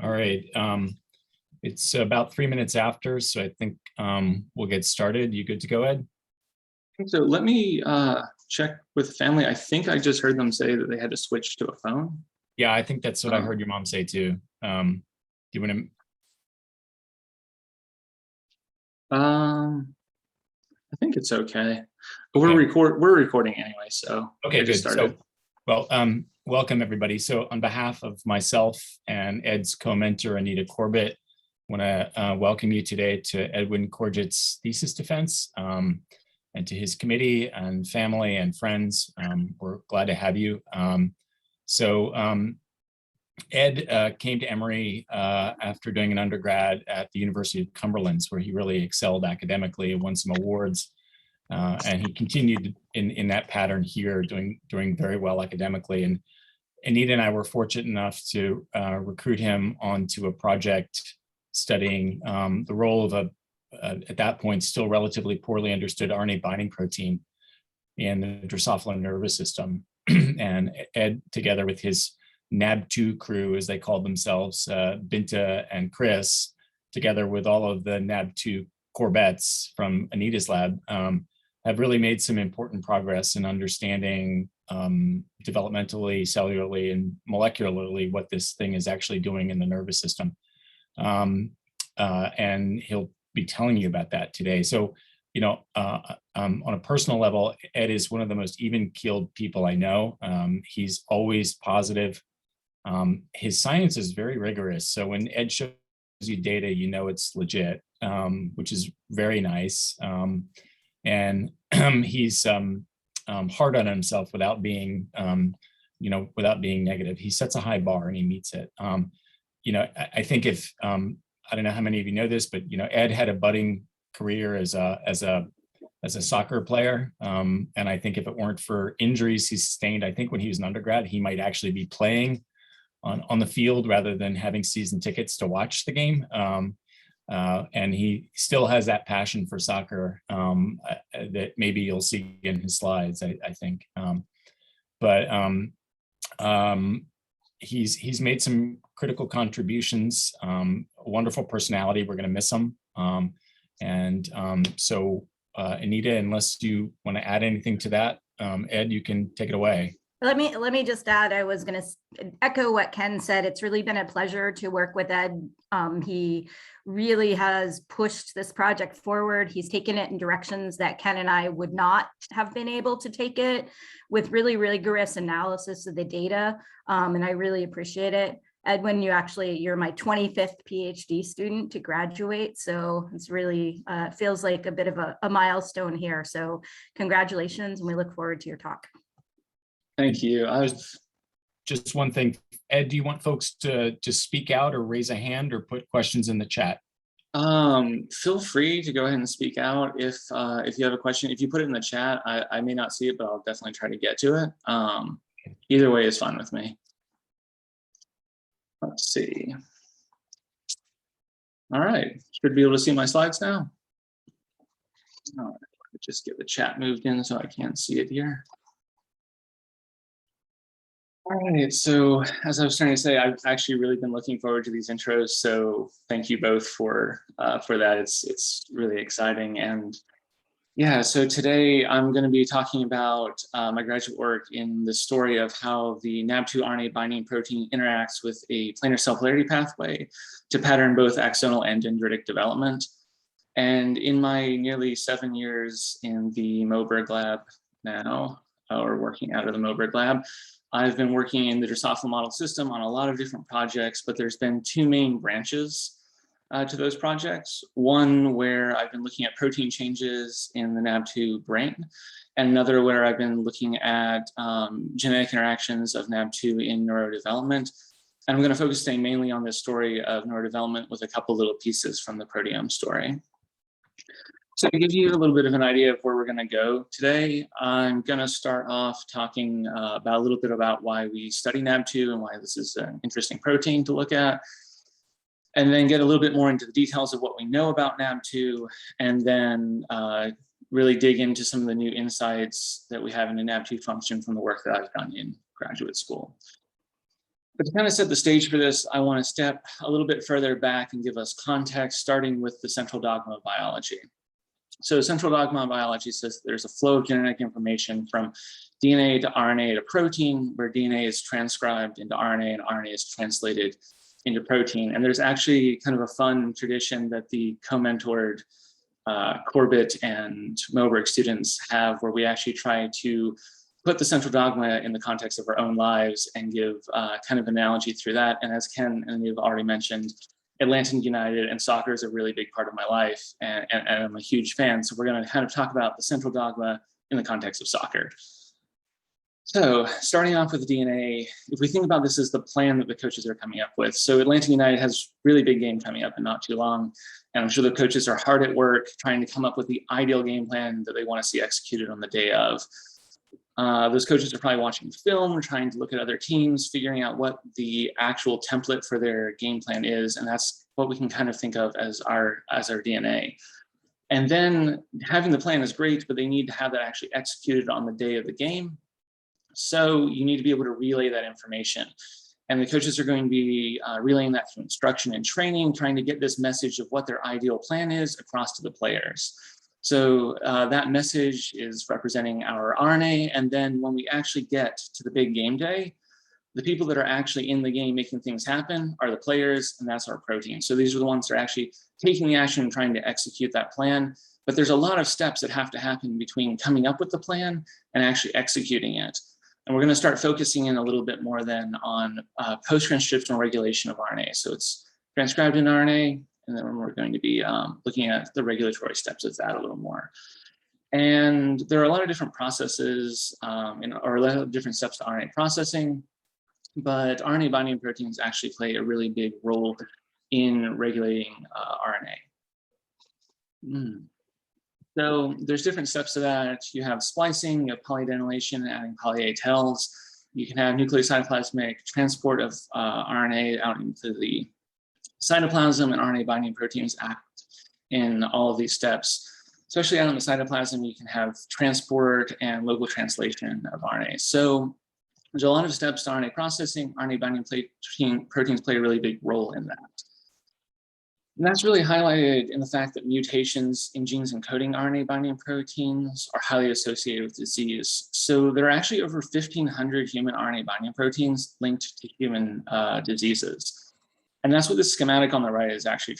All right. It's about 3 minutes after, so I think we'll get started. You good to go, Ed? So let me check with family. I think I just heard them say that they had to switch to a phone. Yeah, I think that's what I heard your mom say too. Do you want to? I think it's okay. We're recording anyway, so okay, good. So, well, welcome everybody. So on behalf of myself and Ed's co-mentor, Anita Corbett, I want to welcome you today to Edwin Corgiat's thesis defense and to his committee and family and friends. We're glad to have you. Ed came to Emory after doing an undergrad at the University of Cumberland, where he really excelled academically and won some awards. And he continued in that pattern here, doing very well academically. And Anita and I were fortunate enough to recruit him onto a project studying the role of at that point, still relatively poorly understood RNA binding protein in the Drosophila nervous system. And Ed, together with his NAB2 crew, as they called themselves, Binta and Chris, together with all of the NAB2 Corbettes from Anita's lab, have really made some important progress in understanding developmentally, cellularly, and molecularly what this thing is actually doing in the nervous system. And he'll be telling you about that today. So, you know, on a personal level, Ed is one of the most even-keeled people I know. He's always positive. His science is very rigorous. So when Ed shows you data, you know it's legit, which is very nice. And he's hard on himself without being, without being negative. He sets a high bar and he meets it. I think if I don't know how many of you know this, but Ed had a budding career as a soccer player, and I think if it weren't for injuries he sustained, I think when he was an undergrad, he might actually be playing on the field rather than having season tickets to watch the game. And he still has that passion for soccer that maybe you'll see in his slides, I think. He's made some critical contributions, a wonderful personality. We're going to miss him. So Anita, unless you want to add anything to that, Ed, you can take it away. Let me just add, I was going to echo what Ken said. It's really been a pleasure to work with Ed. He really has pushed this project forward. He's taken it in directions that Ken and I would not have been able to take it, with really rigorous analysis of the data. And I really appreciate it. Edwin, you're my 25th PhD student to graduate. So it's really feels like a bit of a milestone here. So congratulations, and we look forward to your talk. Thank you. Just one thing, Ed, do you want folks to speak out or raise a hand or put questions in the chat? Feel free to go ahead and speak out if you have a question. If you put it in the chat, I may not see it, but I'll definitely try to get to it. Either way is fine with me. Let's see. All right, should be able to see my slides now. All right, just get the chat moved in so I can see it here. All right, so as I was trying to say, I've actually really been looking forward to these intros. So thank you both for that. It's really exciting. And yeah, so today I'm going to be talking about my graduate work in the story of how the NAB2 RNA binding protein interacts with a planar cell polarity pathway to pattern both axonal and dendritic development. And in my nearly 7 years in the Moberg lab now, or working out of the Moberg lab, I've been working in the Drosophila model system on a lot of different projects, but there's been two main branches to those projects. One where I've been looking at protein changes in the NAB2 brain, and another where I've been looking at genetic interactions of NAB2 in neurodevelopment. And I'm going to focus today mainly on this story of neurodevelopment with a couple little pieces from the proteome story. So to give you a little bit of an idea of where we're going to go today, I'm going to start off talking about a little bit about why we study NAB2 and why this is an interesting protein to look at, and then get a little bit more into the details of what we know about NAB2, and then really dig into some of the new insights that we have in adaptive function from the work that I've done in graduate school. But to kind of set the stage for this, I want to step a little bit further back and give us context, starting with the central dogma of biology. So central dogma of biology says there's a flow of genetic information from DNA to RNA to protein, where DNA is transcribed into RNA and RNA is translated into protein. And there's actually kind of a fun tradition that the co-mentored Corbett and Moberg students have, where we actually try to put the central dogma in the context of our own lives and give kind of analogy through that. And as Ken and you've already mentioned, Atlantic United and soccer is a really big part of my life, and I'm a huge fan. So we're going to kind of talk about the central dogma in the context of soccer. So starting off with DNA, if we think about this as the plan that the coaches are coming up with. So Atlantic United has really big game coming up in not too long. And I'm sure the coaches are hard at work trying to come up with the ideal game plan that they want to see executed on the day of. Those coaches are probably watching film, trying to look at other teams, figuring out what the actual template for their game plan is. And that's what we can kind of think of as our DNA. And then having the plan is great, but they need to have that actually executed on the day of the game. So you need to be able to relay that information. And the coaches are going to be relaying that through instruction and training, trying to get this message of what their ideal plan is across to the players. So that message is representing our RNA. And then when we actually get to the big game day, the people that are actually in the game making things happen are the players, and that's our protein. So these are the ones that are actually taking the action and trying to execute that plan. But there's a lot of steps that have to happen between coming up with the plan and actually executing it. And we're going to start focusing in a little bit more then on post-transcriptional regulation of RNA. So it's transcribed in RNA, and then we're going to be looking at the regulatory steps of that a little more. And there are a lot of different processes or a lot of different steps to RNA processing, but RNA binding proteins actually play a really big role in regulating RNA. So there's different steps to that. You have splicing, you have polyadenylation, adding poly A tails. You can have nucleocytoplasmic transport of RNA out into the cytoplasm, and RNA binding proteins act in all of these steps. Especially out in the cytoplasm, you can have transport and local translation of RNA. So there's a lot of steps to RNA processing. RNA binding proteins play a really big role in that. And that's really highlighted in the fact that mutations in genes encoding RNA binding proteins are highly associated with disease. So there are actually over 1,500 human RNA binding proteins linked to human diseases. And that's what this schematic on the right is actually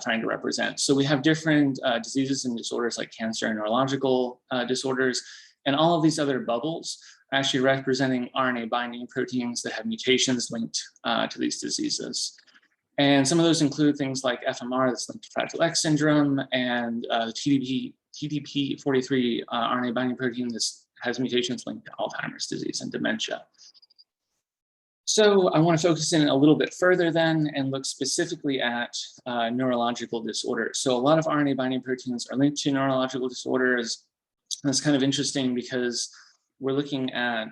trying to represent. So we have different diseases and disorders like cancer and neurological disorders, and all of these other bubbles are actually representing RNA binding proteins that have mutations linked to these diseases. And some of those include things like FMR that's linked to Fragile X syndrome, and TDP43 RNA binding protein that has mutations linked to Alzheimer's disease and dementia. So I want to focus in a little bit further then and look specifically at neurological disorders. So a lot of RNA binding proteins are linked to neurological disorders. And it's kind of interesting because we're looking at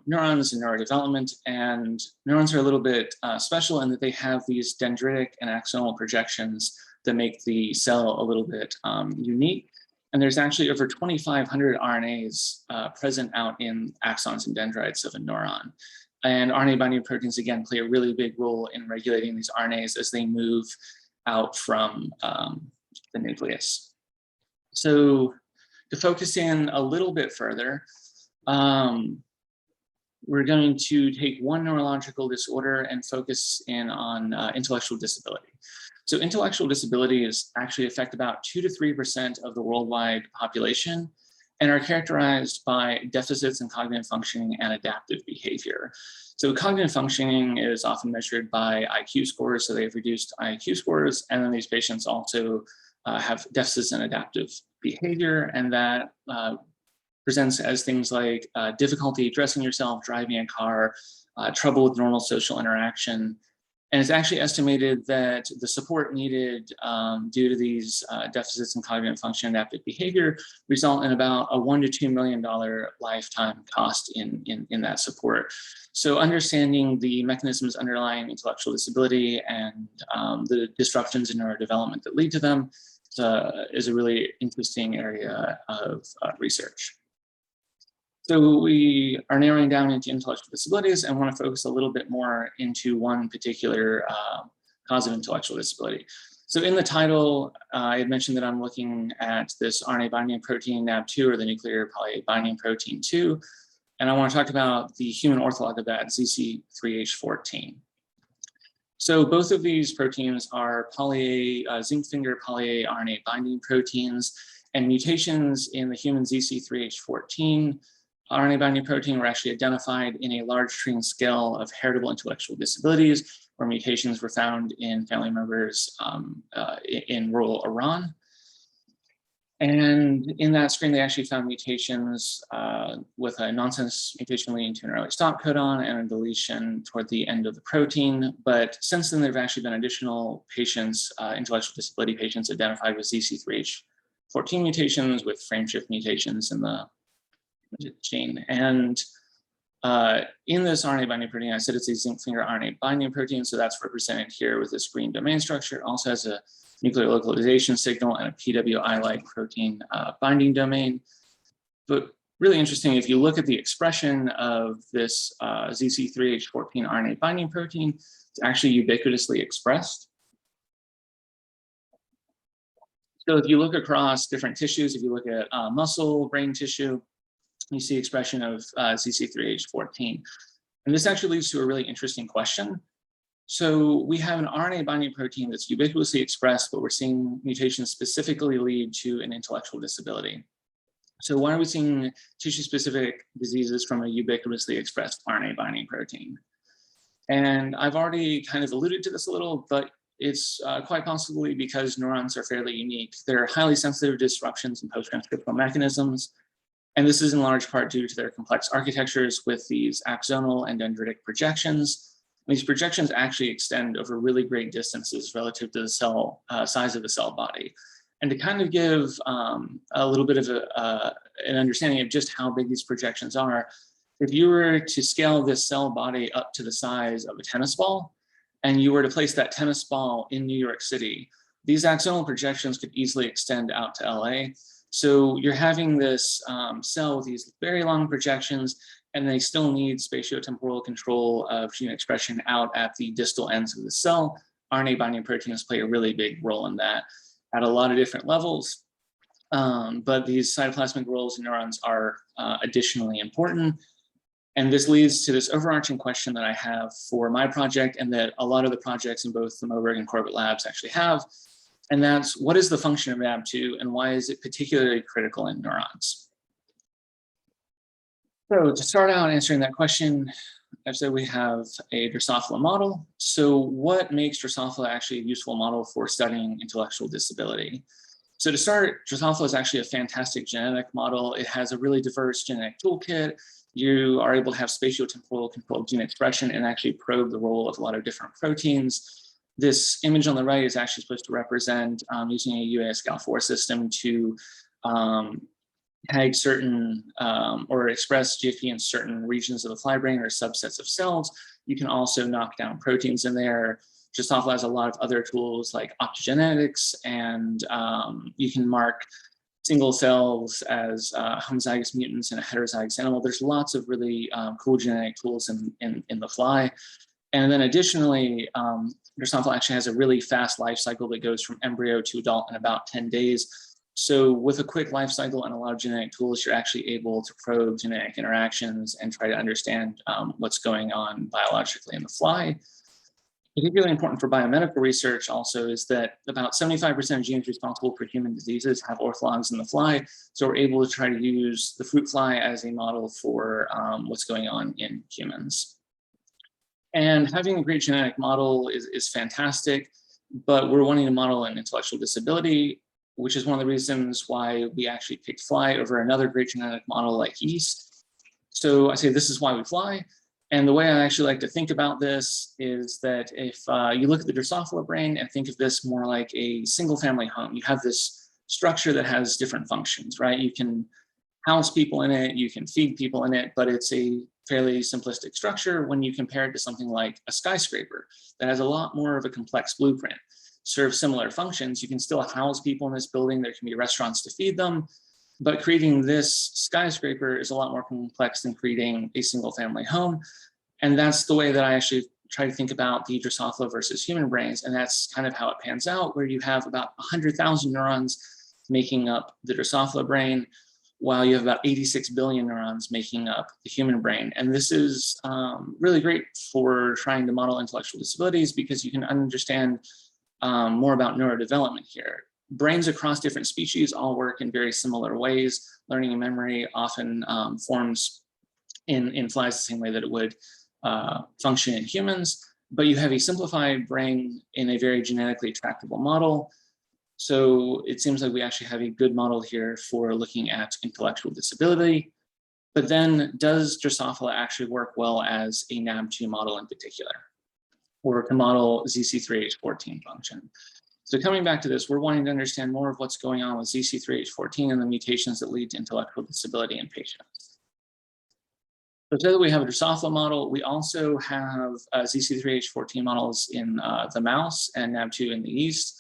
neurons and neurodevelopment, and neurons are a little bit special in that they have these dendritic and axonal projections that make the cell a little bit unique. And there's actually over 2,500 RNAs present out in axons and dendrites of a neuron. And RNA binding proteins, again, play a really big role in regulating these RNAs as they move out from the nucleus. So to focus in a little bit further, we're going to take one neurological disorder and focus in on intellectual disability. So intellectual disabilities actually affect about 2 to 3% of the worldwide population and are characterized by deficits in cognitive functioning and adaptive behavior. So cognitive functioning is often measured by IQ scores, so they have reduced IQ scores, and then these patients also have deficits in adaptive behavior, and that presents as things like difficulty dressing yourself, driving a car, trouble with normal social interaction. And it's actually estimated that the support needed due to these deficits in cognitive function and adaptive behavior result in about a $1 to $2 million lifetime cost in that support. So understanding the mechanisms underlying intellectual disability and the disruptions in neurodevelopment that lead to them, is a really interesting area of research. So we are narrowing down into intellectual disabilities and want to focus a little bit more into one particular cause of intellectual disability. So in the title, I had mentioned that I'm looking at this RNA binding protein NAB2, or the nuclear poly binding protein 2. And I want to talk about the human ortholog of that, ZC3H14. So both of these proteins are zinc finger poly RNA binding proteins, and mutations in the human ZC3H14 RNA binding protein were actually identified in a large tree and scale of heritable intellectual disabilities, where mutations were found in family members in rural Iran. And in that screen, they actually found mutations with a nonsense mutation leading to an early stop codon and a deletion toward the end of the protein. But since then, there have actually been additional patients, intellectual disability patients, identified with ZC3H14 mutations with frameshift mutations in the gene. And in this RNA binding protein, I said it's a zinc finger RNA binding protein, so that's represented here with this green domain structure. It also has a nuclear localization signal and a PWI-like protein binding domain. But really interesting, if you look at the expression of this ZC3H14 RNA binding protein, it's actually ubiquitously expressed. So if you look across different tissues, if you look at muscle, brain tissue, you see expression of ZC3H14. And this actually leads to a really interesting question. So we have an RNA binding protein that's ubiquitously expressed, but we're seeing mutations specifically lead to an intellectual disability. So why are we seeing tissue-specific diseases from a ubiquitously expressed RNA binding protein? And I've already kind of alluded to this a little, but it's quite possibly because neurons are fairly unique. They're highly sensitive to disruptions in post-transcriptional mechanisms. And this is in large part due to their complex architectures with these axonal and dendritic projections. These projections actually extend over really great distances relative to the cell size of the cell body. And to kind of give a little bit of an understanding of just how big these projections are, if you were to scale this cell body up to the size of a tennis ball, and you were to place that tennis ball in New York City, these axonal projections could easily extend out to LA. So you're having this cell with these very long projections, and they still need spatiotemporal control of gene expression out at the distal ends of the cell. RNA binding proteins play a really big role in that at a lot of different levels. But these cytoplasmic roles in neurons are additionally important. And this leads to this overarching question that I have for my project, and that a lot of the projects in both the Moberg and Corbett labs actually have. And that's, what is the function of NAB2 and why is it particularly critical in neurons? So to start out answering that question, I've said we have a Drosophila model. So what makes Drosophila actually a useful model for studying intellectual disability? So to start, Drosophila is actually a fantastic genetic model. It has a really diverse genetic toolkit. You are able to have spatiotemporal control gene expression and actually probe the role of a lot of different proteins. This image on the right is actually supposed to represent using a UASCAL4 system to tag certain or express GFP in certain regions of the flybrain or subsets of cells. You can also knock down proteins in there. Drosophila has a lot of other tools like optogenetics, and you can mark single cells as homozygous mutants in a heterozygous animal. There's lots of really cool genetic tools in the fly. And then additionally, Drosophila actually has a really fast life cycle that goes from embryo to adult in about 10 days. So with a quick life cycle and a lot of genetic tools, you're actually able to probe genetic interactions and try to understand what's going on biologically in the fly. Particularly important for biomedical research also is that about 75% of genes responsible for human diseases have orthologs in the fly. So we're able to try to use the fruit fly as a model for what's going on in humans. And having a great genetic model is fantastic, but we're wanting to model an intellectual disability, which is one of the reasons why we actually picked fly over another great genetic model like yeast. So I say this is why we fly. And the way I actually like to think about this is that if you look at the Drosophila brain and think of this more like a single family home, you have this structure that has different functions, right? You can house people in it, you can feed people in it, but it's a fairly simplistic structure when you compare it to something like a skyscraper that has a lot more of a complex blueprint. serve similar functions. You can still house people in this building. There can be restaurants to feed them, but creating this skyscraper is a lot more complex than creating a single family home. And that's the way that I actually try to think about the Drosophila versus human brains. And that's kind of how it pans out, where you have about 100,000 neurons making up the Drosophila brain, while you have about 86 billion neurons making up the human brain. And this is really great for trying to model intellectual disabilities, because you can understand more about neurodevelopment here. Brains across different species all work in very similar ways. Learning and memory often forms in flies the same way that it would function in humans, but you have a simplified brain in a very genetically tractable model. So it seems like we actually have a good model here for looking at intellectual disability. But then, does Drosophila actually work well as a NAB2 model in particular, or to model ZC3H14 function? So coming back to this, we're wanting to understand more of what's going on with ZC3H14 and the mutations that lead to intellectual disability in patients. So today we have a Drosophila model. We also have ZC3H14 models in the mouse and NAB2 in the yeast.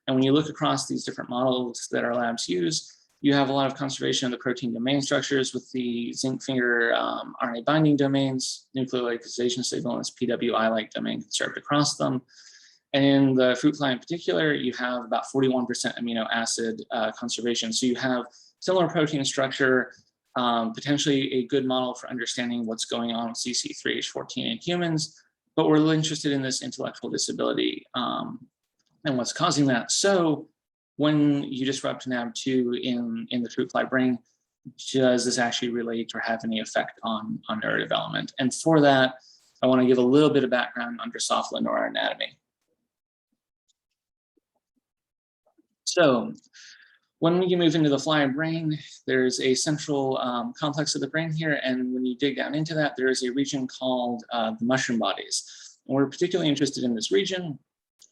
And when you look across these different models that our labs use, you have a lot of conservation of the protein domain structures with the zinc finger RNA binding domains, nucleolization signal, and this PWI-like domain conserved across them. And in the fruit fly in particular, you have about 41% amino acid conservation. So you have similar protein structure, potentially a good model for understanding what's going on with ZC3H14 in humans, but we're really interested in this intellectual disability and what's causing that. So when you disrupt NAB2 in the fruit fly brain, does this actually relate or have any effect on neurodevelopment? And for that, I want to give a little bit of background on Drosophila neuroanatomy. So when we move into the fly brain, there's a central complex of the brain here. And when you dig down into that, there is a region called the mushroom bodies. And we're particularly interested in this region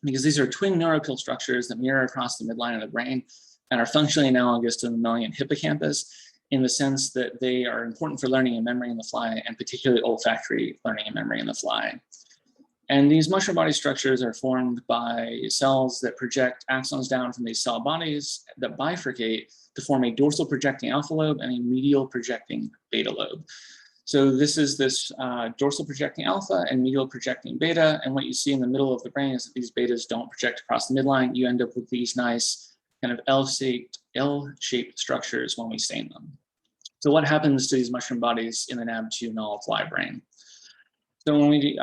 because these are twin neuropil structures that mirror across the midline of the brain and are functionally analogous to the mammalian hippocampus in the sense that they are important for learning and memory in the fly, and particularly olfactory learning and memory in the fly. And these mushroom body structures are formed by cells that project axons down from these cell bodies that bifurcate to form a dorsal projecting alpha lobe and a medial projecting beta lobe. So this is this dorsal projecting alpha and medial projecting beta. And what you see in the middle of the brain is that these betas don't project across the midline. You end up with these nice kind of L-shaped structures when we stain them. So what happens to these mushroom bodies in the NAB2 null fly brain? So when we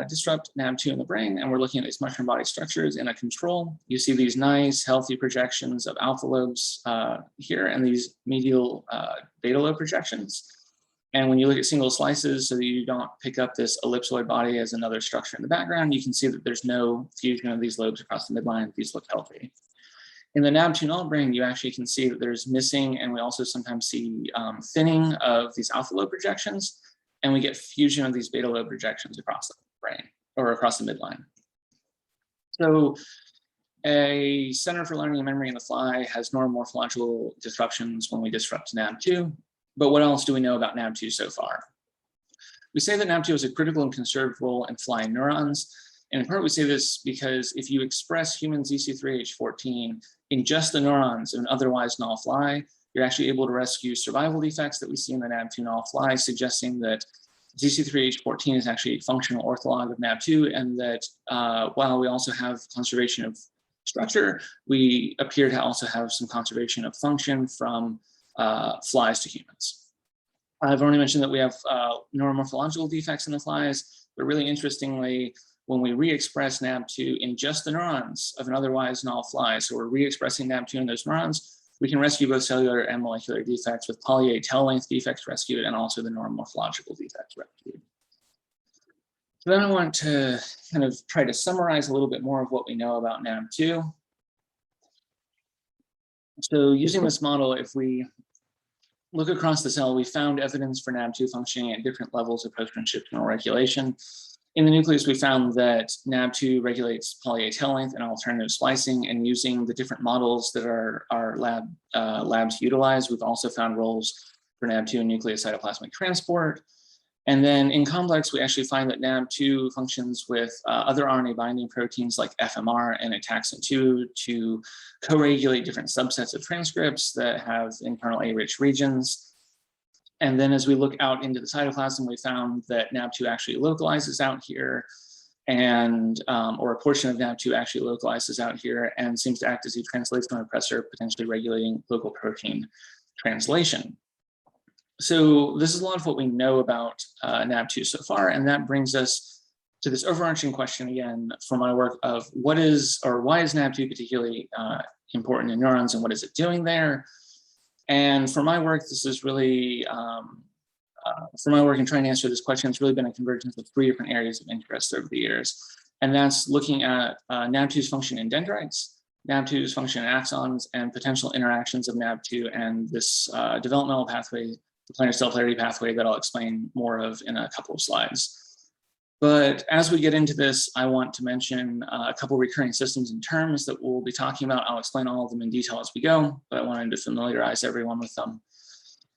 disrupt NAB2 in the brain and we're looking at these mushroom body structures in a control, you see these nice healthy projections of alpha lobes here and these medial beta lobe projections. And when you look at single slices so that you don't pick up this ellipsoid body as another structure in the background, you can see that there's no fusion of these lobes across the midline. These look healthy. In the NAB2 null brain, you actually can see that there's missing, and we also sometimes see thinning of these alpha lobe projections, and we get fusion of these beta lobe projections across the brain or across the midline. So a center for learning and memory in the fly has neuromorphological disruptions when we disrupt NAB2. But what else do we know about NAB2 so far? We say that NAB2 has a critical and conserved role in fly neurons. And in part, we say this because if you express human ZC3H14 in just the neurons of an otherwise null fly, you're actually able to rescue survival defects that we see in the NAB2 null fly, suggesting that ZC3H14 is actually a functional ortholog of NAB2, and that while we also have conservation of structure, we appear to also have some conservation of function from flies to humans. I've already mentioned that we have neuromorphological defects in the flies, but really interestingly, when we re-express NAB2 in just the neurons of an otherwise null fly, so we're re-expressing NAB2 in those neurons, we can rescue both cellular and molecular defects with poly A tail length defects rescued and also the neuromorphological defects rescued. So then I want to kind of try to summarize a little bit more of what we know about NAB2. So using this model, if we look across the cell, we found evidence for NAB2 functioning at different levels of post-transcriptional regulation. In the nucleus, we found that NAB2 regulates poly A tail length and alternative splicing, and using the different models that our labs utilize, we've also found roles for NAB2 in nucleus cytoplasmic transport. And then in complex, we actually find that NAB2 functions with other RNA binding proteins like FMR and ataxin-2 to co-regulate different subsets of transcripts that have internal A-rich regions. And then as we look out into the cytoplasm, we found that NAB2 actually localizes out here, and or a portion of NAB2 actually localizes out here and seems to act as a translational repressor, potentially regulating local protein translation. So this is a lot of what we know about NAB2 so far, and that brings us to this overarching question again from my work of what is, or why is NAB2 particularly important in neurons, and what is it doing there? And for my work, this is really, for my work in trying to answer this question, it's really been a convergence of 3 different areas of interest over the years. And that's looking at NAB2's function in dendrites, NAB2's function in axons, and potential interactions of NAB2 and this developmental pathway, the planar cell polarity pathway that I'll explain more of in a couple of slides. But as we get into this, I want to mention a couple of recurring systems and terms that we'll be talking about. I'll explain all of them in detail as we go, but I wanted to familiarize everyone with them.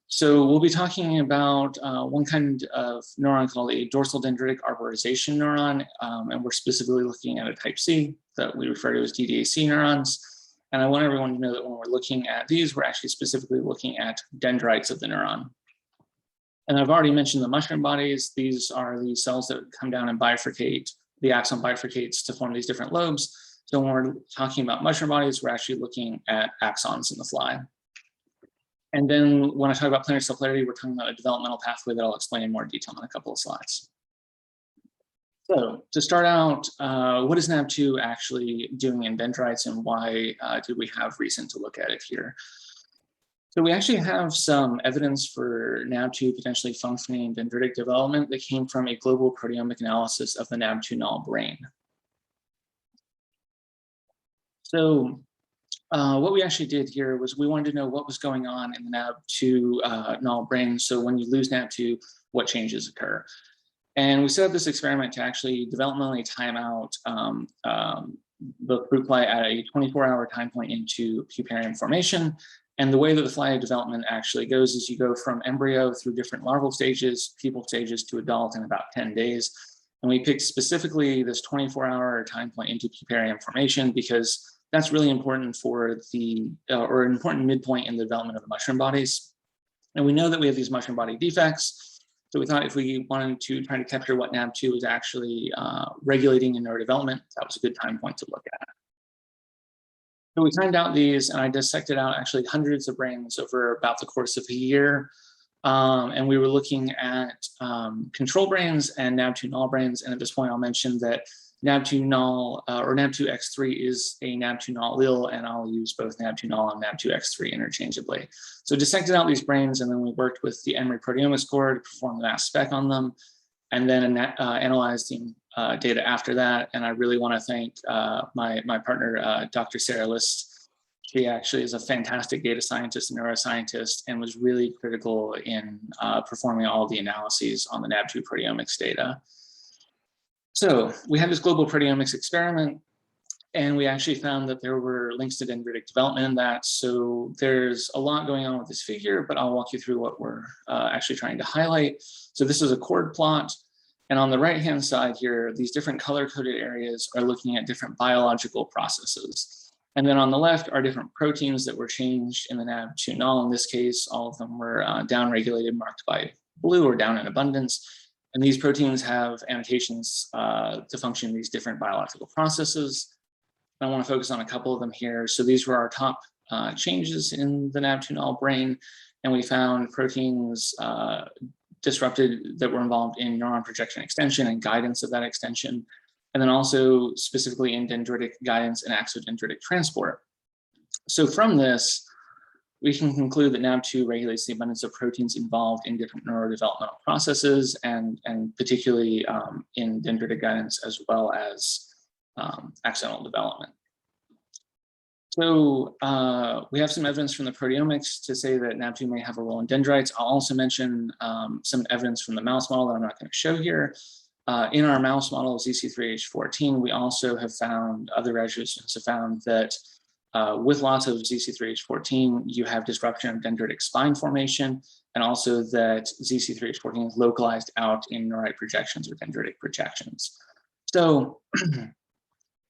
So we'll be talking about one kind of neuron called a dorsal dendritic arborization neuron, and we're specifically looking at a type C that we refer to as DDAC neurons. And I want everyone to know that when we're looking at these, we're actually specifically looking at dendrites of the neuron. And I've already mentioned the mushroom bodies. These are the cells that come down and bifurcate, the axon bifurcates to form these different lobes. So when we're talking about mushroom bodies, we're actually looking at axons in the fly. And then when I talk about planar cell polarity, we're talking about a developmental pathway that I'll explain in more detail in a couple of slides. So to start out, what is NAB2 actually doing in dendrites, and why do we have reason to look at it here? So we actually have some evidence for NAB2 potentially functioning in dendritic development that came from a global proteomic analysis of the NAB2 null brain. So what we actually did here was we wanted to know what was going on in the NAB2 null brain. So when you lose NAB2, what changes occur? And we set up this experiment to actually developmentally time out the fruit fly at a 24-hour time point into puparium formation. And the way that the fly development actually goes is you go from embryo through different larval stages, pupal stages to adult in about 10 days. And we picked specifically this 24-hour time point into puparium formation because that's really important for the, or an important midpoint in the development of the mushroom bodies. And we know that we have these mushroom body defects. So we thought if we wanted to try to capture what NAB2 was actually regulating in neurodevelopment, that was a good time point to look at. So we timed out these, and I dissected out actually hundreds of brains over about the course of a year. And we were looking at control brains and NAB2 null brains. And at this point, I'll mention that NAB2 null or NAB2X3 is a NAB2 null allele, and I'll use both NAB2 null and NAB2X3 interchangeably. So dissected out these brains, and then we worked with the Emory proteomics core to perform the mass spec on them, and then analyzed the data after that. And I really want to thank my partner, Dr. Sarah List. She actually is a fantastic data scientist and neuroscientist, and was really critical in performing all the analyses on the NAB2 proteomics data. So we had this global proteomics experiment, and we actually found that there were links to dendritic development in that. So there's a lot going on with this figure, but I'll walk you through what we're actually trying to highlight. So this is a chord plot. And on the right-hand side here, these different color-coded areas are looking at different biological processes. And then on the left are different proteins that were changed in the NAB2 null. In this case, all of them were downregulated, marked by blue or down in abundance. And these proteins have annotations to function in these different biological processes. I want to focus on a couple of them here. So these were our top changes in the NAB2 null brain. And we found proteins disrupted that were involved in neuron projection extension and guidance of that extension. And then also specifically in dendritic guidance and axodendritic transport. So from this, we can conclude that NAB2 regulates the abundance of proteins involved in different neurodevelopmental processes, and particularly in dendritic guidance as well as axonal development. So we have some evidence from the proteomics to say that NAB2 may have a role in dendrites. I'll also mention some evidence from the mouse model that I'm not going to show here. In our mouse model of ZC3H14, we also have found, other resolutions have found that with lots of ZC3H14, you have disruption of dendritic spine formation, and also that ZC3H14 is localized out in neurite projections or dendritic projections. So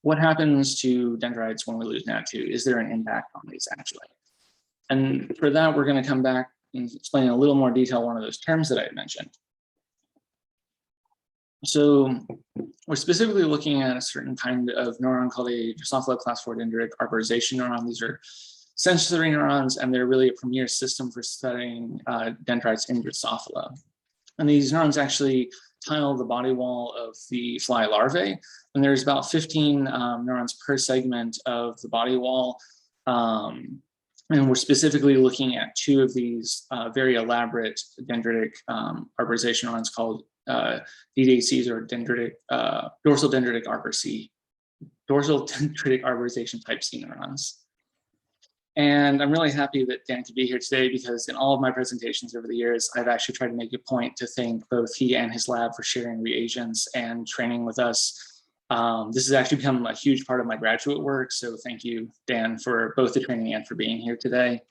what happens to dendrites when we lose NAB2? Is there an impact on these actually? And for that, we're going to come back and explain in a little more detail one of those terms that I had mentioned. So we're specifically looking at a certain kind of neuron called a Drosophila class 4 dendritic arborization neuron. These are sensory neurons, and they're really a premier system for studying dendrites in Drosophila. And these neurons actually tile the body wall of the fly larvae, and there's about 15 neurons per segment of the body wall. And we're specifically looking at two of these very elaborate dendritic arborization neurons called DDACs, or dorsal dendritic arborization type C neurons. And I'm really happy that Dan could be here today, because in all of my presentations over the years, I've actually tried to make a point to thank both he and his lab for sharing reagents and training with us. This has actually become a huge part of my graduate work. So thank you, Dan, for both the training and for being here today.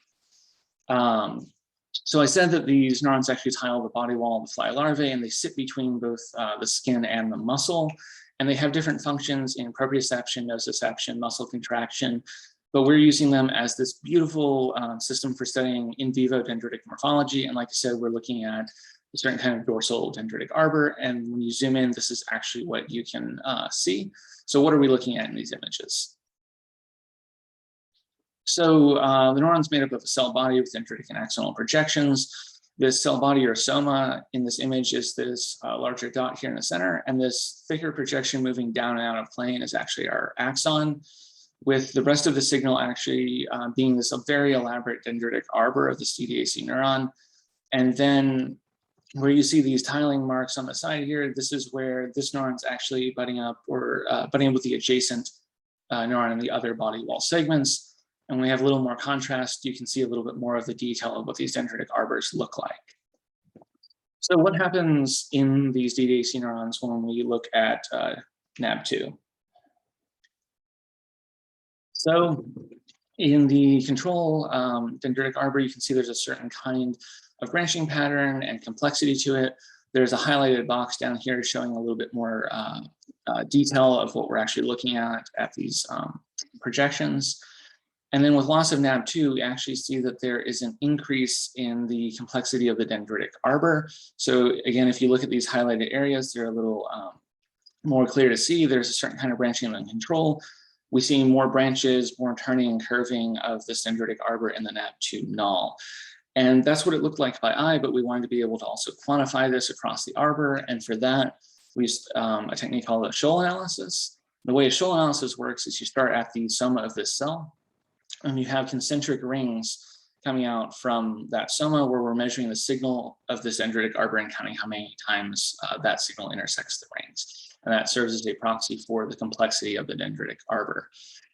So I said that these neurons actually tile the body wall of the fly larvae, and they sit between both the skin and the muscle. And they have different functions in proprioception, nociception, muscle contraction. But we're using them as this beautiful system for studying in vivo dendritic morphology. And like I said, we're looking at a certain kind of dorsal dendritic arbor. And when you zoom in, this is actually what you can see. So what are we looking at in these images? So the neuron's made up of a cell body with dendritic and axonal projections. This cell body, or soma, in this image is this larger dot here in the center. And this thicker projection moving down and out of plane is actually our axon, with the rest of the signal actually being this very elaborate dendritic arbor of the DDAC neuron. And then where you see these tiling marks on the side here, this is where this neuron's actually butting up, or butting up with the adjacent neuron in the other body wall segments. And when we have a little more contrast, you can see a little bit more of the detail of what these dendritic arbors look like. So what happens in these DDAC neurons when we look at NAB2? So in the control dendritic arbor, you can see there's a certain kind of branching pattern and complexity to it. There's a highlighted box down here showing a little bit more detail of what we're actually looking at these projections. And then with loss of NAB2, we actually see that there is an increase in the complexity of the dendritic arbor. So again, if you look at these highlighted areas, they're a little more clear to see. There's a certain kind of branching and control. We see more branches, more turning and curving of this dendritic arbor in the NAB2 null. And that's what it looked like by eye, but we wanted to be able to also quantify this across the arbor. And for that, we used a technique called a shoal analysis. The way a shoal analysis works is you start at the soma of this cell, and you have concentric rings coming out from that soma, where we're measuring the signal of this dendritic arbor and counting how many times that signal intersects the rings. And that serves as a proxy for the complexity of the dendritic arbor.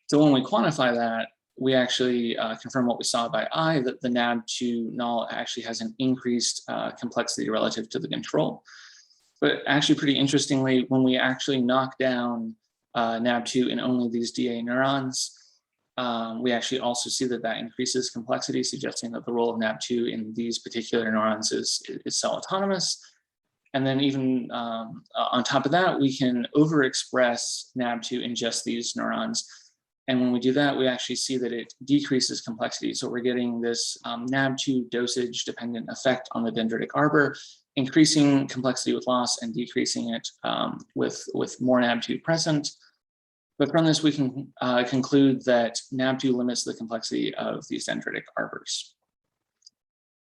So when we quantify that, we actually confirm what we saw by eye, that the NAB2 null actually has an increased complexity relative to the control. But actually, pretty interestingly, when we actually knock down NAB2 in only these DA neurons, we actually also see that that increases complexity, suggesting that the role of NAB2 in these particular neurons is cell autonomous. And then even on top of that, we can overexpress NAB2 in just these neurons. And when we do that, we actually see that it decreases complexity. So we're getting this NAB2 dosage dependent effect on the dendritic arbor, increasing complexity with loss and decreasing it with more NAB2 present. But from this, we can conclude that NAB2 limits the complexity of these dendritic arbors.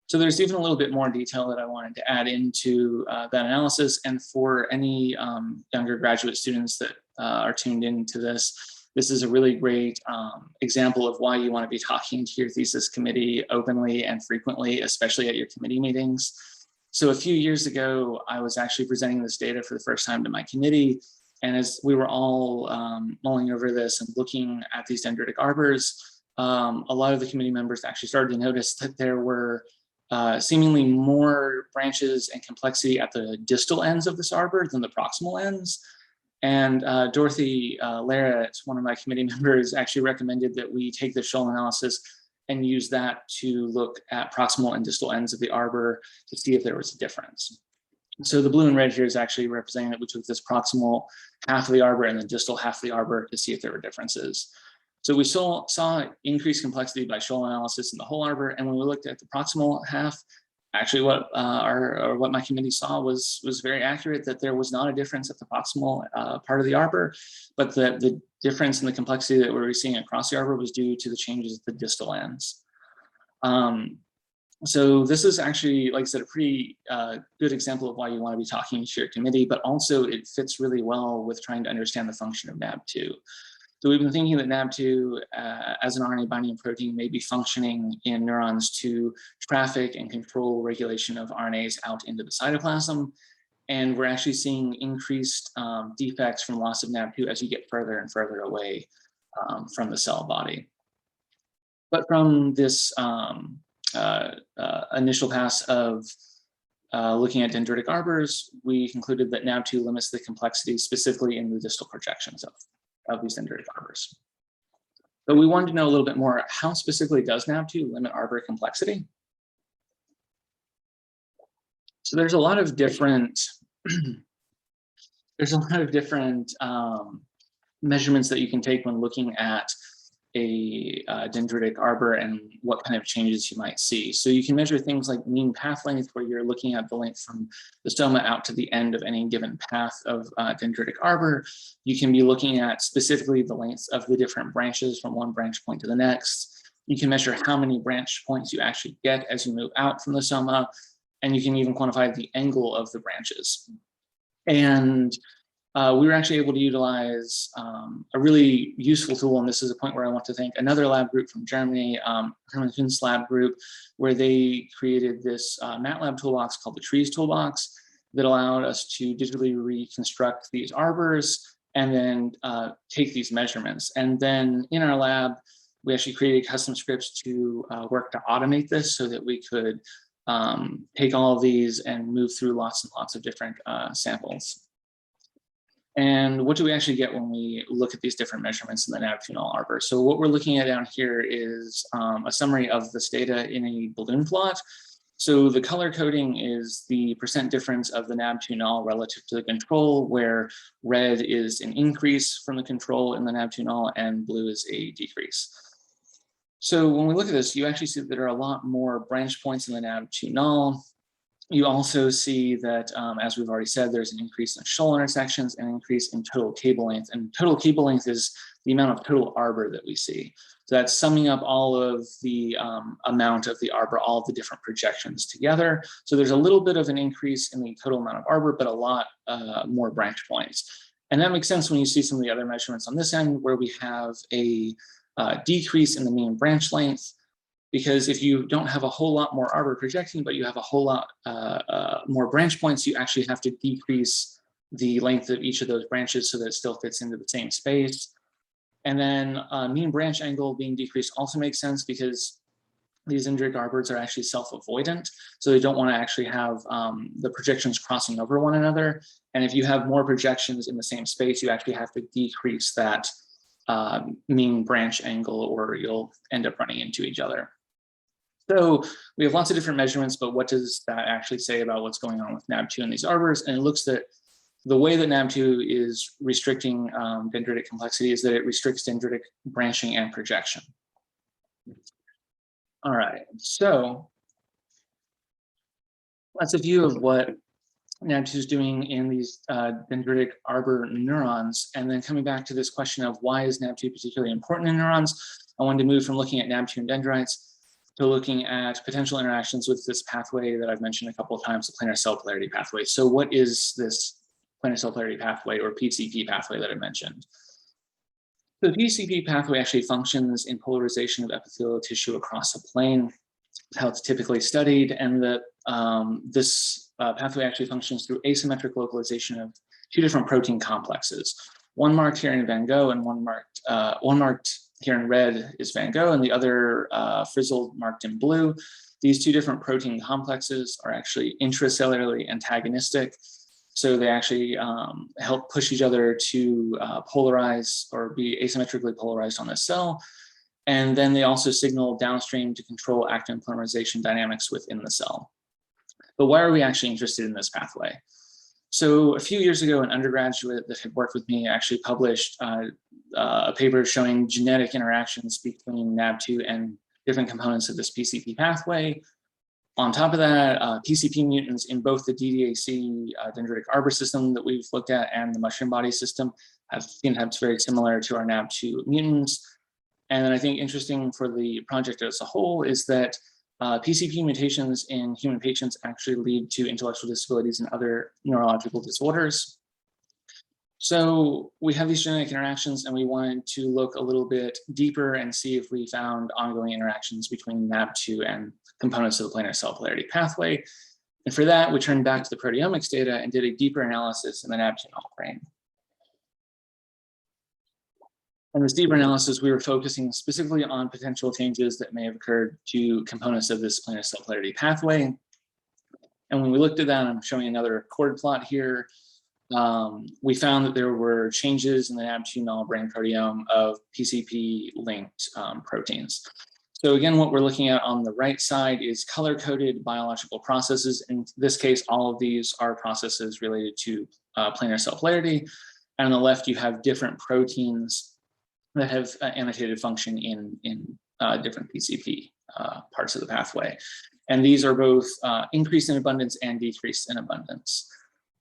So there's even a little bit more detail that I wanted to add into that analysis. And for any younger graduate students that are tuned into this, this is a really great example of why you want to be talking to your thesis committee openly and frequently, especially at your committee meetings. So a few years ago, I was actually presenting this data for the first time to my committee. And as we were all mulling over this and looking at these dendritic arbors, a lot of the committee members actually started to notice that there were seemingly more branches and complexity at the distal ends of this arbor than the proximal ends. And Dorothy Larratt, one of my committee members, actually recommended that we take the shoal analysis and use that to look at proximal and distal ends of the arbor to see if there was a difference. So the blue and red here is actually representing that we took this proximal half of the arbor and the distal half of the arbor to see if there were differences. So we saw increased complexity by shoal analysis in the whole arbor, and when we looked at the proximal half, actually what what my committee saw was very accurate, that there was not a difference at the proximal part of the arbor, but that the difference in the complexity that we were seeing across the arbor was due to the changes at the distal ends. So this is actually, like I said, a pretty good example of why you want to be talking to your committee, but also it fits really well with trying to understand the function of NAB2. So we've been thinking that NAB2 as an RNA binding protein may be functioning in neurons to traffic and control regulation of RNAs out into the cytoplasm. And we're actually seeing increased defects from loss of NAB2 as you get further and further away from the cell body. But from this initial pass of looking at dendritic arbors, we concluded that NAB2 limits the complexity specifically in the distal projections of these dendritic arbors. But we wanted to know a little bit more, how specifically does NAB2 limit arbor complexity? So there's a lot of different measurements that you can take when looking at a dendritic arbor and what kind of changes you might see. So you can measure things like mean path length, where you're looking at the length from the stoma out to the end of any given path of dendritic arbor. You can be looking at specifically the lengths of the different branches from one branch point to the next. You can measure how many branch points you actually get as you move out from the stoma, and you can even quantify the angle of the branches. And we were actually able to utilize a really useful tool, and this is a point where I want to thank another lab group from Germany, Hermann Kuhn's lab group, where they created this MATLAB toolbox called the Trees Toolbox that allowed us to digitally reconstruct these arbors and then take these measurements. And then in our lab, we actually created custom scripts to work to automate this so that we could take all of these and move through lots and lots of different samples. And what do we actually get when we look at these different measurements in the NAB2 null arbor? So what we're looking at down here is a summary of this data in a balloon plot. So the color coding is the percent difference of the NAB2 null relative to the control, where red is an increase from the control in the NAB2 null and blue is a decrease. So when we look at this, you actually see that there are a lot more branch points in the NAB2 null. You also see that, as we've already said, there's an increase in shoal intersections and an increase in total cable length. And total cable length is the amount of total arbor that we see. So that's summing up all of the amount of the arbor, all of the different projections together. So there's a little bit of an increase in the total amount of arbor, but a lot more branch points. And that makes sense when you see some of the other measurements on this end, where we have a decrease in the mean branch length. Because if you don't have a whole lot more arbor projecting, but you have a whole lot more branch points, you actually have to decrease the length of each of those branches so that it still fits into the same space. And then mean branch angle being decreased also makes sense, because these dendritic arbors are actually self-avoidant. So they don't want to actually have the projections crossing over one another. And if you have more projections in the same space, you actually have to decrease that mean branch angle, or you'll end up running into each other. So we have lots of different measurements, but what does that actually say about what's going on with NAB2 in these arbors? And it looks that the way that NAB2 is restricting dendritic complexity is that it restricts dendritic branching and projection. All right, so that's a view of what NAB2 is doing in these dendritic arbor neurons. And then coming back to this question of why is NAB2 particularly important in neurons, I wanted to move from looking at NAB2 and dendrites to looking at potential interactions with this pathway that I've mentioned a couple of times, the planar cell polarity pathway. So what is this planar cell polarity pathway, or PCP pathway, that I mentioned? The PCP pathway actually functions in polarization of epithelial tissue across a plane. That's how it's typically studied, and that this pathway actually functions through asymmetric localization of two different protein complexes. One marked here in Van Gogh and one marked here in red is Van Gogh, and the other frizzled marked in blue. These two different protein complexes are actually intracellularly antagonistic. So they actually help push each other to polarize or be asymmetrically polarized on the cell. And then they also signal downstream to control actin polymerization dynamics within the cell. But why are we actually interested in this pathway? So a few years ago, an undergraduate that had worked with me actually published a paper showing genetic interactions between NAB2 and different components of this PCP pathway. On top of that, PCP mutants in both the DDAC dendritic arbor system that we've looked at and the mushroom body system have phenotypes very similar to our NAB2 mutants. And then I think interesting for the project as a whole is that PCP mutations in human patients actually lead to intellectual disabilities and other neurological disorders. So we have these genetic interactions, and we wanted to look a little bit deeper and see if we found ongoing interactions between NAB2 and components of the planar cell polarity pathway. And for that, we turned back to the proteomics data and did a deeper analysis in the NAB2 null brain. In this deeper analysis, we were focusing specifically on potential changes that may have occurred to components of this planar cell polarity pathway. And when we looked at that, I'm showing another chord plot here. We found that there were changes in the NAB2 null brain proteome of PCP-linked proteins. So again, what we're looking at on the right side is color-coded biological processes. In this case, all of these are processes related to planar cell polarity. And on the left, you have different proteins that have annotated function in different PCP parts of the pathway. And these are both increased in abundance and decreased in abundance.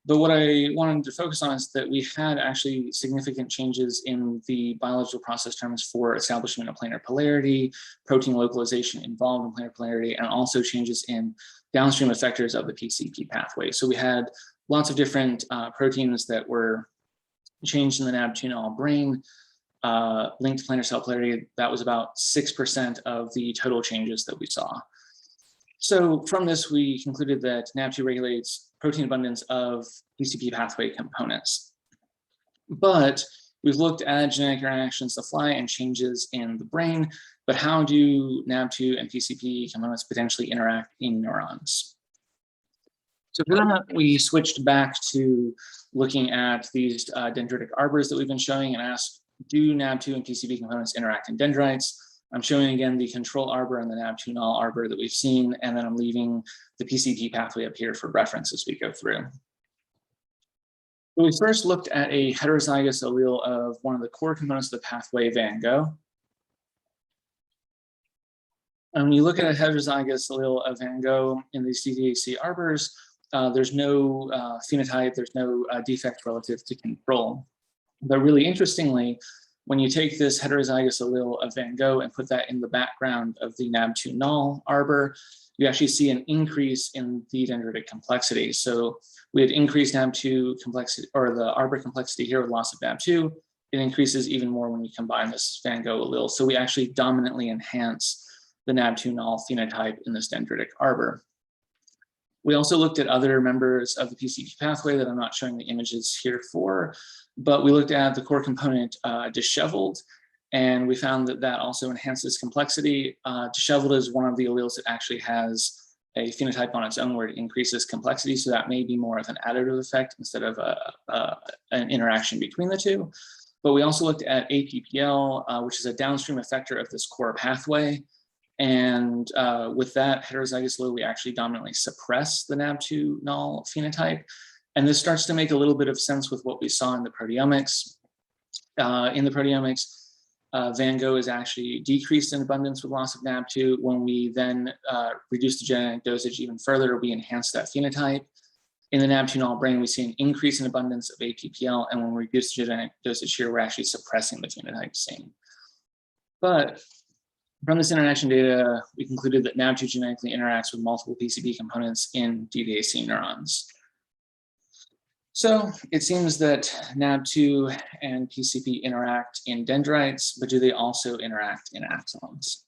But what I wanted to focus on is that we had actually significant changes in the biological process terms for establishment of planar polarity, protein localization involved in planar polarity, and also changes in downstream effectors of the PCP pathway. So we had lots of different proteins that were changed in the NAB2 null brain, linked to planar cell polarity. That was about 6% of the total changes that we saw. So from this, we concluded that NAB2 regulates protein abundance of PCP pathway components. But we've looked at genetic interactions to fly and changes in the brain, but how do NAB2 and PCP components potentially interact in neurons? So for that, we switched back to looking at these dendritic arbors that we've been showing and asked, do NAB2 and PCP components interact in dendrites? I'm showing again the control arbor and the NAB2 null arbor that we've seen, and then I'm leaving the PCP pathway up here for reference as we go through. We first looked at a heterozygous allele of one of the core components of the pathway, Van Gogh. And when you look at a heterozygous allele of Van Gogh in these DDAC arbors, there's no phenotype, there's no defect relative to control. But really interestingly, when you take this heterozygous allele of Van Gogh and put that in the background of the NAB2 null arbor, you actually see an increase in the dendritic complexity. So we had increased NAB2 complexity, or the arbor complexity here with loss of NAB2. It increases even more when you combine this Van Gogh allele. So we actually dominantly enhance the NAB2 null phenotype in this dendritic arbor. We also looked at other members of the PCP pathway that I'm not showing the images here for, but we looked at the core component disheveled, and we found that that also enhances complexity. Disheveled is one of the alleles that actually has a phenotype on its own where it increases complexity, so that may be more of an additive effect instead of an interaction between the two. But we also looked at APPL, which is a downstream effector of this core pathway. And with that heterozygous allele, we actually dominantly suppress the NAB2 null phenotype. And this starts to make a little bit of sense with what we saw in the proteomics. In the proteomics, Van Gogh is actually decreased in abundance with loss of NAB2. When we then reduce the genetic dosage even further, we enhance that phenotype. In the NAB2 null brain, we see an increase in abundance of APPL. And when we reduce the genetic dosage here, we're actually suppressing the phenotype seen. But from this interaction data, we concluded that NAB2 genetically interacts with multiple PCP components in DDAC neurons. So it seems that NAB2 and PCP interact in dendrites, but do they also interact in axons?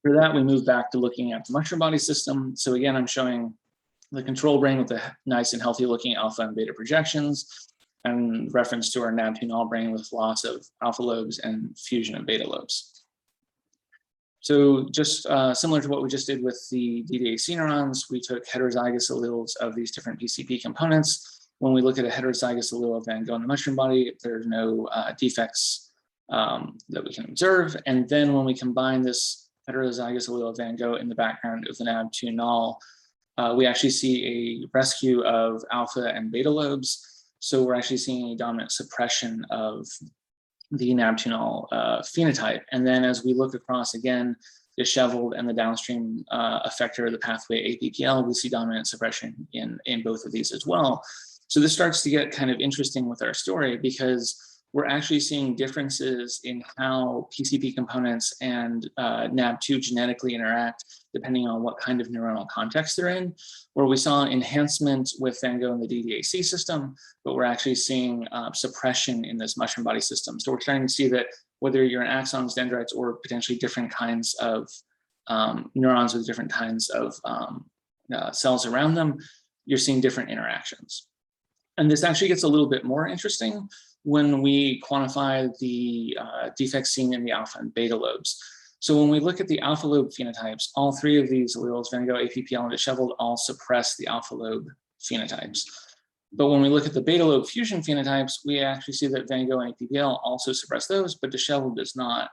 For that, we move back to looking at the mushroom body system. So again, I'm showing the control brain with the nice and healthy looking alpha and beta projections, and reference to our NAB2 null brain with loss of alpha lobes and fusion of beta lobes. So just similar to what we just did with the DDAC neurons, we took heterozygous alleles of these different PCP components. When we look at a heterozygous allele of Van Gogh in the mushroom body, there's no defects that we can observe. And then when we combine this heterozygous allele of Van Gogh in the background of the NAB2 null, we actually see a rescue of alpha and beta lobes. So we're actually seeing a dominant suppression of the NAB2 null phenotype. And then as we look across again, disheveled and the downstream effector of the pathway APPL, we see dominant suppression in both of these as well. So this starts to get kind of interesting with our story, because we're actually seeing differences in how PCP components and NAB2 genetically interact depending on what kind of neuronal context they're in, where we saw enhancement with Van Gogh in the DDAC system, but we're actually seeing suppression in this mushroom body system. So we're starting to see that whether you're in axons, dendrites, or potentially different kinds of neurons with different kinds of cells around them, you're seeing different interactions. And this actually gets a little bit more interesting when we quantify the defects seen in the alpha and beta lobes. So when we look at the alpha lobe phenotypes, all three of these alleles, Van Gogh, APPL, and disheveled, all suppress the alpha lobe phenotypes. But when we look at the beta lobe fusion phenotypes, we actually see that Van Gogh and APPL also suppress those, but disheveled does not.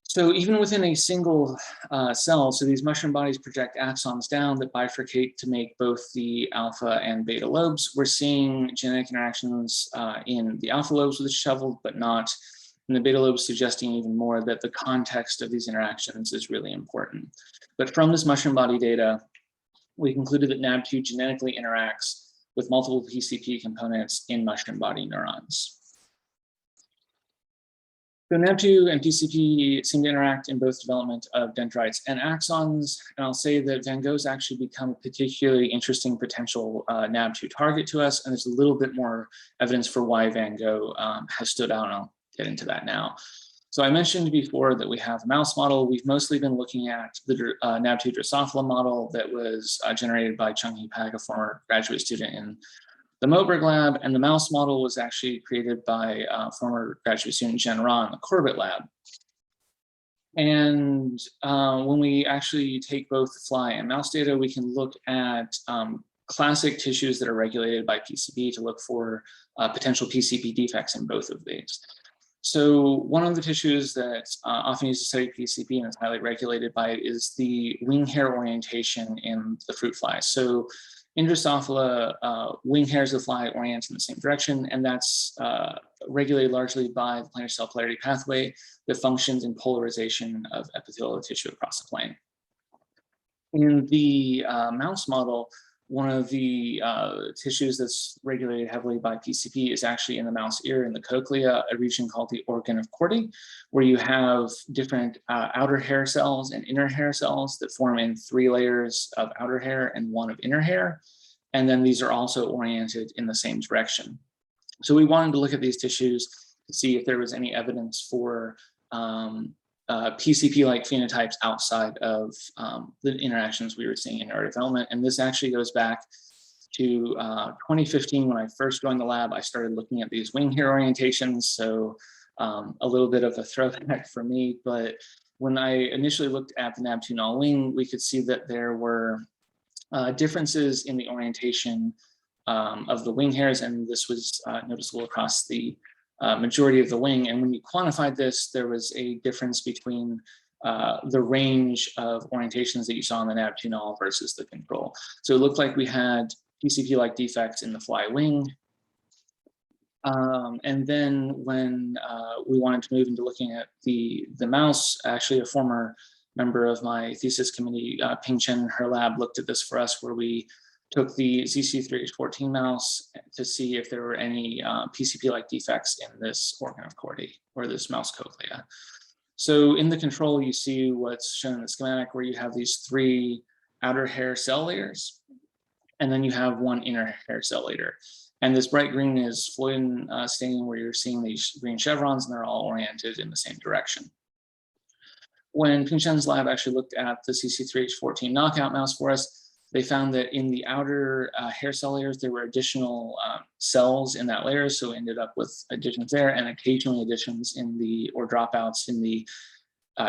So even within a single cell, so these mushroom bodies project axons down that bifurcate to make both the alpha and beta lobes. We're seeing genetic interactions in the alpha lobes with disheveled, but not in the beta lobes, suggesting even more that the context of these interactions is really important. But from this mushroom body data, we concluded that NAB2 genetically interacts with multiple PCP components in mushroom body neurons. So NAB2 and PCP seem to interact in both development of dendrites and axons. And I'll say that Van Gogh's actually become a particularly interesting potential NAB2 target to us. And there's a little bit more evidence for why Van Gogh has stood out, and I'll get into that now. So I mentioned before that we have a mouse model. We've mostly been looking at the NAB2 Drosophila model that was generated by Chung-Hee Pak, a former graduate student in the Moberg lab, and the mouse model was actually created by former graduate student Jen Ra in the Corgiat lab. And when we actually take both fly and mouse data, we can look at classic tissues that are regulated by PCP to look for potential PCP defects in both of these. So one of the tissues that's often used to study PCP and is highly regulated by it is the wing hair orientation in the fruit fly. So in Drosophila, wing hairs of the fly orient in the same direction, and that's regulated largely by the planar cell polarity pathway that functions in polarization of epithelial tissue across the plane. In the mouse model, one of the tissues that's regulated heavily by PCP is actually in the mouse ear, in the cochlea, a region called the organ of Corti, where you have different outer hair cells and inner hair cells that form in 3 layers of outer hair and 1 of inner hair. And then these are also oriented in the same direction. So we wanted to look at these tissues to see if there was any evidence for PCP-like phenotypes outside of the interactions we were seeing in neurodevelopment. And this actually goes back to 2015 when I first joined the lab. I started looking at these wing hair orientations. So a little bit of a throwback for me, but when I initially looked at the NAB2 null wing, we could see that there were differences in the orientation of the wing hairs, and this was noticeable across the majority of the wing. And when you quantified this, there was a difference between the range of orientations that you saw in the NAB2 null versus the control. So it looked like we had PCP-like defects in the fly wing. And then when we wanted to move into looking at the mouse, actually a former member of my thesis committee, Ping Chen, her lab looked at this for us, where we took the ZC3H14 mouse to see if there were any PCP-like defects in this organ of Corti, or this mouse cochlea. So in the control, you see what's shown in the schematic, where you have these 3 outer hair cell layers, and then you have 1 inner hair cell layer. And this bright green is Floyden staining, where you're seeing these green chevrons, and they're all oriented in the same direction. When Ping Chen's lab actually looked at the CC3H14 knockout mouse for us, they found that in the outer hair cell layers, there were additional cells in that layer. So we ended up with additions there, and occasionally additions in the, or dropouts in the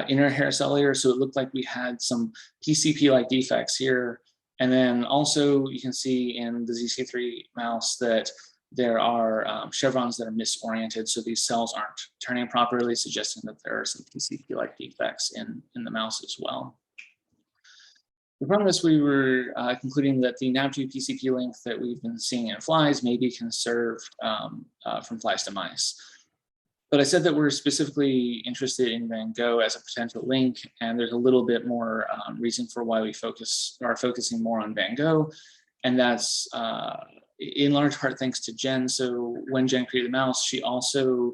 inner hair cell layer. So it looked like we had some PCP-like defects here. And then also you can see in the ZC3 mouse that there are chevrons that are misoriented. So these cells aren't turning properly, suggesting that there are some PCP-like defects in the mouse as well. From this, we were concluding that the NAB2 PCP length that we've been seeing in flies may be conserved from flies to mice. But I said that we're specifically interested in Van Gogh as a potential link, and there's a little bit more reason for why we are focusing more on Van Gogh, and that's in large part thanks to Jen. So when Jen created the mouse, she also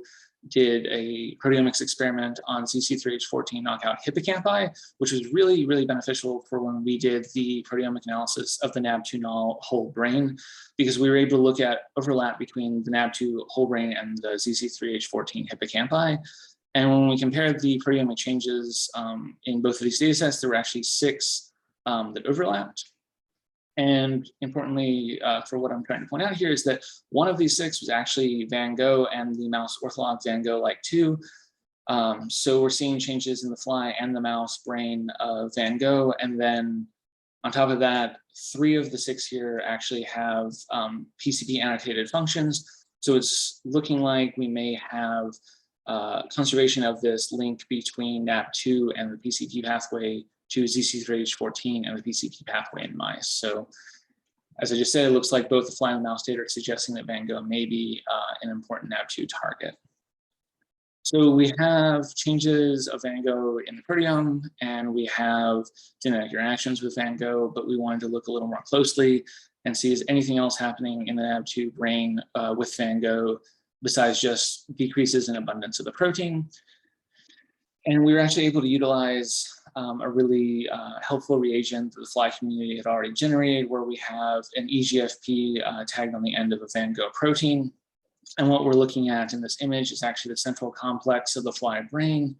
did a proteomics experiment on CC3H14 knockout hippocampi, which was really, really beneficial for when we did the proteomic analysis of the NAB2 null whole brain, because we were able to look at overlap between the NAB2 whole brain and the CC3H14 hippocampi. And when we compared the proteomic changes in both of these data sets, there were actually 6 that overlapped. And importantly, for what I'm trying to point out here is that one of these 6 was actually Van Gogh and the mouse ortholog Van Gogh-like 2. So we're seeing changes in the fly and the mouse brain of Van Gogh. And then on top of that, 3 of the 6 here actually have PCP annotated functions. So it's looking like we may have conservation of this link between NAB2 and the PCP pathway to ZC3H14 and the PCP pathway in mice. So as I just said, it looks like both the fly and the mouse data are suggesting that Van Gogh may be an important NAB2 target. So we have changes of Van Gogh in the proteome, and we have genetic interactions with Van Gogh, but we wanted to look a little more closely and see is anything else happening in the NAB2 brain with Van Gogh besides just decreases in abundance of the protein. And we were actually able to utilize a really helpful reagent that the fly community had already generated, where we have an EGFP tagged on the end of a Van Gogh protein. And what we're looking at in this image is actually the central complex of the fly brain.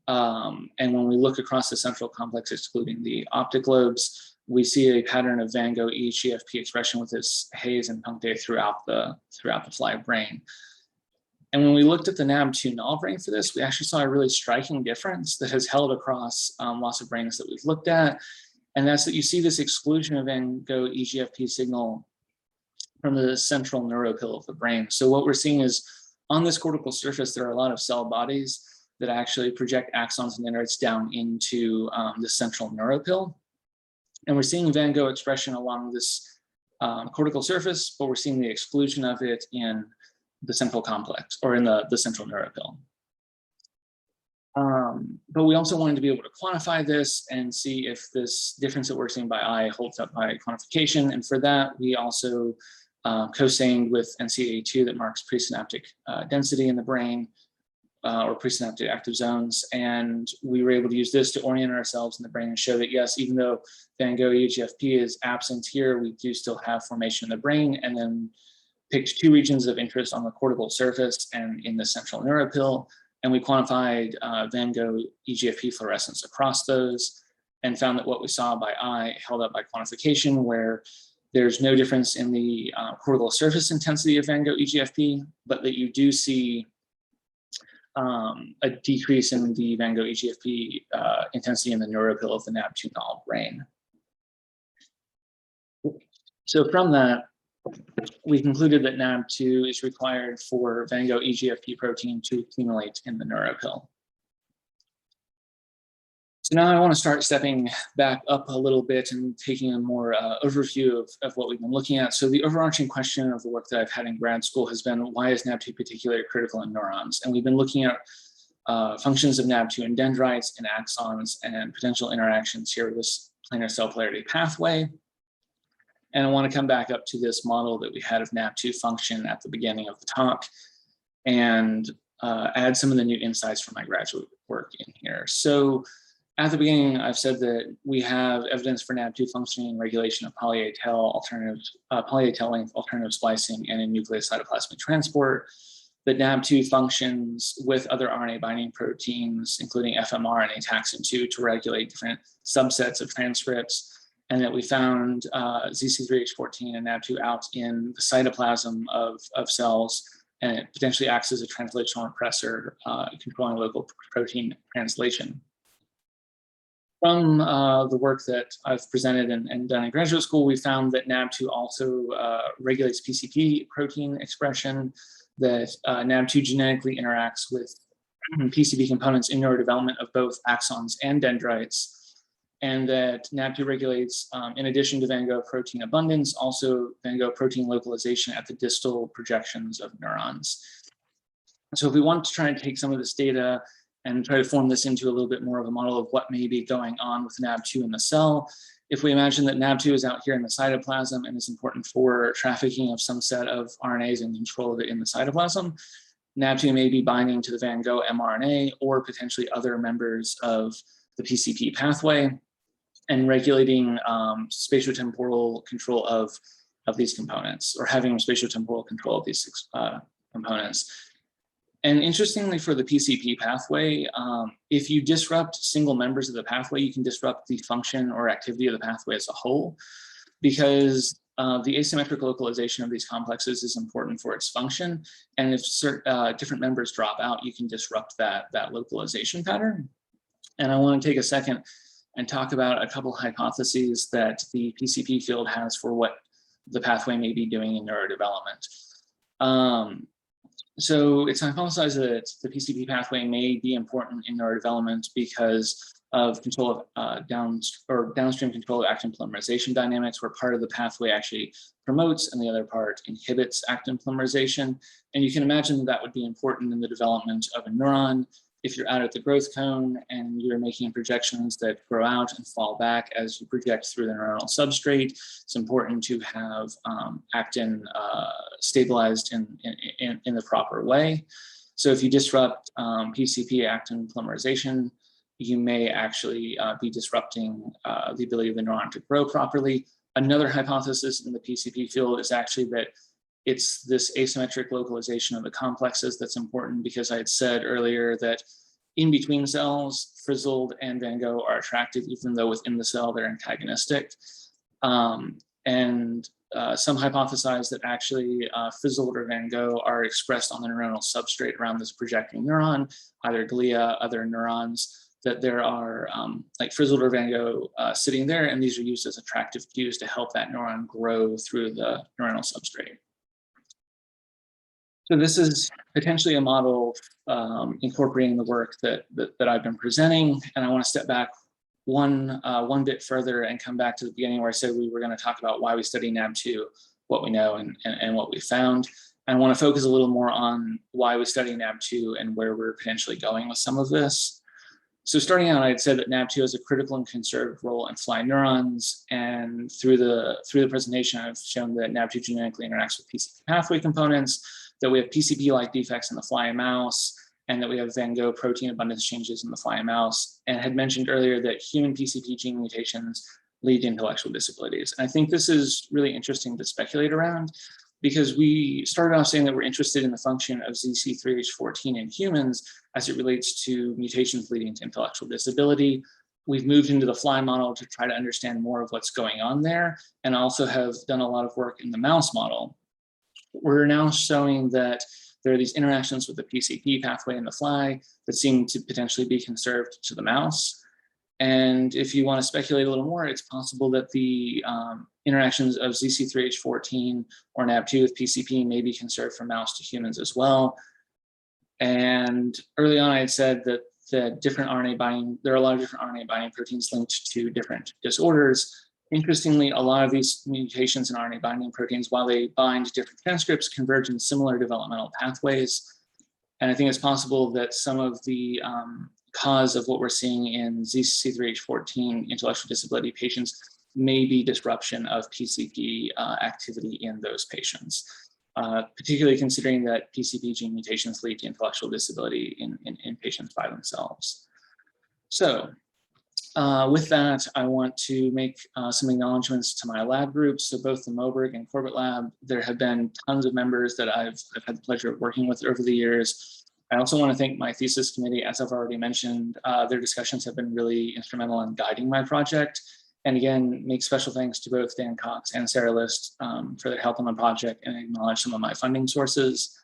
And when we look across the central complex, excluding the optic lobes, we see a pattern of Van Gogh EGFP expression with this haze and punctate throughout the fly brain. And when we looked at the NAB2 null brain for this, we actually saw a really striking difference that has held across lots of brains that we've looked at. And that's that you see this exclusion of Van Gogh EGFP signal from the central neuropil of the brain. So what we're seeing is on this cortical surface, there are a lot of cell bodies that actually project axons and dendrites down into the central neuropil. And we're seeing Van Gogh expression along this cortical surface, but we're seeing the exclusion of it in the central complex or in the central neuropil. But we also wanted to be able to quantify this and see if this difference that we're seeing by eye holds up by quantification. And for that, we also co-stained with NCA2 that marks presynaptic density in the brain or presynaptic active zones. And we were able to use this to orient ourselves in the brain and show that, yes, even though Van Gogh EGFP is absent here, we do still have formation in the brain, and then picked 2 regions of interest on the cortical surface and in the central neuropil. And we quantified Van Gogh EGFP fluorescence across those and found that what we saw by eye held up by quantification, where there's no difference in the cortical surface intensity of Van Gogh EGFP, but that you do see a decrease in the Van Gogh EGFP intensity in the neuropil of the NAB2 null brain. So from that, we concluded that NAB2 is required for Van Gogh EGFP protein to accumulate in the neuropil. So now I want to start stepping back up a little bit and taking a more overview of what we've been looking at. So the overarching question of the work that I've had in grad school has been, why is NAB2 particularly critical in neurons? And we've been looking at functions of NAB2 in dendrites and axons and potential interactions here with this planar cell polarity pathway. And I want to come back up to this model that we had of NAB2 function at the beginning of the talk and add some of the new insights from my graduate work in here. So at the beginning, I've said that we have evidence for NAB2 functioning in regulation of poly-A tail length alternative splicing and in nucleus cytoplasmic transport, that NAB2 functions with other RNA binding proteins, including FMR and ataxin-2, to regulate different subsets of transcripts, and that we found ZC3H14 and NAB2 out in the cytoplasm of cells and it potentially acts as a translational repressor, controlling local protein translation. From the work that I've presented and done in graduate school, we found that NAB2 also regulates PCP protein expression, that NAB2 genetically interacts with PCP components in neurodevelopment of both axons and dendrites, and that NAB2 regulates, in addition to Van Gogh protein abundance, also Van Gogh protein localization at the distal projections of neurons. So if we want to try and take some of this data and try to form this into a little bit more of a model of what may be going on with NAB2 in the cell, if we imagine that NAB2 is out here in the cytoplasm and is important for trafficking of some set of RNAs and control of it in the cytoplasm, NAB2 may be binding to the Van Gogh mRNA or potentially other members of the PCP pathway and regulating spatiotemporal control of these components, or having spatiotemporal control of these components. And interestingly, for the PCP pathway, if you disrupt single members of the pathway, you can disrupt the function or activity of the pathway as a whole, because the asymmetric localization of these complexes is important for its function. And if different members drop out, you can disrupt that localization pattern. And I want to take a second and talk about a couple hypotheses that the PCP field has for what the pathway may be doing in neurodevelopment. So it's hypothesized that the PCP pathway may be important in neurodevelopment because of control of downstream control of actin polymerization dynamics, where part of the pathway actually promotes and the other part inhibits actin polymerization. And you can imagine that would be important in the development of a neuron. If you're out at the growth cone and you're making projections that grow out and fall back as you project through the neuronal substrate, it's important to have actin stabilized in the proper way. So if you disrupt PCP actin polymerization, you may actually be disrupting the ability of the neuron to grow properly. Another hypothesis in the PCP field is actually that it's this asymmetric localization of the complexes that's important, because I had said earlier that in between cells, Frizzled and Van Gogh are attractive, even though within the cell they're antagonistic. Some hypothesize that actually Frizzled or Van Gogh are expressed on the neuronal substrate around this projecting neuron, either glia, other neurons, that there are like Frizzled or Van Gogh sitting there, and these are used as attractive cues to help that neuron grow through the neuronal substrate. So this is potentially a model incorporating the work that I've been presenting, and I want to step back one bit further and come back to the beginning where I said we were going to talk about why we study NAB2, what we know, and what we found. And I want to focus a little more on why we study NAB2 and where we're potentially going with some of this. So starting out, I had said that NAB2 has a critical and conserved role in fly neurons, and through the presentation, I've shown that NAB2 genetically interacts with PCP pathway components, that we have PCP-like defects in the fly mouse, and that we have Van Gogh protein abundance changes in the fly mouse, and had mentioned earlier that human PCP gene mutations lead to intellectual disabilities. And I think this is really interesting to speculate around, because we started off saying that we're interested in the function of ZC3H14 in humans as it relates to mutations leading to intellectual disability. We've moved into the fly model to try to understand more of what's going on there, and also have done a lot of work in the mouse model. We're now showing that there are these interactions with the PCP pathway in the fly that seem to potentially be conserved to the mouse. And if you want to speculate a little more, it's possible that the interactions of ZC3H14 or NAB2 with PCP may be conserved from mouse to humans as well. And early on, I had said that there are a lot of different RNA binding proteins linked to different disorders. Interestingly, a lot of these mutations in RNA binding proteins, while they bind different transcripts, converge in similar developmental pathways. And I think it's possible that some of the cause of what we're seeing in ZC3H14 intellectual disability patients may be disruption of PCP activity in those patients, particularly considering that PCP gene mutations lead to intellectual disability in patients by themselves. So with that, I want to make some acknowledgements to my lab groups. So both the Moberg and Corgiat lab, there have been tons of members that I've had the pleasure of working with over the years. I also want to thank my thesis committee. As I've already mentioned, their discussions have been really instrumental in guiding my project. And again, make special thanks to both Dan Cox and Sarah List for their help on the project, and acknowledge some of my funding sources.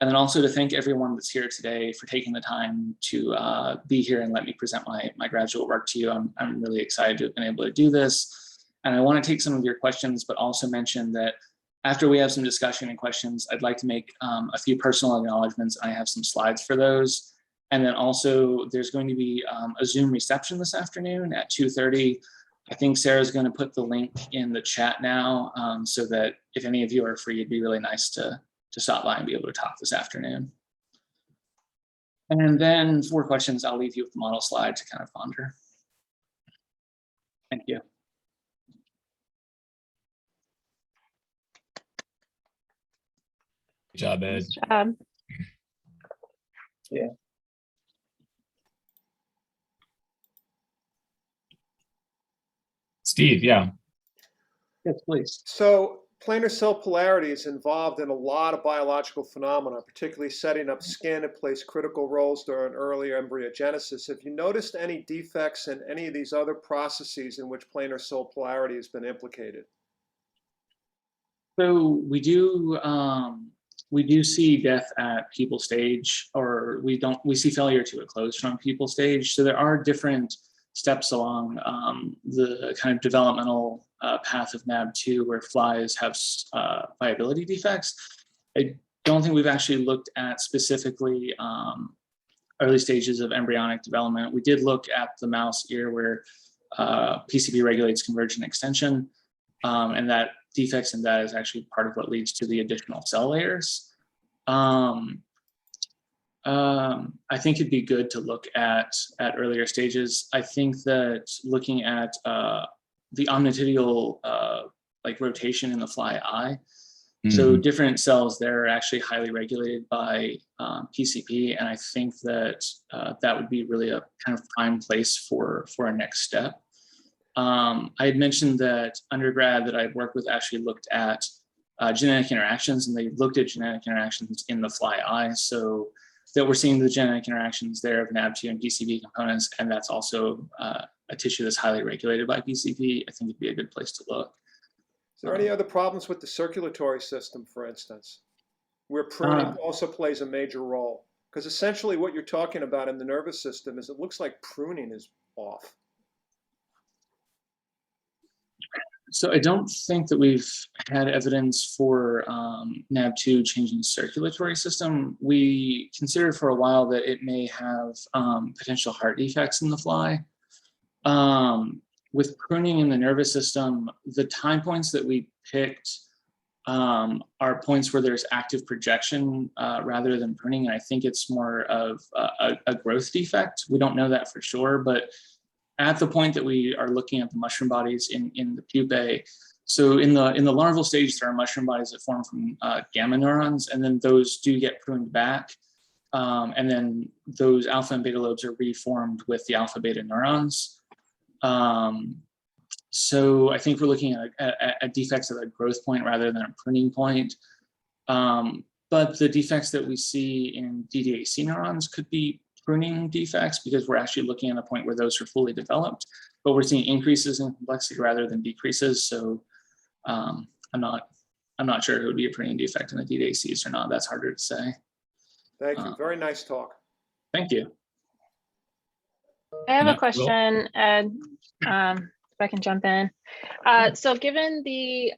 And then also to thank everyone that's here today for taking the time to be here and let me present my graduate work to you. I'm really excited to have been able to do this. And I want to take some of your questions, but also mention that after we have some discussion and questions, I'd like to make a few personal acknowledgements. I have some slides for those. And then also there's going to be a Zoom reception this afternoon at 2:30. I think Sarah's going to put the link in the chat now so that if any of you are free, it'd be really nice to stop by and be able to talk this afternoon. And then for questions, I'll leave you with the model slide to kind of ponder. Thank you. Good job, Ed. Good job. Yeah. Steve, yeah. Yes, please. So planar cell polarity is involved in a lot of biological phenomena, particularly setting up skin. It plays critical roles during early embryogenesis. Have you noticed any defects in any of these other processes in which planar cell polarity has been implicated? So we do see death at pupal stage, or we see failure to eclose from pupal stage. So there are different steps along the kind of developmental path of NAB2 where flies have viability defects. I don't think we've actually looked at specifically early stages of embryonic development. We did look at the mouse ear where PCB regulates convergent extension, and that defects in that is actually part of what leads to the additional cell layers. I think it'd be good to look at earlier stages. I think that looking at the omnitidial like rotation in the fly eye, so different cells there are actually highly regulated by PCP, and I think that that would be really a kind of prime place for a next step. I had mentioned that undergrad that I'd worked with actually looked at genetic interactions, and they looked at genetic interactions in the fly eye. So that we're seeing the genetic interactions there of NAB2 and PCB components, and that's also a tissue that's highly regulated by PCP. I think it'd be a good place to look. Is there any other problems with the circulatory system, for instance, where pruning also plays a major role? Because essentially what you're talking about in the nervous system is it looks like pruning is off. So I don't think that we've had evidence for NAB2 changing the circulatory system. We considered for a while that it may have potential heart defects in the fly. With pruning in the nervous system, the time points that we picked are points where there's active projection rather than pruning. And I think it's more of a growth defect. We don't know that for sure, but at the point that we are looking at the mushroom bodies in the pupae, so in the larval stage, there are mushroom bodies that form from gamma neurons, and then those do get pruned back. And then those alpha and beta lobes are reformed with the alpha beta neurons. So I think we're looking at defects at a growth point rather than a pruning point. But the defects that we see in DDAC neurons could be pruning defects because we're actually looking at a point where those are fully developed, but we're seeing increases in complexity rather than decreases. So I'm not sure it would be a pruning defect in the DDACs or not. That's harder to say. Thank you. Very nice talk. Thank you. I have a question, Ed, if I can jump in. So given the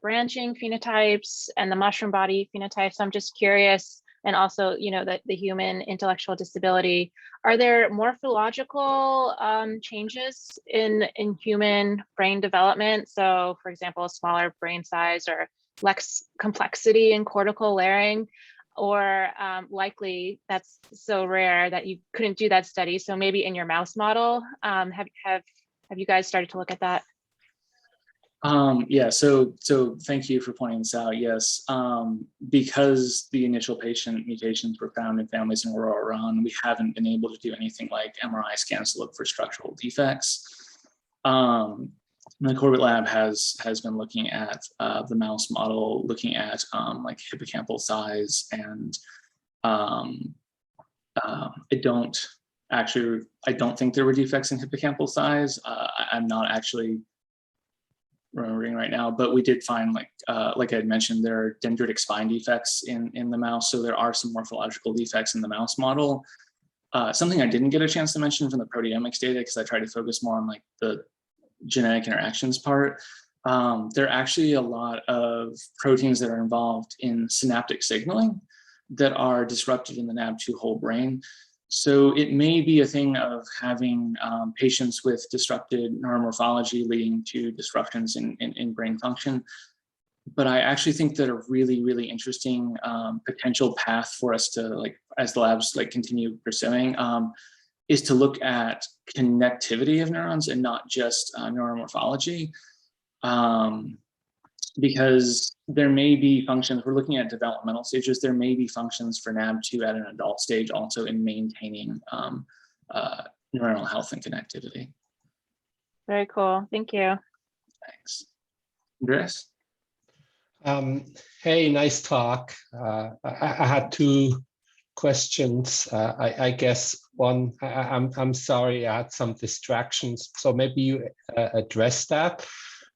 branching phenotypes and the mushroom body phenotypes, I'm just curious, and also, you know, the human intellectual disability, are there morphological changes in human brain development? So for example, a smaller brain size or less complexity in cortical layering, or likely that's so rare that you couldn't do that study. So maybe in your mouse model, have you guys started to look at that? Yeah, so thank you for pointing this out. Yes, because the initial patient mutations were found in families in rural Iran, we haven't been able to do anything like MRI scans to look for structural defects. The Corgiat lab has been looking at the mouse model, looking at like hippocampal size, and I don't think there were defects in hippocampal size. I'm not actually remembering right now, but we did find, like I had mentioned, there are dendritic spine defects in the mouse. So there are some morphological defects in the mouse model. Something I didn't get a chance to mention from the proteomics data, because I tried to focus more on like the genetic interactions part. There are actually a lot of proteins that are involved in synaptic signaling that are disrupted in the NAB2 whole brain. So it may be a thing of having patients with disrupted neuromorphology leading to disruptions in brain function. But I actually think that a really, really interesting potential path for us to, like, as the labs like continue pursuing, is to look at connectivity of neurons and not just neuromorphology. Because there may be functions, we're looking at developmental stages, there may be functions for NAB2 at an adult stage also in maintaining neuronal health and connectivity. Very cool. Thank you. Thanks. Andreas? Hey, nice talk. I had two questions. I guess one, I'm sorry, I had some distractions, so maybe you address that.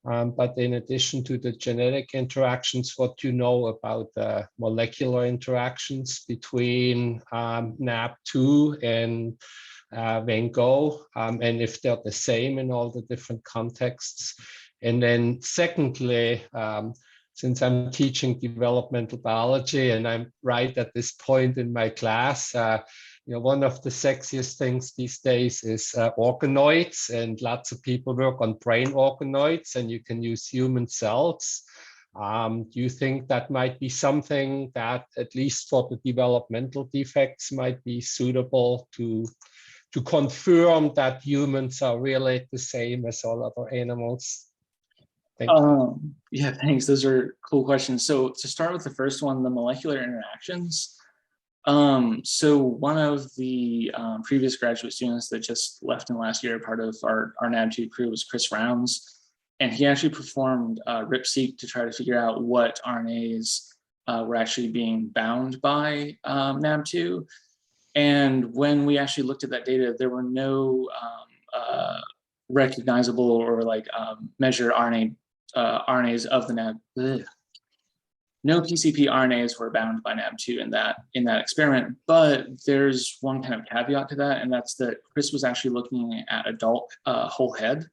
But in addition to the genetic interactions, what do you know about the molecular interactions between NAB2 and Van Gogh, and if they're the same in all the different contexts? And then secondly, since I'm teaching developmental biology and I'm right at this point in my class, one of the sexiest things these days is organoids, and lots of people work on brain organoids, and you can use human cells. Do you think that might be something that, at least for the developmental defects, might be suitable to confirm that humans are really the same as all other animals? Thank you. Yeah, thanks. Those are cool questions. So to start with the first one, the molecular interactions. So one of the previous graduate students that just left in last year, part of our NAB2 crew, was Chris Rounds. And he actually performed RIP-seq to try to figure out what RNAs were actually being bound by NAB2. And when we actually looked at that data, there were no recognizable or like measured RNAs of the NAB. No PCP RNAs were bound by NAB2 in that experiment, but there's one kind of caveat to that, and that's that Chris was actually looking at adult whole head.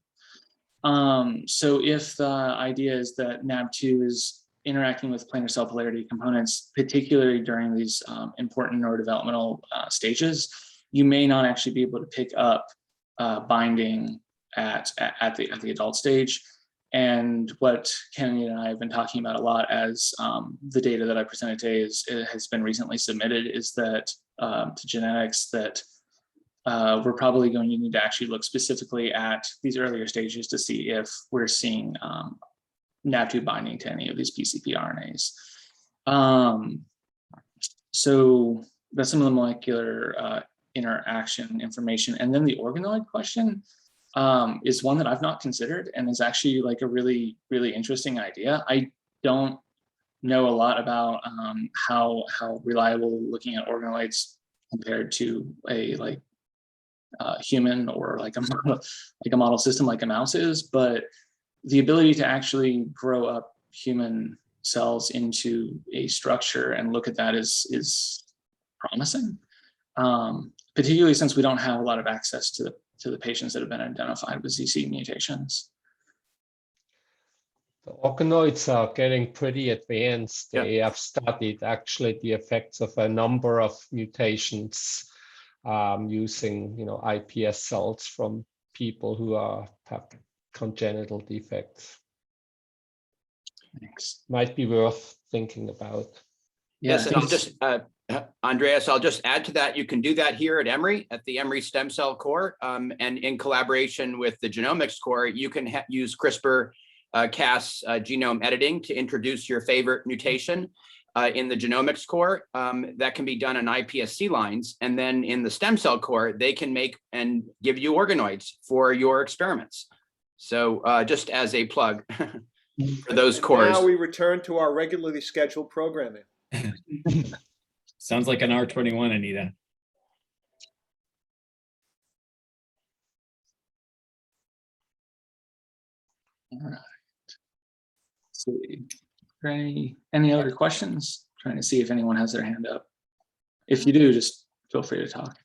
So if the idea is that NAB2 is interacting with planar cell polarity components, particularly during these important neurodevelopmental stages, you may not actually be able to pick up binding at the adult stage. And what Kennedy and I have been talking about a lot as the data that I presented today has been recently submitted, is that to genetics, that we're probably going to need to actually look specifically at these earlier stages to see if we're seeing NAB2 binding to any of these PCP RNAs. So that's some of the molecular interaction information. And then the organoid question is one that I've not considered, and is actually like a really, really interesting idea. I don't know a lot about how reliable looking at organoids compared to a human or like a model system like a mouse is, but the ability to actually grow up human cells into a structure and look at that is promising, particularly since we don't have a lot of access to the patients that have been identified with ZC mutations. The organoids are getting pretty advanced. They have studied actually the effects of a number of mutations using iPS cells from people who have congenital defects. Thanks. Might be worth thinking about. Yes, and I'll just, Andreas, I'll just add to that. You can do that here at Emory, at the Emory Stem Cell Core, and in collaboration with the Genomics Core, you can use CRISPR-Cas genome editing to introduce your favorite mutation in the Genomics Core. That can be done on iPSC lines, and then in the Stem Cell Core, they can make and give you organoids for your experiments. So just as a plug for those cores. Now we return to our regularly scheduled programming. Sounds like an R21, Anita. All right. see. Any other questions? Trying to see if anyone has their hand up. If you do, just feel free to talk.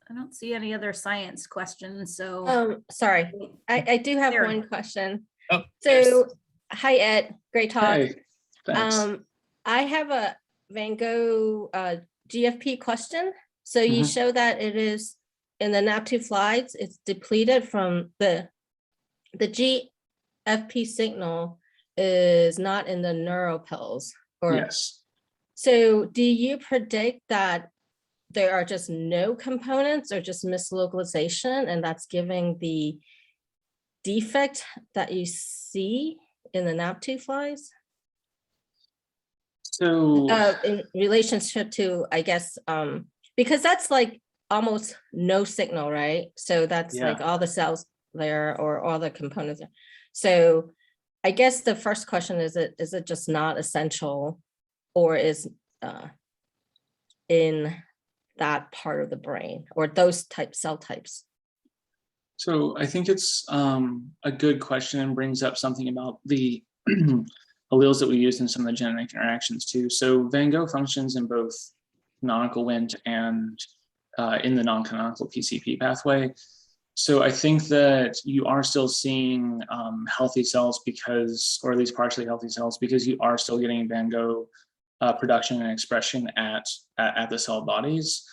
I don't see any other science questions, so. Sorry, I do have Sarah. one question. Oh, So, hi Ed, great talk. Hey, thanks. I have a Van Gogh GFP question. So you Mhm. show that it is in the NAP2 slides, it's depleted from the GFP signal is not in the neuropils. Or Yes. so do you predict that there are just no components or just mislocalization, and that's giving the defect that you see in the NAP2 slides? So In relationship to, I guess, because that's like almost no signal, right? So that's like all the cells there or all the components. So I guess the first question is it just not essential, or is in that part of the brain or those cell types? So I think it's a good question and brings up something about the alleles that we use in some of the genetic interactions too. So Van Gogh functions in both canonical Wnt and in the non-canonical PCP pathway. So I think that you are still seeing healthy cells because, or at least partially healthy cells, because you are still getting Van Gogh production and expression at the cell bodies.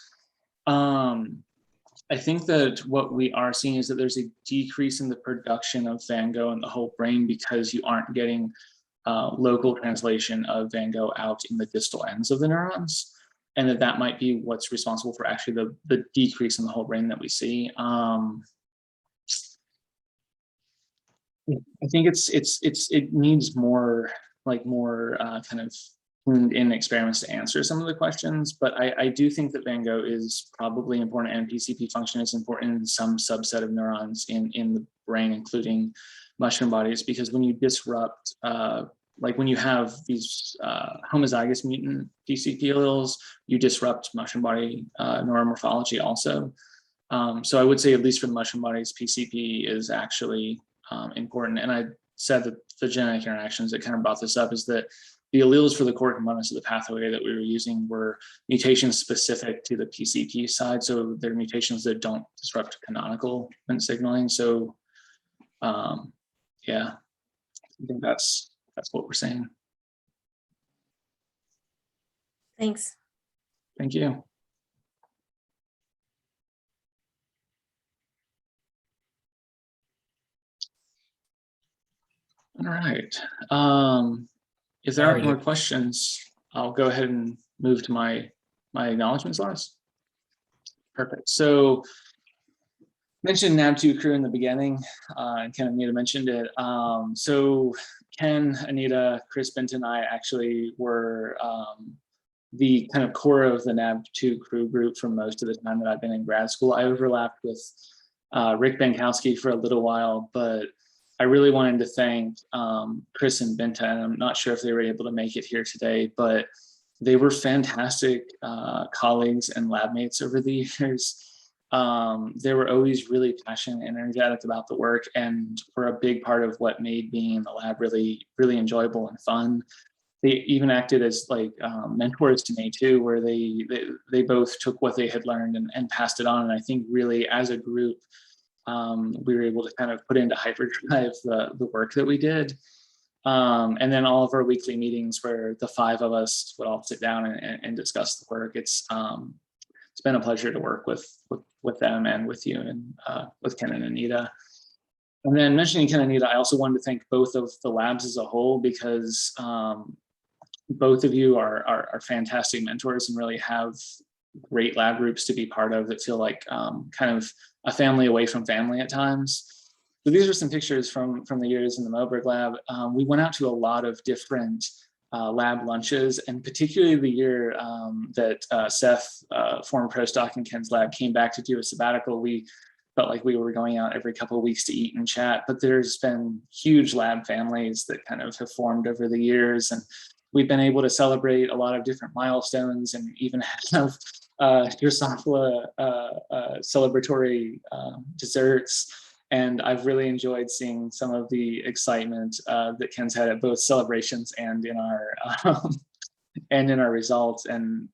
I think that what we are seeing is that there's a decrease in the production of Van Gogh in the whole brain because you aren't getting local translation of Van Gogh out in the distal ends of the neurons, and that might be what's responsible for actually the decrease in the whole brain that we see. I think it needs more kind of tuned in experiments to answer some of the questions, but I do think that Van Gogh is probably important, and PCP function is important in some subset of neurons in the brain, including mushroom bodies, because when you disrupt, like when you have these homozygous mutant PCP alleles, you disrupt mushroom body neuromorphology also. So I would say, at least for the mushroom bodies, PCP is actually important. And I said that the genetic interactions that kind of brought this up is that the alleles for the core components of the pathway that we were using were mutations specific to the PCP side. So they're mutations that don't disrupt canonical Wnt signaling. So yeah, I think that's what we're saying. Thanks. Thank you. All right. If there aren't more questions, I'll go ahead and move to my acknowledgements slides. Perfect. So mentioned NAB2 crew in the beginning, and Ken and Anita mentioned it. So Ken, Anita, Chris, Benton, and I actually were the kind of core of the NAB2 crew group for most of the time that I've been in grad school. I overlapped with Rick Bankowski for a little while, but I really wanted to thank Chris and Benta, and I'm not sure if they were able to make it here today, but they were fantastic colleagues and lab mates over the years. They were always really passionate and energetic about the work, and were a big part of what made being in the lab really, really enjoyable and fun. They even acted as like mentors to me too, where they both took what they had learned and passed it on. And I think really as a group, we were able to kind of put into hyperdrive the work that we did. And then all of our weekly meetings where the five of us would all sit down and discuss the work. It's been a pleasure to work with them and with you and with Ken and Anita. And then mentioning Ken and Anita, I also wanted to thank both of the labs as a whole, because both of you are fantastic mentors and really have great lab groups to be part of that feel like kind of a family away from family at times. So these are some pictures from the years in the Moberg lab. We went out to a lot of different lab lunches, and particularly the year that Seth, former postdoc in Ken's lab, came back to do a sabbatical. We felt like we were going out every couple of weeks to eat and chat, but there's been huge lab families that kind of have formed over the years, and we've been able to celebrate a lot of different milestones and even have Drosophila celebratory desserts. And I've really enjoyed seeing some of the excitement that Ken's had at both celebrations and in our results. And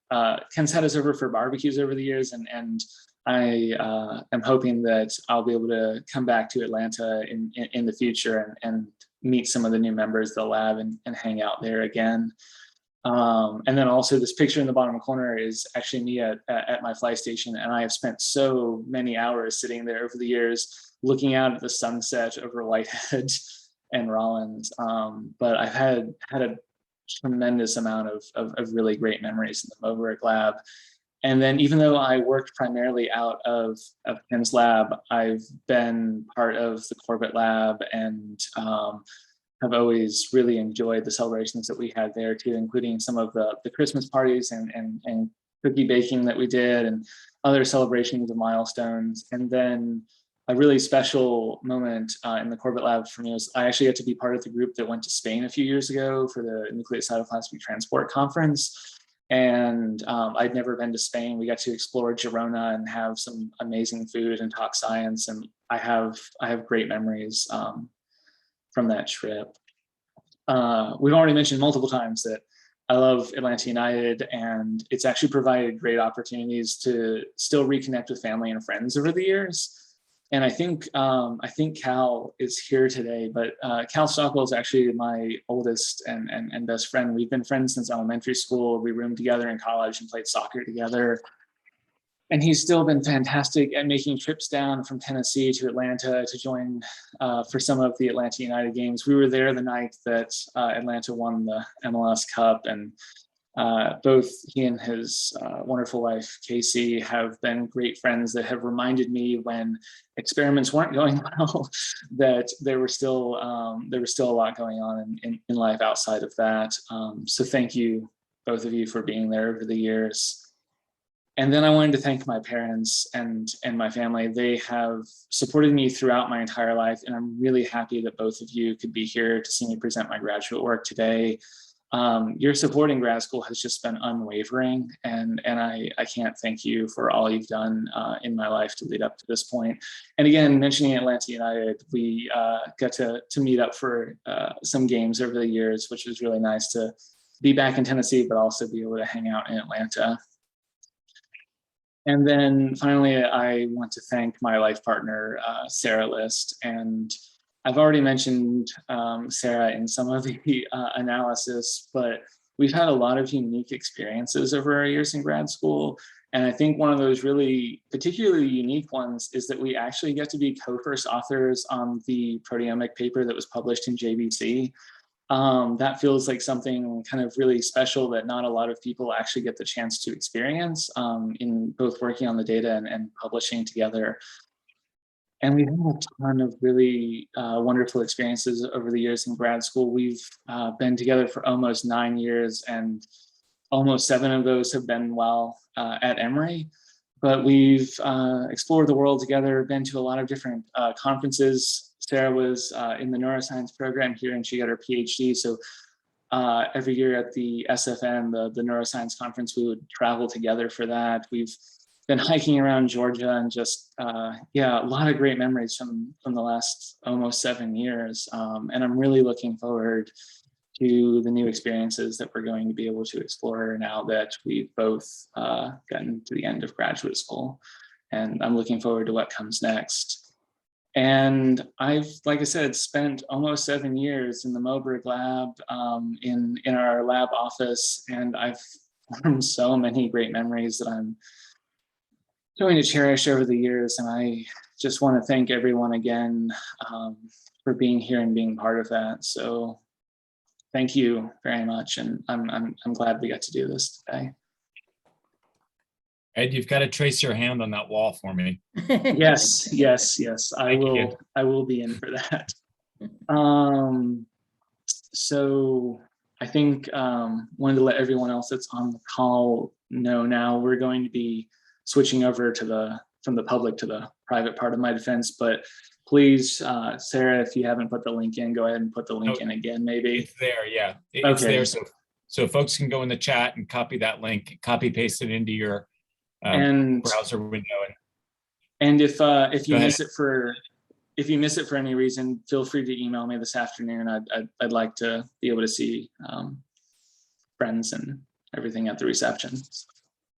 Ken's had us over for barbecues over the years, and I am hoping that I'll be able to come back to Atlanta in the future and meet some of the new members of the lab and hang out there again. And then also this picture in the bottom corner is actually me at my flight station, and I have spent so many hours sitting there over the years looking out at the sunset over Whitehead and Rollins. But I've had a tremendous amount of really great memories in the Moberg lab. And then even though I worked primarily out of Ken's lab, I've been part of the Corgiat lab and have always really enjoyed the celebrations that we had there too, including some of the Christmas parties and cookie baking that we did and other celebrations of milestones. And then a really special moment in the Corgiat lab for me was I actually got to be part of the group that went to Spain a few years ago for the Nucleate Cytoplasmic Transport Conference. And I'd never been to Spain. We got to explore Girona and have some amazing food and talk science. And I have great memories from that trip. We've already mentioned multiple times that I love Atlanta United, and it's actually provided great opportunities to still reconnect with family and friends over the years. And I think Cal is here today, but Cal Stockwell is actually my oldest and best friend. We've been friends since elementary school. We roomed together in college and played soccer together. And he's still been fantastic at making trips down from Tennessee to Atlanta to join for some of the Atlanta United games. We were there the night that Atlanta won the MLS Cup, and both he and his wonderful wife, Casey, have been great friends that have reminded me when experiments weren't going well, that there was still a lot going on in life outside of that. So thank you, both of you, for being there over the years. And then I wanted to thank my parents and my family. They have supported me throughout my entire life, and I'm really happy that both of you could be here to see me present my graduate work today. Your support in grad school has just been unwavering, and I can't thank you for all you've done in my life to lead up to this point. And again, mentioning Atlanta United, we got to meet up for some games over the years, which was really nice to be back in Tennessee, but also be able to hang out in Atlanta. And then finally, I want to thank my life partner, Sarah List. And I've already mentioned Sarah in some of the analysis, but we've had a lot of unique experiences over our years in grad school. And I think one of those really particularly unique ones is that we actually get to be co-first authors on the proteomic paper that was published in JBC. That feels like something kind of really special that not a lot of people actually get the chance to experience in both working on the data and publishing together. And we've had a ton of really wonderful experiences over the years in grad school. We've been together for almost 9 years, and almost 7 of those have been while at Emory. But we've explored the world together, been to a lot of different conferences. Sarah was in the neuroscience program here, and she got her PhD. So every year at the SFN, the neuroscience conference, we would travel together for that. We've been hiking around Georgia, and just, yeah, a lot of great memories from the last almost 7 years. And I'm really looking forward to the new experiences that we're going to be able to explore now that we've both gotten to the end of graduate school. And I'm looking forward to what comes next. And I've, like I said, spent almost 7 years in the Moberg lab, in our lab office, and I've formed so many great memories that I'm going to cherish over the years. And I just want to thank everyone again for being here and being part of that. So thank you very much, and I'm glad we got to do this today. Ed, you've got to trace your hand on that wall for me. Yes. I will be in for that. So I think wanted to let everyone else that's on the call know now we're going to be switching over to from the public to the private part of my defense. But please, Sarah, if you haven't put the link in, go ahead and put the link in again, maybe. It's there, yeah. It's there. So folks can go in the chat and copy that link, copy paste it into your browser window. And if you miss it for if you miss it for any reason, feel free to email me this afternoon. I'd like to be able to see friends and everything at the reception.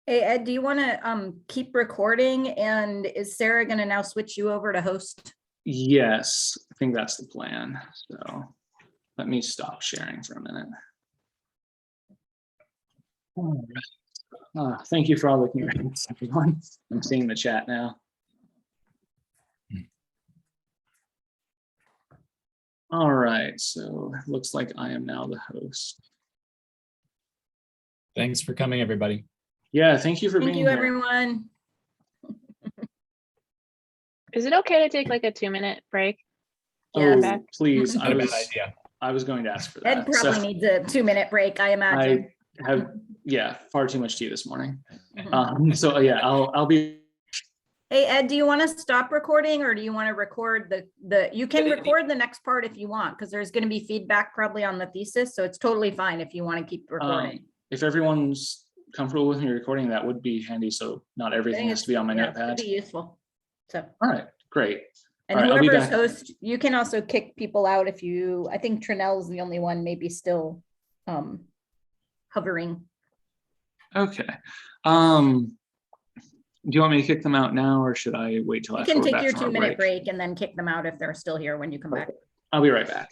Hey, Ed, do you want to keep recording? And is Sarah going to now switch you over to host? Yes, I think that's the plan. So let me stop sharing for a minute. All right. Thank you for all looking at this, everyone. I'm seeing the chat now. All right, so it looks like I am now the host. Thanks for coming, everybody. Yeah, thank you for Thank being you, here. everyone. Is it okay to take like a 2-minute break? Yes. Oh, please. Not a bad idea. I was going to ask for Ed that. probably So needs a 2-minute break, I imagine. I have, yeah, far too much tea this morning. Mhm. So yeah, I'll be. Hey, Ed, do you want to stop recording or do you want to record you can The- record the next part if you want, because there's going to be feedback probably on the thesis. So it's totally fine if you want to keep recording. If everyone's comfortable with me recording, that would be handy. So not I everything think has to be on my yeah, it'd notepad. be useful. So, All right, great. and All right, I'll be whoever's back. host, you can also kick people out if you, I think Trinell's the only one maybe still hovering. Okay. Do you want me to kick them out now or should I wait till You after can we're take back your from our 2-minute break and then kick them out if they're still here when you come back. I'll be right back.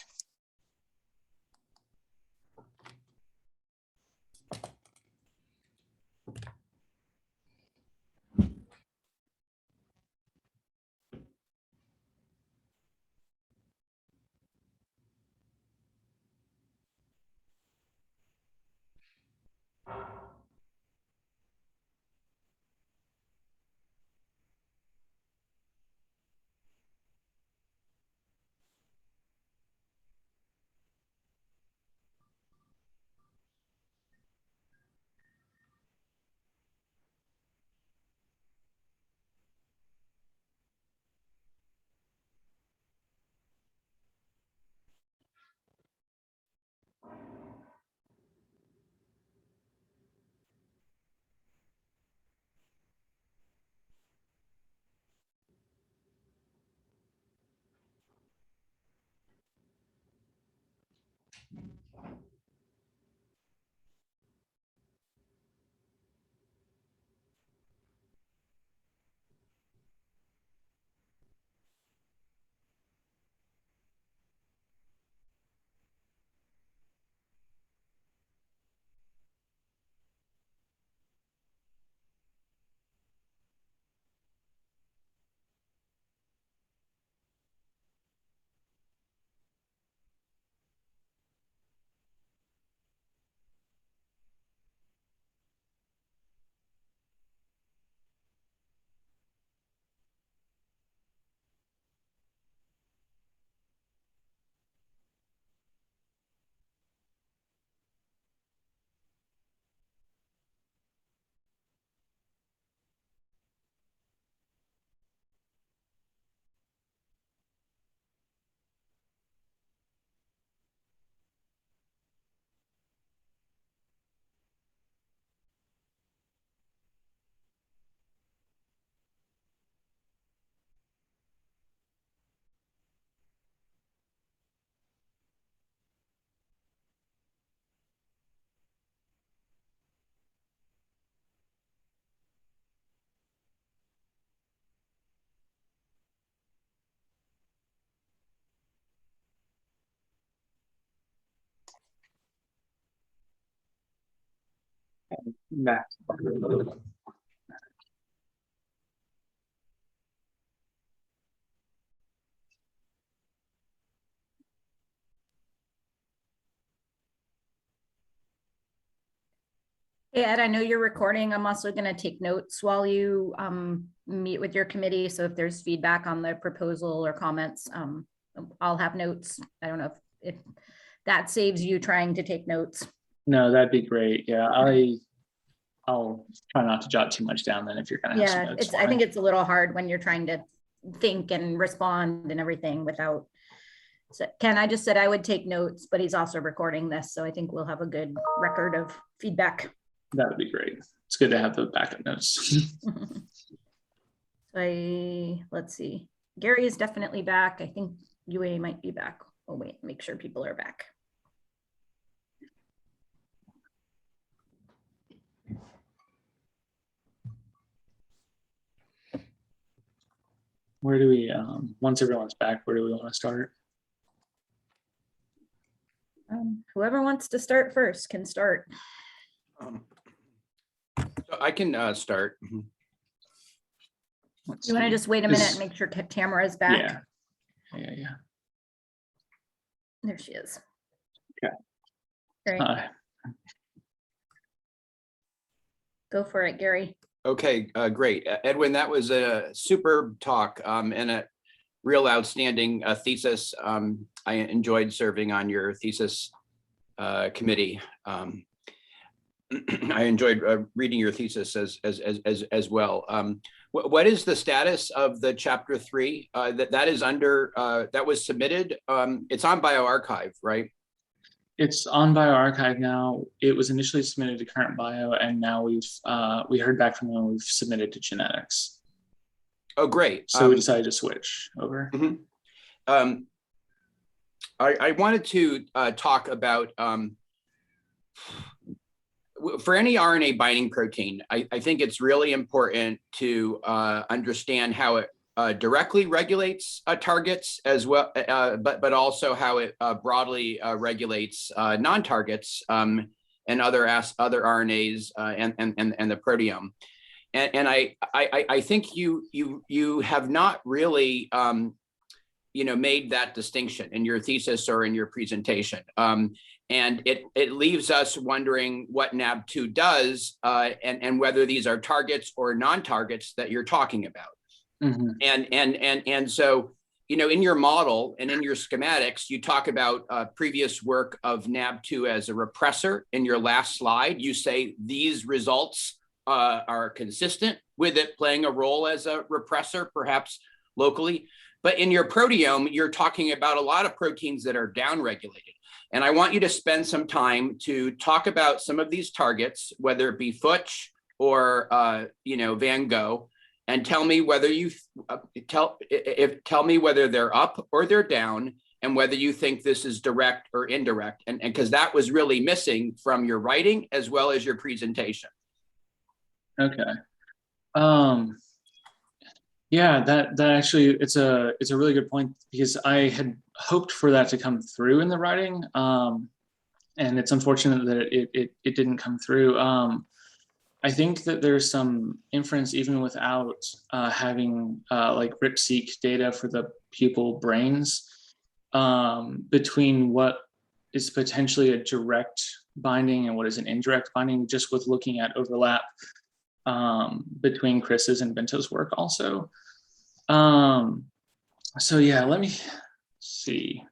Back. Hey, Ed, I know you're recording. I'm also going to take notes while you meet with your committee. So if there's feedback on the proposal or comments, I'll have notes. I don't know if that saves you trying to take notes. No, that'd be great. Yeah, I'll try not to jot too much down then if you're gonna have some Yeah, notes. I think it's a little hard when you're trying to think and respond and everything without. So Ken, I just said I would take notes, but he's also recording this. So I think we'll have a good record of feedback. That would be great. It's good to have the backup notes. Let's see. Gary is definitely back. I think UA might be back. Oh wait, make sure people are back. Where do we, once everyone's back, where do we want to start? Whoever wants to start first can start. So I can start. Let's You want to see. just wait a minute This- and make sure Tamara is back? Yeah. There she is. Okay. Great. Go for it, Gary. Okay, great. Edwin, that was a superb talk and a real outstanding thesis. I enjoyed serving on your thesis committee. I enjoyed reading your thesis as well. What is the status of the chapter 3 that is under that was submitted? It's on bioRxiv, right? It's on bioRxiv now. It was initially submitted to Current Bio, and now we heard back from them. We've submitted to genetics. Oh, great. So we decided to switch over. I wanted to talk about for any RNA binding protein, I think it's really important to understand how it directly regulates targets as well, but also how it broadly regulates non-targets and other RNAs and the proteome. And I think you have not really made that distinction in your thesis or in your presentation. And it leaves us wondering what NAB2 does and whether these are targets or non-targets that you're talking about. Mm-hmm. And so, in your model and in your schematics, you talk about previous work of NAB2 as a repressor. In your last slide, you say these results are consistent with it playing a role as a repressor, perhaps locally. But in your proteome, you're talking about a lot of proteins that are downregulated. And I want you to spend some time to talk about some of these targets, whether it be Futch or Van Gogh, and tell me whether tell me whether they're up or they're down, and whether you think this is direct or indirect, and because that was really missing from your writing as well as your presentation. Okay. Yeah, that actually it's a really good point, because I had hoped for that to come through in the writing, and it's unfortunate that it didn't come through. I think that there's some inference even without having like RIP-seq data for the pupil brains between what is potentially a direct binding and what is an indirect binding, just with looking at overlap between Chris's and Bento's work also. So yeah, let me see.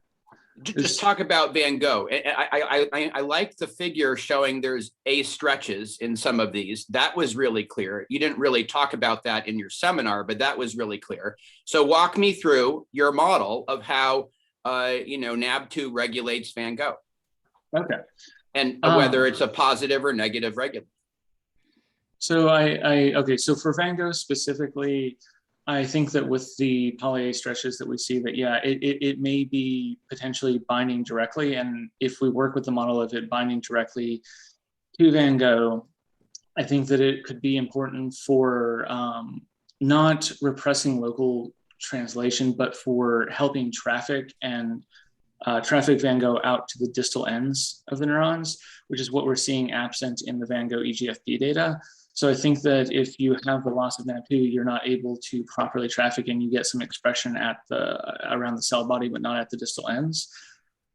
Just talk about Van Gogh. I like the figure showing there's A stretches in some of these. That was really clear. You didn't really talk about that in your seminar, but that was really clear. So walk me through your model of how NAB2 regulates Van Gogh. Okay. And whether it's a positive or negative regulator. So okay, so for Van Gogh specifically, I think that with the poly A stretches that we see, that yeah, it may be potentially binding directly, and if we work with the model of it binding directly to Van Gogh, I think that it could be important for not repressing local translation, but for helping traffic Van Gogh out to the distal ends of the neurons, which is what we're seeing absent in the Van Gogh EGFB data. So I think that if you have the loss of NAB2, you're not able to properly traffic, and you get some expression at around the cell body, but not at the distal ends.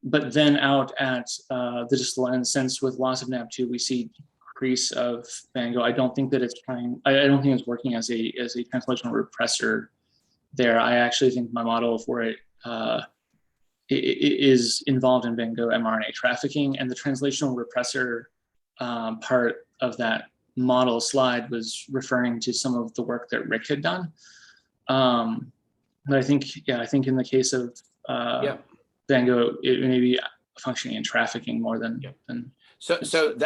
But then out at the distal ends, since with loss of NAB2, we see decrease of Van Gogh. I don't think that it's trying. I don't think it's working as a translational repressor there. I actually think my model for it is involved in Van Gogh mRNA trafficking, and the translational repressor part of that model slide was referring to some of the work that Rick had done. But I think in the case of Van Gogh, it may be functioning in trafficking more than. So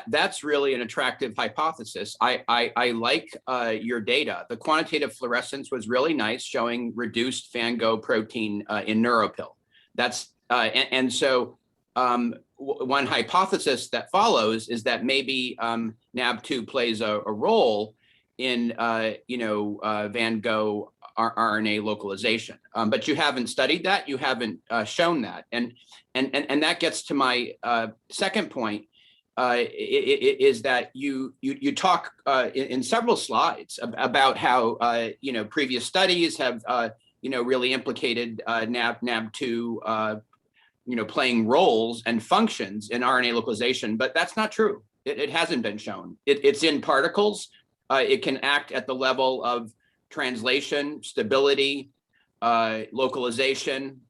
that's really an attractive hypothesis. I like your data. The quantitative fluorescence was really nice, showing reduced Van Gogh protein in neuropil. That's and so one hypothesis that follows is that maybe NAB2 plays a role in Van Gogh RNA localization, but you haven't studied that. You haven't shown that, and that gets to my second point. Is that you talk in several slides about how previous studies have really implicated NAB2 playing roles and functions in RNA localization, but that's not true. It hasn't been shown. It's in particles. It can act at the level of translation, stability, localization,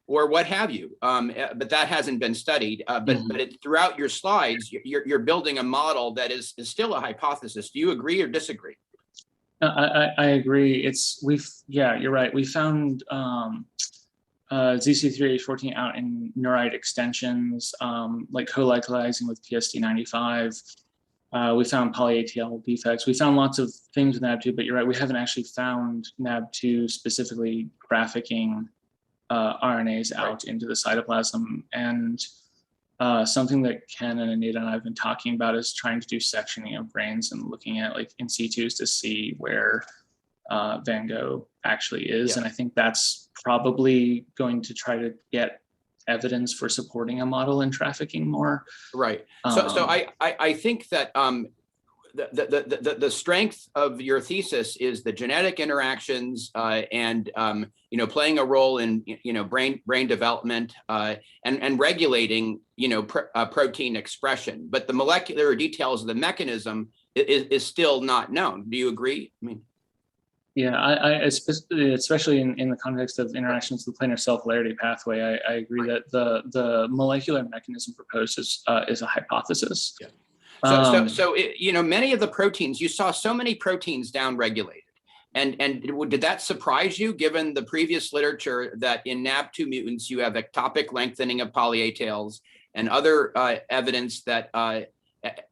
or what have you, but that hasn't been studied. But throughout your slides, you're building a model that is still a hypothesis. Do you agree or disagree? I agree. You're right. We found ZC3H14 out in neurite extensions, like co-localizing with PSD95. We found poly-ATL defects. We found lots of things with NAB2, but you're right. We haven't actually found NAB2 specifically trafficking RNAs out into the cytoplasm. And something that Ken and Anita and I have been talking about is trying to do sectioning of brains and looking at like in situs to see where Van Gogh actually is. Yeah. And I think that's probably going to try to get evidence for supporting a model in trafficking more. Right. So I think that the strength of your thesis is the genetic interactions and playing a role in brain development and regulating protein expression, but the molecular details of the mechanism is still not known. Do you agree? I mean, yeah, I especially in the context of interactions with the planar cell polarity pathway, I agree that the molecular mechanism proposed is a hypothesis. Yeah. So many of the proteins, you saw so many proteins downregulated. And did that surprise you, given the previous literature that in NAB2 mutants, you have ectopic lengthening of polyA-tails and other evidence that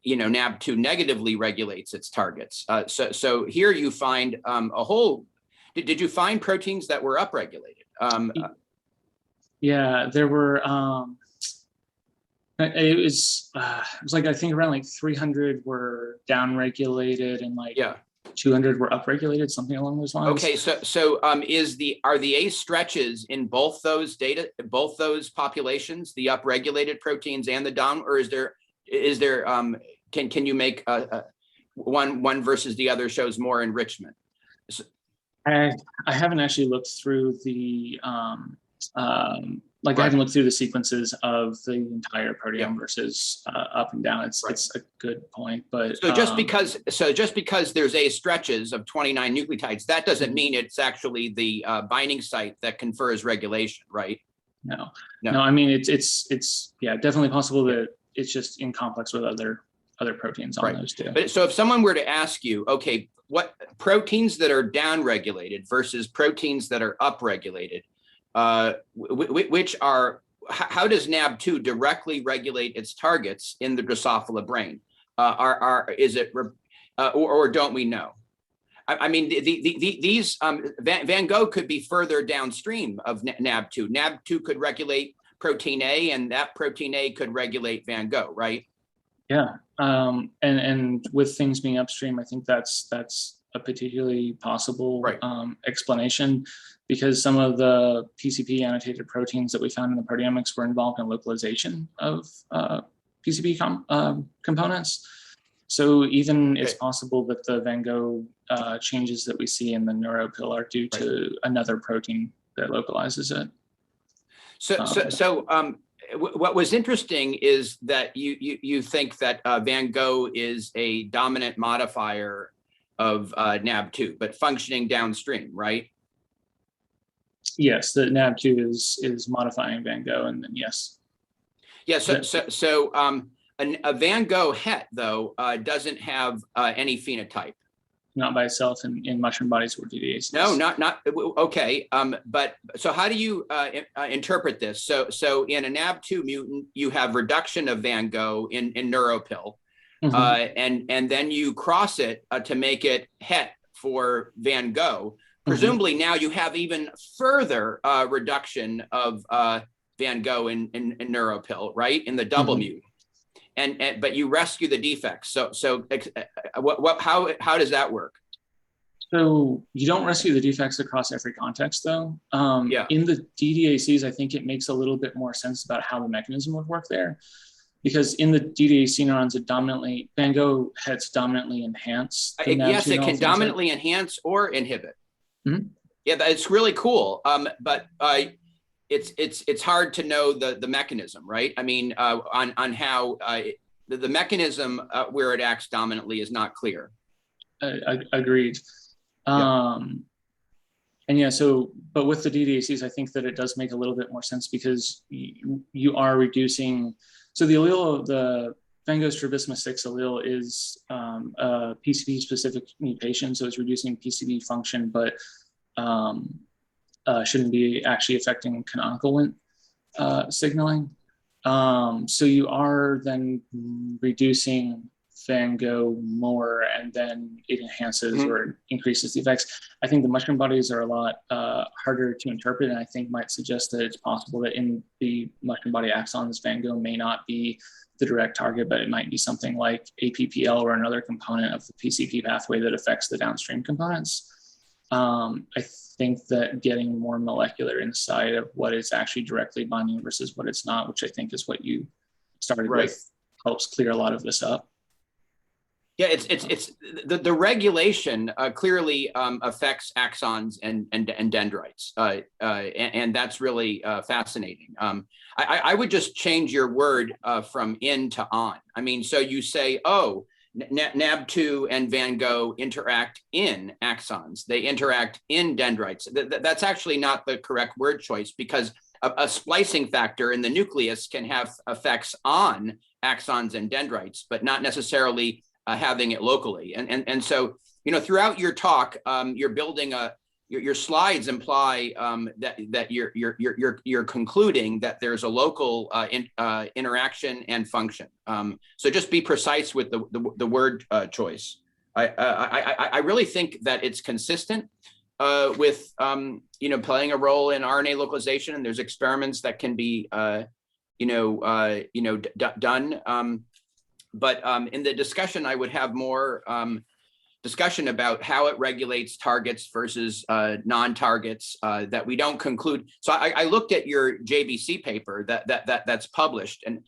NAB2 negatively regulates its targets. So here you find a whole, did you find proteins that were upregulated? Yeah, there were, it was like, I think around like 300 were downregulated and like 200 were upregulated, something along those lines. Okay, so are the A stretches in both those populations, the upregulated proteins and the down, or is there can you make one versus the other shows more enrichment? I haven't actually looked through the I haven't looked through the sequences of the entire proteome versus up and down. It's a good point, but so just because there's A stretches of 29 nucleotides, that doesn't mean it's actually the binding site that confers regulation, right? No. I mean it's definitely possible that it's just in complex with other proteins on those two. But so if someone were to ask you, okay, what proteins that are downregulated versus proteins that are upregulated, which are, how does NAB2 directly regulate its targets in the Drosophila brain? Is it, or don't we know? I mean, these Van Gogh could be further downstream of NAB2. NAB2 could regulate protein A, and that protein A could regulate Van Gogh, right? Yeah, and with things being upstream, I think that's a particularly possible explanation, because some of the PCP annotated proteins that we found in the proteomics were involved in localization of PCP components. So even it's possible that the Van Gogh changes that we see in the neuropil are due to another protein that localizes it. What was interesting is that you think that Van Gogh is a dominant modifier of NAB2, but functioning downstream, right? Yes, the NAB2 is modifying Van Gogh, and then yes. Yeah. A Van Gogh het though doesn't have any phenotype. not by itself in mushroom bodies or DDACs. No, not okay. But so how do you interpret this? So in a NAB2 mutant, you have reduction of Van Gogh in neuropil, and then you cross it to make it het for Van Gogh. Presumably now you have even further reduction of Van Gogh in neuropil, right? In the double mutant. And but you rescue the defects. So how does that work? So you don't rescue the defects across every context, though. In the DDACs, I think it makes a little bit more sense about how the mechanism would work there, because in the DDAC neurons, Van Gogh heads dominantly enhance. Yes, it can dominantly enhance or inhibit. Yeah, it's really cool. But it's hard to know the mechanism, right? I mean, on how the mechanism where it acts dominantly is not clear. Agreed. And yeah, but with the DDACs, I think that it does make a little bit more sense, because you are reducing. So the allele of the Van Gogh strabismus 6 allele is a PCB specific mutation, so it's reducing PCB function, but shouldn't be actually affecting canonical Wnt signaling. So you are then reducing Van Gogh more, and then it enhances or increases the effects. I think the mushroom bodies are a lot harder to interpret, and I think might suggest that it's possible that in the mushroom body axons, Van Gogh may not be the direct target, but it might be something like APPL or another component of the PCP pathway that affects the downstream components. I think that getting more molecular insight of what it's actually directly binding versus what it's not, which I think is what you started with, helps clear a lot of this up. Yeah, it's the regulation clearly affects axons and dendrites, and that's really fascinating. I would just change your word from in to on. I mean, so you say, oh, NAB2 and Van Gogh interact in axons. They interact in dendrites. That's actually not the correct word choice, because a splicing factor in the nucleus can have effects on axons and dendrites, but not necessarily having it locally. And so, you know, throughout your talk, you're building your slides imply that you're concluding that there's a local interaction and function. So just be precise with the word choice. I really think that it's consistent with you know, playing a role in RNA localization, and there's experiments that can be done. But in the discussion, I would have more discussion about how it regulates targets versus non-targets that we don't conclude. So I looked at your JBC paper that's published, and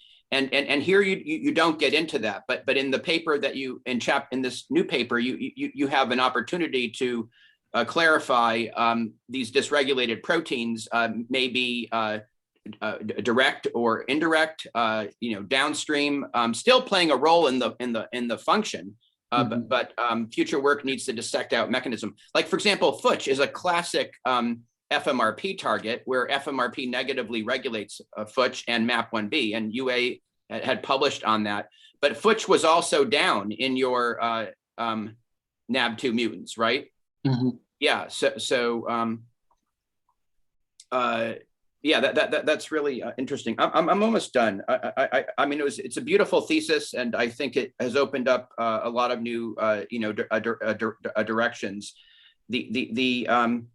here you don't get into that. But in the paper that you in this new paper, you have an opportunity to clarify these dysregulated proteins may be direct or indirect, you know, downstream, still playing a role in the function, but future work needs to dissect out mechanism. Like, for example, FUTCH is a classic FMRP target where FMRP negatively regulates FUTCH and MAP1B, and UA had published on that. But FUTCH was also down in your NAB2 mutants, right? Yeah. Yeah, that's really interesting. I'm almost done. I mean, it's a beautiful thesis, and I think it has opened up a lot of new, you know, directions. And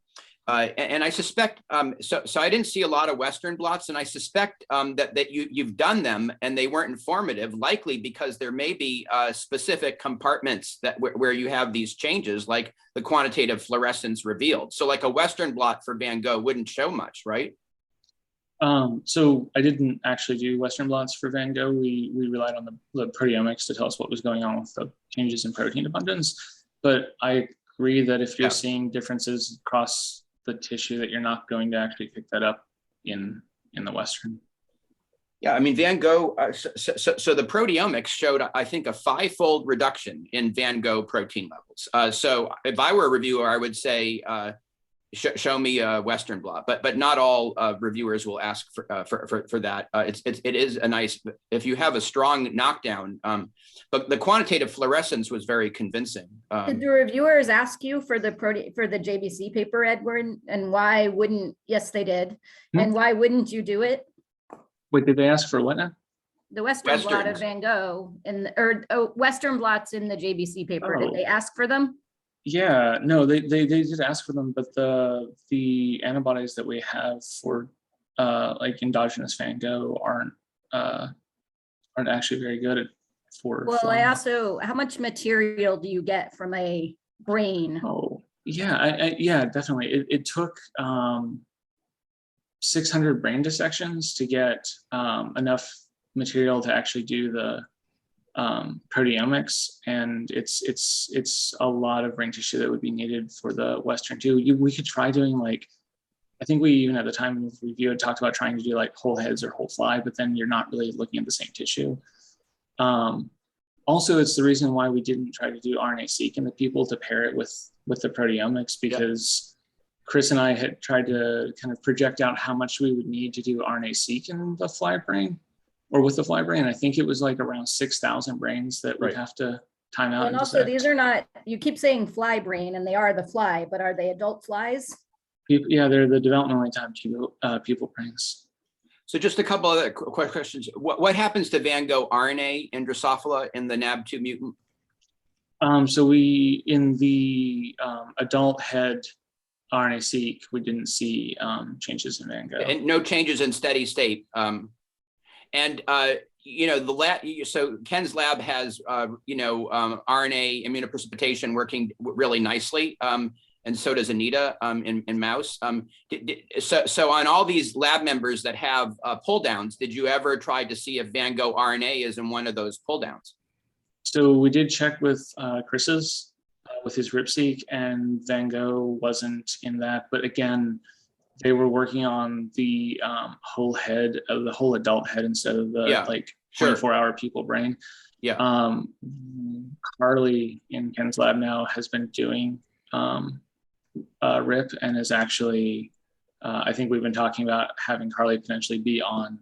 I suspect, so I didn't see a lot of Western blots, and I suspect that you've done them and they weren't informative, likely because there may be specific compartments where you have these changes, like the quantitative fluorescence revealed. So like a Western blot for Van Gogh wouldn't show much, right? So I didn't actually do Western blots for Van Gogh. We relied on the proteomics to tell us what was going on with the changes in protein abundance. But I agree that if you're seeing differences across the tissue, that you're not going to actually pick that up in the Western. Yeah, I mean, Van Gogh, so the proteomics showed, I think, a 5-fold reduction in Van Gogh protein levels. So if I were a reviewer, I would say, show me a Western blot, but not all reviewers will ask for that. It is a nice, if you have a strong knockdown, but the quantitative fluorescence was very convincing. Did the reviewers ask you for the JBC paper, Edwin, and why wouldn't? Yes, they did. And why wouldn't you do it? Wait, did they ask for what now? The Western blot of Van Gogh Western blots in the JBC paper. Did they ask for them? Yeah, no, they did ask for them, but the antibodies that we have for like endogenous Van Gogh aren't actually very good for. Well, I also, how much material do you get from a brain? Oh, yeah, yeah, definitely. It took 600 brain dissections to get enough material to actually do the proteomics, and it's a lot of brain tissue that would be needed for the Western too. We could try doing, like, I think we even at the time of review had talked about trying to do like whole heads or whole fly, but then you're not really looking at the same tissue. Also, it's the reason why we didn't try to do RNA-seq in the people to pair it with the proteomics, because Chris and I had tried to kind of project out how much we would need to do RNA-seq in the fly brain, or with the fly brain. I think it was like around 6,000 brains that would have to time out. And also, these are not, you keep saying fly brain, and they are the fly, but are they adult flies? Yeah, they're the developmentally timed pupil brains. So just a couple other questions. What happens to Van Gogh RNA in Drosophila in the NAB2 mutant? So we, in the adult head RNA-seq, we didn't see changes in Van Gogh. And no changes in steady state. You know, the lab, so Ken's lab has, RNA immunoprecipitation working really nicely. And so does Anita in mouse. So on all these lab members that have pull downs, did you ever try to see if Van Gogh RNA is in one of those pull downs? So we did check with Chris's, with his RipSeq, and Van Gogh wasn't in that. But again, they were working on the whole head, of the whole adult head, instead of the 24-hour pupil brain. Yeah. Carly in Ken's lab now has been doing RIP, and is actually, I think we've been talking about having Carly potentially be on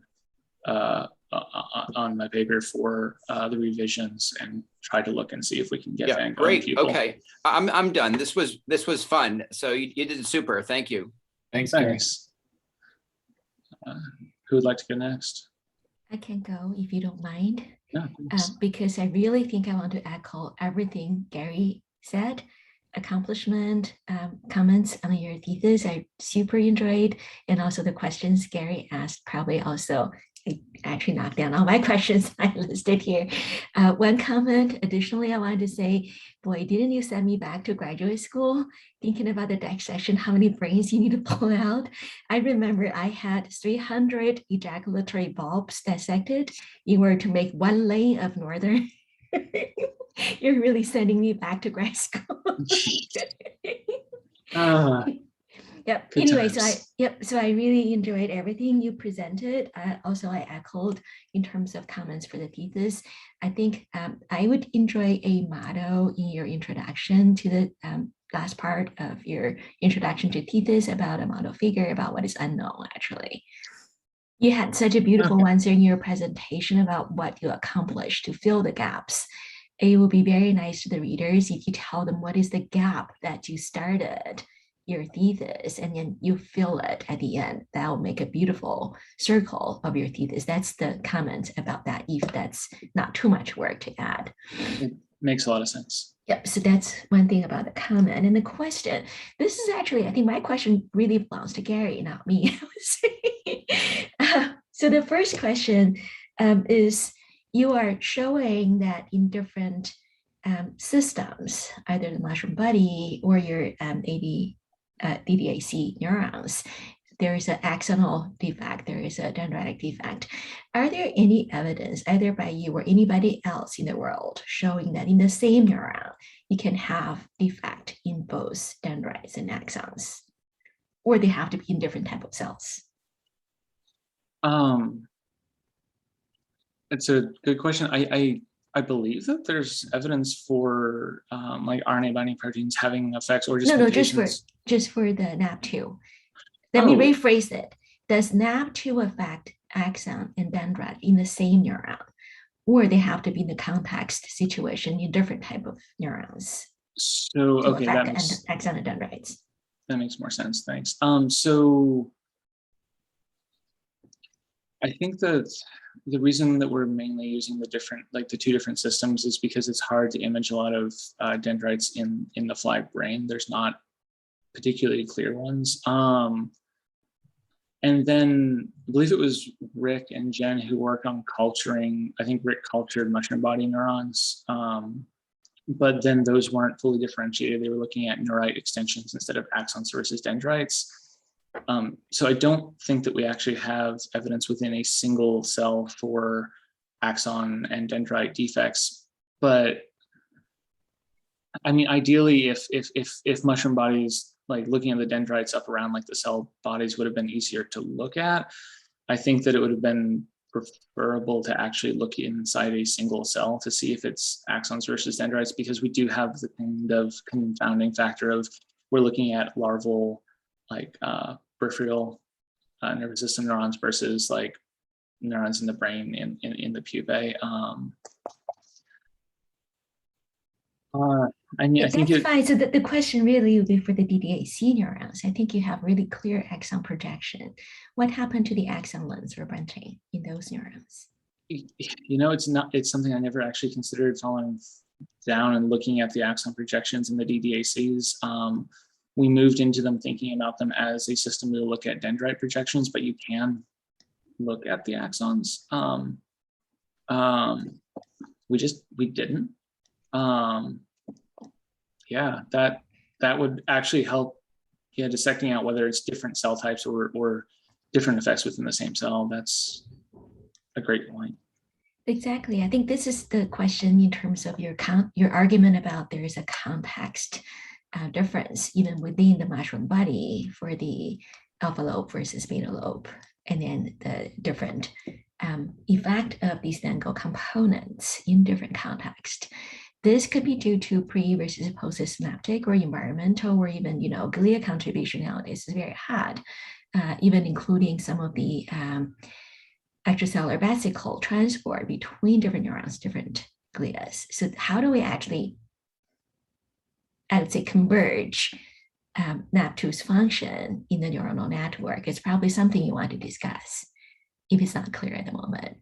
my paper for the revisions, and try to look and see if we can get Van Gogh. Great. Okay, I'm done. This was fun. So you did super. Thank you. Thanks. Who would like to go next? I can go if you don't mind. No, because I really think I want to echo everything Gary said. Accomplishment, comments on your thesis I super enjoyed, and also the questions Gary asked probably also actually knocked down all my questions I listed here. One comment additionally I wanted to say, boy, didn't you send me back to graduate school thinking about the dissection, how many brains you need to pull out? I remember I had 300 ejaculatory bulbs dissected in order to make one lane of northern. You're really sending me back to grad school. Yep. Anyway, so I really enjoyed everything you presented. Also, I echoed in terms of comments for the thesis. I think I would enjoy a motto in your introduction to the last part of your introduction to thesis about a model figure about what is unknown, actually. You had such a beautiful answer in your presentation about what you accomplished to fill the gaps. It will be very nice to the readers if you tell them what is the gap that you started your thesis, and then you fill it at the end. That will make a beautiful circle of your thesis. That's the comment about that, if that's not too much work to add. It makes a lot of sense. Yep, so that's one thing about the comment. And the question, this is actually, I think my question really belongs to Gary, not me. So the first question is, you are showing that in different systems, either the mushroom body or your DDAC neurons, there is an axonal defect, there is a dendritic defect. Are there any evidence, either by you or anybody else in the world, showing that in the same neuron, you can have defect in both dendrites and axons? Or they have to be in different type of cells? It's a good question. I I believe that there's evidence for like RNA binding proteins having effects, or just No, mutations. just for the NAP2. Let me rephrase it. Does NAP2 affect axon and dendrite in the same neuron, or they have to be in the context situation in different type of neurons So to okay, that affect axon and dendrites? makes more sense. Thanks. So I think that the reason that we're mainly using the two different systems is because it's hard to image a lot of dendrites in the fly brain. There's not particularly clear ones. And then I believe it was Rick and Jen who worked on culturing. I think Rick cultured mushroom body neurons, but then those weren't fully differentiated. They were looking at neurite extensions instead of axons versus dendrites. So I don't think that we actually have evidence within a single cell for axon and dendrite defects. But I mean, ideally, if mushroom bodies, like looking at the dendrites up around like the cell bodies, would have been easier to look at, I think that it would have been preferable to actually look inside a single cell to see if it's axons versus dendrites, because we do have the kind of confounding factor of we're looking at larval, like peripheral nervous system neurons versus like neurons in the brain in the pupae. I mean, I think that's fine. So the question really would be for the DDAC neurons. I think you have really clear axon projection. What happened to the axon lens or branching in those neurons? You know, it's something I never actually considered following down and looking at the axon projections in the DDACs. We moved into them thinking about them as a system to look at dendrite projections, but you can look at the axons. We didn't. Yeah, that would actually help, dissecting out whether it's different cell types or different effects within the same cell. That's a great point. Exactly. I think this is the question in terms of your argument about there is a context difference even within the mushroom body for the alpha lobe versus beta lobe, and then the different effect of these dangle components in different contexts. This could be due to pre versus post-synaptic or environmental, or even, glia contribution nowadays is very hard, even including some of the extracellular vesicle transport between different neurons, different glias. So how do we actually, I would say, converge NAP2's function in the neuronal network? It's probably something you want to discuss if it's not clear at the moment.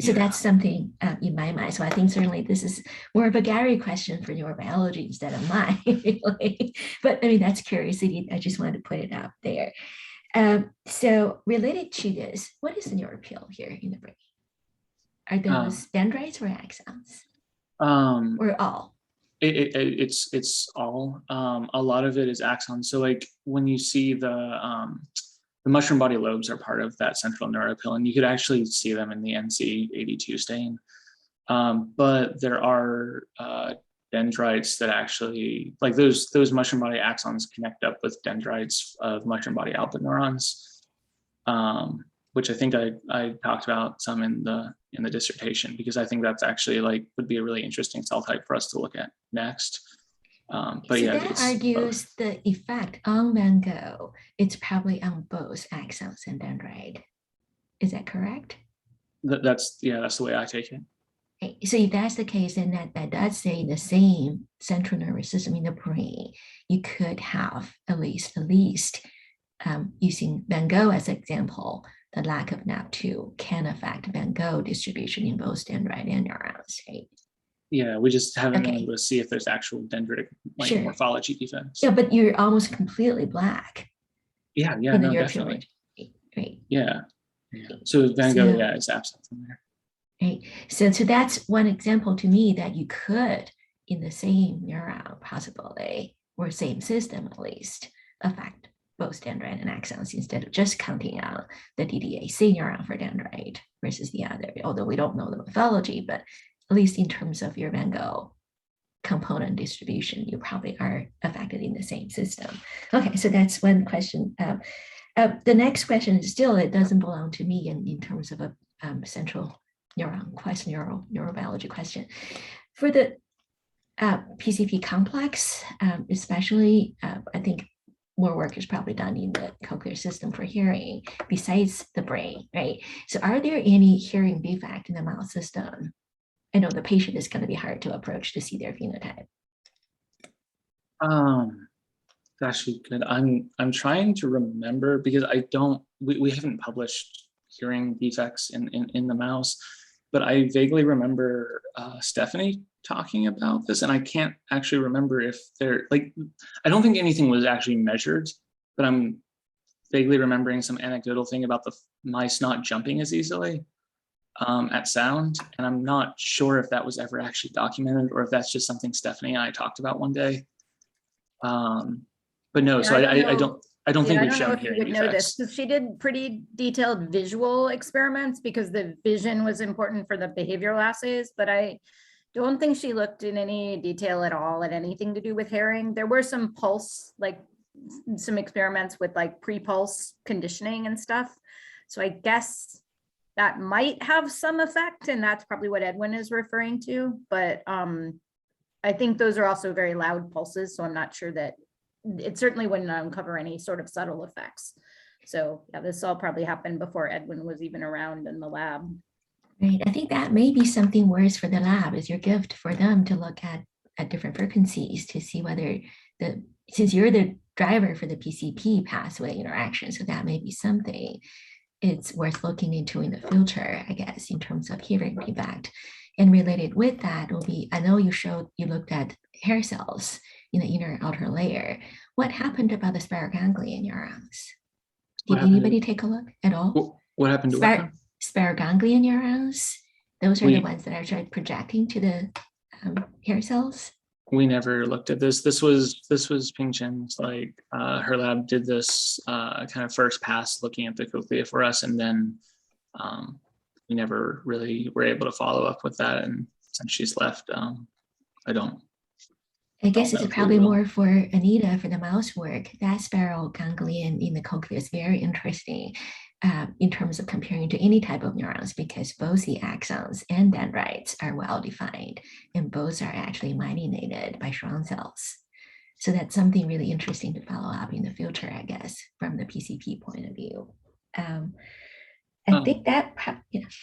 So that's something in my mind. So I think certainly this is more of a Gary question for neurobiology instead of mine, really. But I mean, that's curiosity. I just wanted to put it out there. So related to this, what is the neuropil here in the brain? Are those dendrites or axons? Or all? It's all. A lot of it is axons. So like when you see the mushroom body lobes are part of that central neuropil, and you could actually see them in the NC82 stain. But there are dendrites that actually, like those mushroom body axons connect up with dendrites of mushroom body alpha neurons, which I think I talked about some in the dissertation, because I think that's actually would be a really interesting cell type for us to look at next. But so yeah, that argues the effect on Van Gogh, it's probably on both axons and dendrite. Is that correct? That's the way I take it. Okay. So if that's the case, then that does say in the same central nervous system in the brain, you could have at least using Van Gogh as an example, the lack of NAP2 can affect Van Gogh distribution in both dendrite and neurons, right? Yeah, we just haven't been able to see if there's actual dendritic morphology defects. Yeah, but you're almost completely black. Yeah, no, definitely. Right. Yeah. So Van Gogh, is absent from there. Right. So that's one example to me that you could, in the same neuron possibly, or same system at least, affect both dendrite and axons instead of just counting out the DDAC neuron for dendrite versus the other, although we don't know the morphology, but at least in terms of your Van Gogh component distribution, you probably are affected in the same system. Okay, so that's one question. The next question is still, it doesn't belong to me in terms of a central neurobiology question. For the PCP complex, especially, I think more work is probably done in the cochlear system for hearing besides the brain, right? So are there any hearing defect in the mouse system? I know the patient is going to be hard to approach to see their phenotype. Actually good. I'm trying to remember because we haven't published hearing defects in the mouse, but I vaguely remember Stephanie talking about this, and I can't actually remember if they're like, I don't think anything was actually measured, but I'm vaguely remembering some anecdotal thing about the mice not jumping as easily at sound. And I'm not sure if that was ever actually documented or if that's just something Stephanie and I talked about one day. But no, so I don't think we've shown hearing defects. She did pretty detailed visual experiments because the vision was important for the behavioral assays, but I don't think she looked in any detail at all at anything to do with hearing. There were some pulse, like some experiments with like pre-pulse conditioning and stuff. So I guess that might have some effect, and that's probably what Edwin is referring to. But I think those are also very loud pulses, so I'm not sure that it certainly wouldn't uncover any sort of subtle effects. So yeah, this all probably happened before Edwin was even around in the lab. Right. I think that may be something worse for the lab, is your gift for them to look at different frequencies to see whether since you're the driver for the PCP pathway interaction, so that may be something it's worth looking into in the future, I guess, in terms of hearing defect. And related with that will be, I know you looked at hair cells in the inner outer layer. What happened about the spiral ganglia neurons? Did anybody take a look at all? What happened to what? Spiral ganglia neurons. Those are the ones that are projecting to the hair cells. We never looked at this. This was Ping Chen's, like her lab did this kind of first pass looking at the cochlea for us, and then we never really were able to follow up with that. And since she's left, I guess it's probably more for Anita for the mouse work. That spiral ganglion in the cochlea is very interesting in terms of comparing to any type of neurons, because both the axons and dendrites are well defined, and both are actually myelinated by Schwann cells. So that's something really interesting to follow up in the future, I guess, from the PCP point of view. I think that,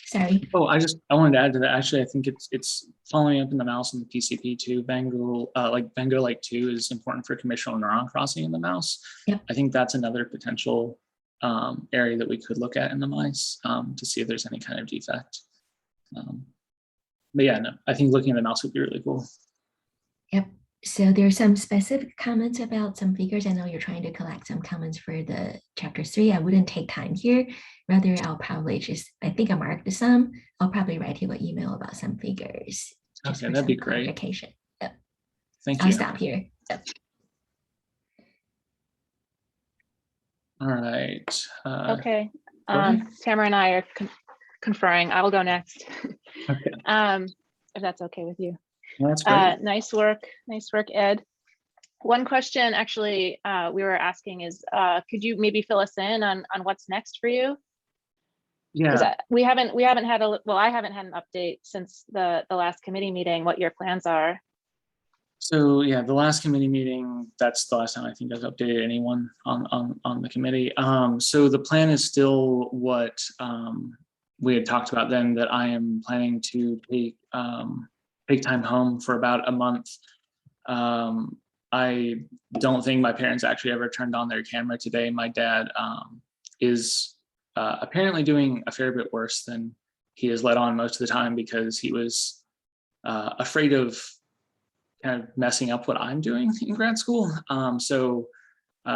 sorry. Oh, I wanted to add to that. Actually, I think it's following up in the mouse and the PCP too. Vango-like 2 is important for commissional neuron crossing in the mouse. Yep. I think that's another potential area that we could look at in the mice to see if there's any kind of defect. But yeah, no, I think looking at the mouse would be really cool. Yep. So there's some specific comments about some figures. I know you're trying to collect some comments for the chapter 3. I wouldn't take time here. Rather, I'll probably I think I marked some. I'll probably write you an email about some figures. Okay, that'd be great. Yep. Thank you. I'll stop here. Yep. All right. Okay. Tamara and I are conferring. I will go next. Okay. If that's okay with you. Well, that's great. Nice work, Ed. One question actually we were asking is, could you maybe fill us in on what's next for you? Yeah. We haven't had I haven't had an update since the last committee meeting, what your plans are. So yeah, the last committee meeting, that's the last time I think I've updated anyone on the committee. So the plan is still what we had talked about then, that I am planning to take time home for about a month. I don't think my parents actually ever turned on their camera today. My dad is apparently doing a fair bit worse than he is let on most of the time, because he was afraid of kind of messing up what I'm doing in grad school. So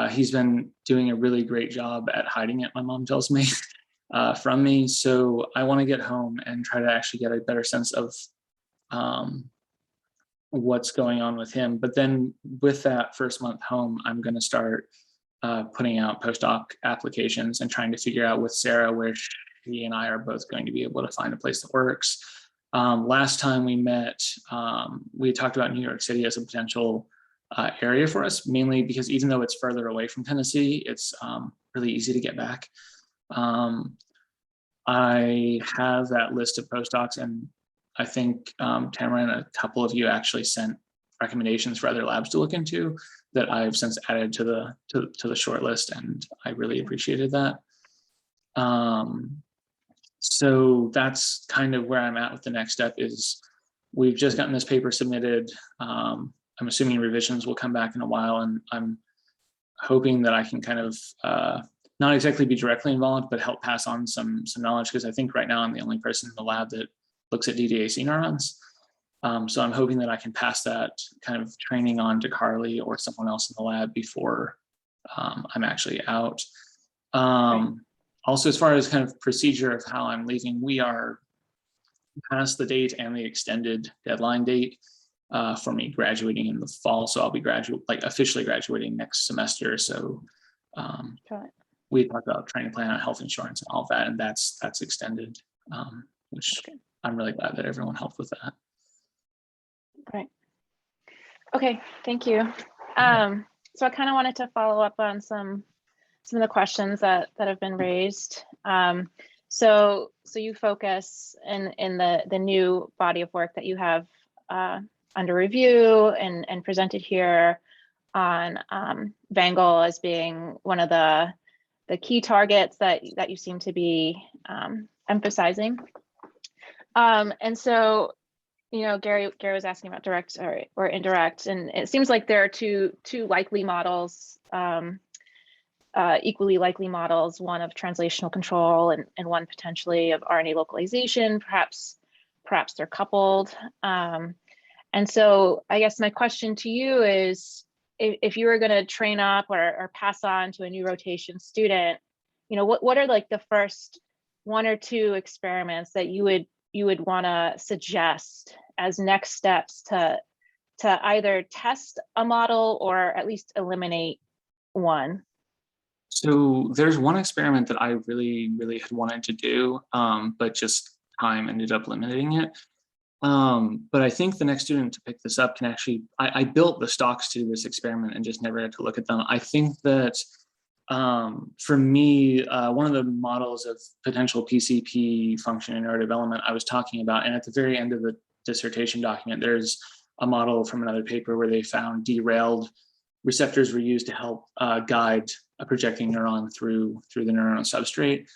he's been doing a really great job at hiding it, my mom tells me, from me. So I want to get home and try to actually get a better sense of what's going on with him. But then with that first month home, I'm going to start putting out postdoc applications and trying to figure out with Sarah where she and I are both going to be able to find a place that works. Last time we met, we talked about New York City as a potential area for us, mainly because even though it's further away from Tennessee, it's really easy to get back. I have that list of postdocs, and I think Tamara and a couple of you actually sent recommendations for other labs to look into that I've since added to the short list, and I really appreciated that. So that's kind of where I'm at with the next step. Is we've just gotten this paper submitted. I'm assuming revisions will come back in a while, and I'm hoping that I can kind of not exactly be directly involved, but help pass on some knowledge, because I think right now I'm the only person in the lab that looks at DDAC neurons. So I'm hoping that I can pass that kind of training on to Carly or someone else in the lab before I'm actually out. Also, as far as kind of procedure of how I'm leaving, we are past the date and the extended deadline date for me graduating in the fall. So I'll be officially graduating next semester. So we talked about trying to plan on health insurance and all of that, and that's extended, which I'm really glad that everyone helped with that. Right. Okay, thank you. So I kind of wanted to follow up on some of the questions that have been raised. So you focus in the new body of work that you have under review and presented here on Vangel as being one of the key targets that you seem to be emphasizing. And so, you know, Gary was asking about direct or indirect, and it seems like there are two likely models, equally likely models, one of translational control and one potentially of RNA localization. Perhaps they're coupled. And so I guess my question to you is, if you were going to train up or pass on to a new rotation student, you know, what are like the first one or two experiments that you would want to suggest as next steps to either test a model or at least eliminate one? So there's one experiment that I really had wanted to do, but just time ended up limiting it. But I think the next student to pick this up can actually, I built the stocks to do this experiment and just never had to look at them. I think that for me, one of the models of potential PCP function in neurodevelopment I was talking about, and at the very end of the dissertation document, there's a model from another paper where they found derailed receptors were used to help guide a projecting neuron through the neuronal substrate.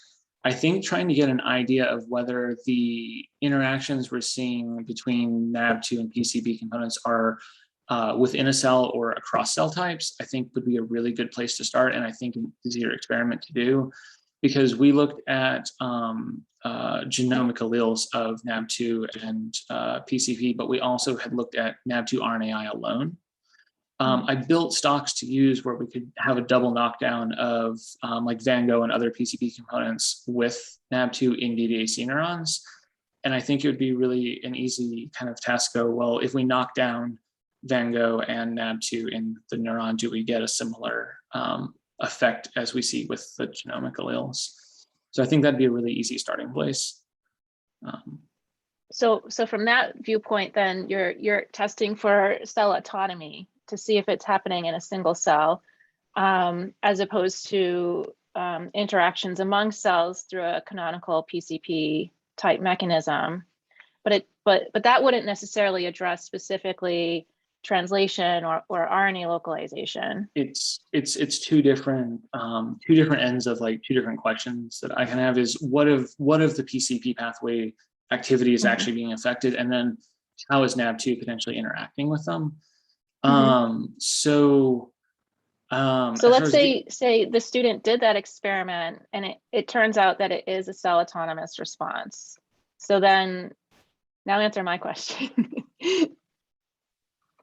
I think trying to get an idea of whether the interactions we're seeing between NAB2 and PCB components are within a cell or across cell types, I think would be a really good place to start, and I think an easier experiment to do, because we looked at genomic alleles of NAB2 and PCP, but we also had looked at NAB2 RNAi alone. I built stocks to use where we could have a double knockdown of like Vango and other PCB components with NAB2 in DDAC neurons. And I think it would be really an easy kind of task go, well, if we knock down Vango and NAB2 in the neuron, do we get a similar effect as we see with the genomic alleles? So I think that'd be a really easy starting place. So from that viewpoint, then you're testing for cell autonomy to see if it's happening in a single cell, as opposed to interactions among cells through a canonical PCP type mechanism. But that wouldn't necessarily address specifically translation or RNA localization. It's two different ends of like two different questions that I can have, is what if the PCP pathway activity is actually being affected, and then how is NAB2 potentially interacting with them? So let's say the student did that experiment and it turns out that it is a cell autonomous response. So then now answer my question.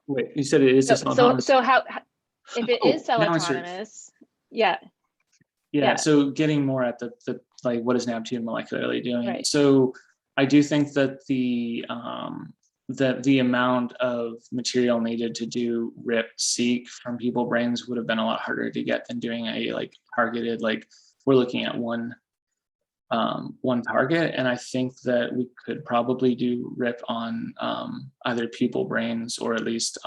Wait, you said it is a cell autonomous? So how if it is cell autonomous, yeah. So getting more at the like, what is NAB2 molecularly doing? Right. So I do think that the amount of material needed to do RIP-seq from people brains would have been a lot harder to get than doing a like targeted, like we're looking at one target. And I think that we could probably do RIP on either pupil brains or at least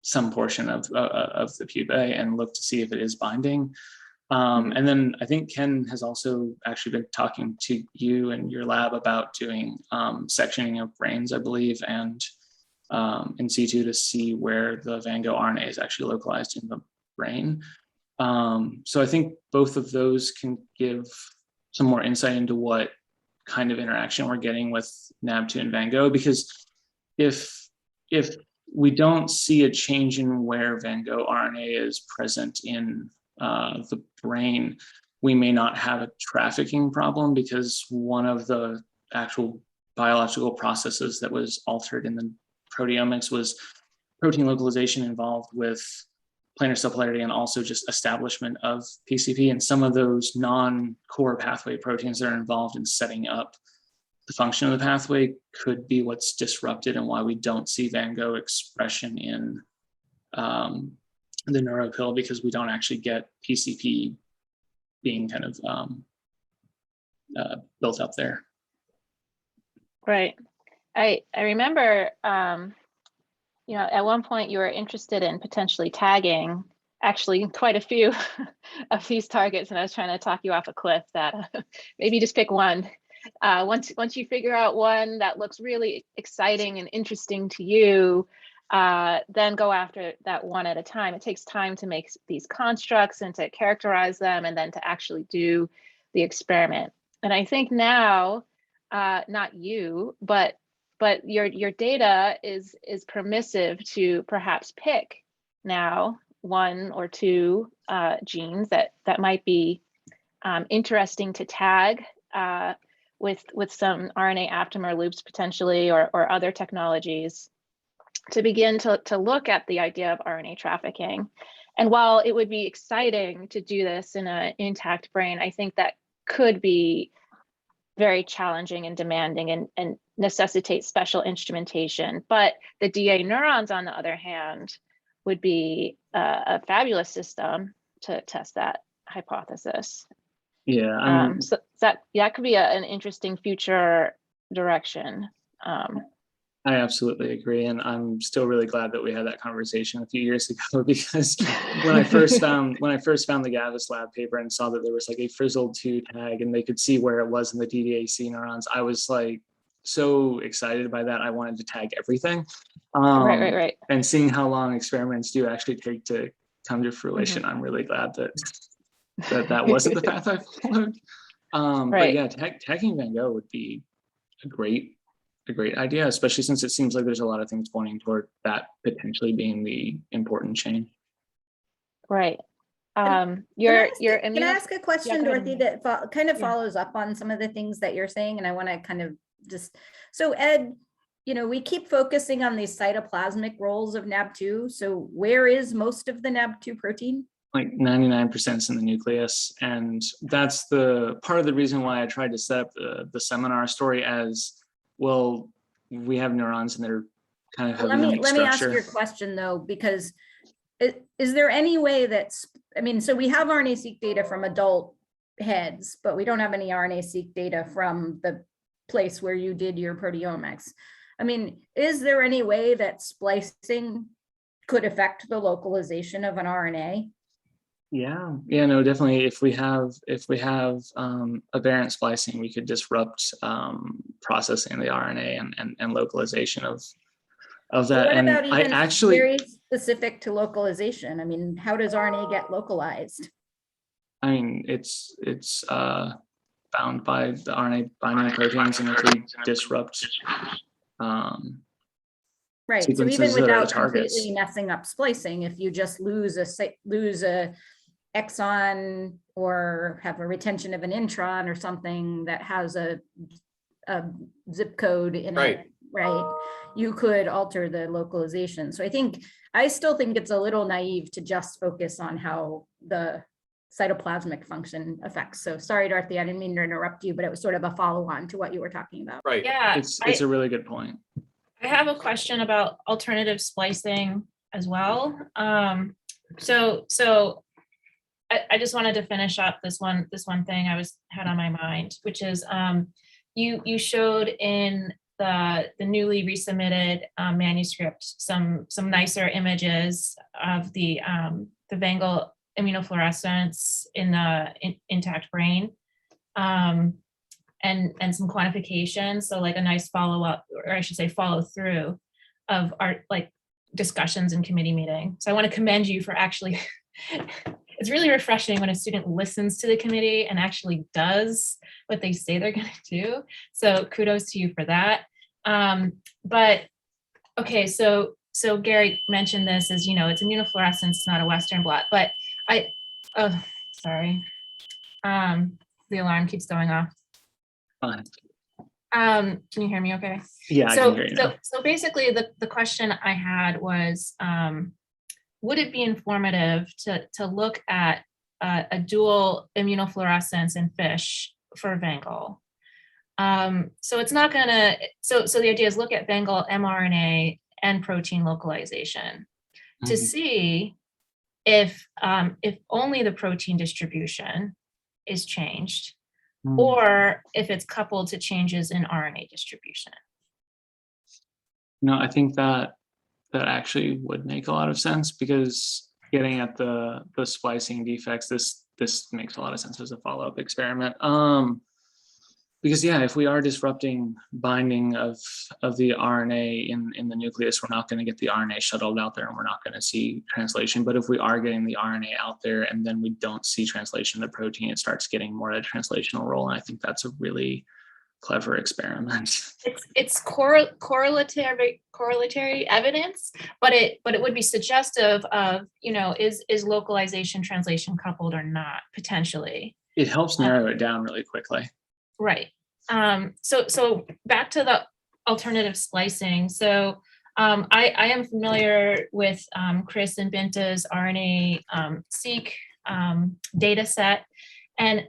some portion of the pupae and look to see if it is binding. And then I think Ken has also actually been talking to you and your lab about doing sectioning of brains, I believe, and in situ to see where the Van Gogh RNA is actually localized in the brain. So I think both of those can give some more insight into what kind of interaction we're getting with NAB2 and Van Gogh, because if we don't see a change in where Van Gogh RNA is present in the brain, we may not have a trafficking problem, because one of the actual biological processes that was altered in the proteomics was protein localization involved with planar cell polarity and also just establishment of PCP, and some of those non-core pathway proteins that are involved in setting up the function of the pathway could be what's disrupted and why we don't see Van Gogh expression in the neuropill, because we don't actually get PCP being kind of built up there. Right. I remember, at one point you were interested in potentially tagging actually quite a few of these targets, and I was trying to talk you off a cliff that maybe just pick one. Once you figure out one that looks really exciting and interesting to you, then go after that one at a time. It takes time to make these constructs and to characterize them, and then to actually do the experiment. And I think now, not you, but your data is permissive to perhaps pick now one or two genes that might be interesting to tag with some RNA aptamer loops potentially, or other technologies, to begin to look at the idea of RNA trafficking. And while it would be exciting to do this in an intact brain, I think that could be very challenging and demanding and necessitate special instrumentation. But the DA neurons, on the other hand, would be a fabulous system to test that hypothesis. Yeah. So that could be an interesting future direction. I absolutely agree, and I'm still really glad that we had that conversation a few years ago, because when I first found the Gavis lab paper and saw that there was like a Frizzled2 tag and they could see where it was in the DDAC neurons, I was like so excited by that. I wanted to tag everything. Right. And seeing how long experiments do actually take to come to fruition, I'm really glad that wasn't the path I followed. But yeah, tagging Van Gogh would be a great idea, especially since it seems like there's a lot of things pointing toward that potentially being the important change. Right. Can I ask a question, Dorothy, that kind of follows up on some of the things that you're saying? And I want to kind of so Ed, we keep focusing on these cytoplasmic roles of NAB2. So where is most of the NAB2 protein? Like 99% is in the nucleus. And that's the part of the reason why I tried to set up the seminar story as, well, we have neurons and they're kind of let me ask your question though, because is there any way so we have RNA-seq data from adult heads, but we don't have any RNA-seq data from the place where you did your proteomics. Is there any way that splicing could affect the localization of an RNA? Yeah, no, definitely. If we have aberrant splicing, we could disrupt processing of the RNA and localization of that. So what and about even I actually very specific to localization? How does RNA get localized? It's bound by the RNA binding proteins, and if we disrupt right. So sequences even that are without the targets, completely messing up splicing, if you just lose a exon or have a retention of an intron or something that has a zip code in it, right? You could alter the localization. So I still think it's a little naive to just focus on how the cytoplasmic function affects. So sorry, Dorothy, I didn't mean to interrupt you, but it was sort of a follow-on to what you were talking about. Right. Yeah, it's a really good point. I have a question about alternative splicing as well. So I just wanted to finish up this one thing I had on my mind, which is you showed in the newly resubmitted manuscript some nicer images of the Van Gogh immunofluorescence in the intact brain, and some quantification. So like a nice follow-up, or I should say follow through of our like discussions in committee meeting. So I want to commend you for actually, it's really refreshing when a student listens to the committee and actually does what they say they're going to do. So kudos to you for that. But okay, so Gary mentioned this as, it's immunofluorescence, not a Western blot, but sorry. The alarm keeps going off. Fine. Can you hear me okay? Yeah, I can hear you now. So basically the question I had was, would it be informative to look at a dual immunofluorescence in fish for Bengal? So it's not gonna, so the idea is look at Bengal mRNA and protein localization to see if only the protein distribution is changed, or if it's coupled to changes in RNA distribution. No, I think that actually would make a lot of sense, because getting at the splicing defects, this makes a lot of sense as a follow-up experiment. Because yeah, if we are disrupting binding of the RNA in the nucleus, we're not going to get the RNA shuttled out there, and we're not going to see translation. But if we are getting the RNA out there and then we don't see translation of the protein, it starts getting more of a translational role. And I think that's a really clever experiment. It's correlatory evidence, but it would be suggestive of, is localization translation coupled or not, potentially. It helps narrow it down really quickly. Right. So back to the alternative splicing. So I am familiar with Chris and Binta's RNA-seq data set, and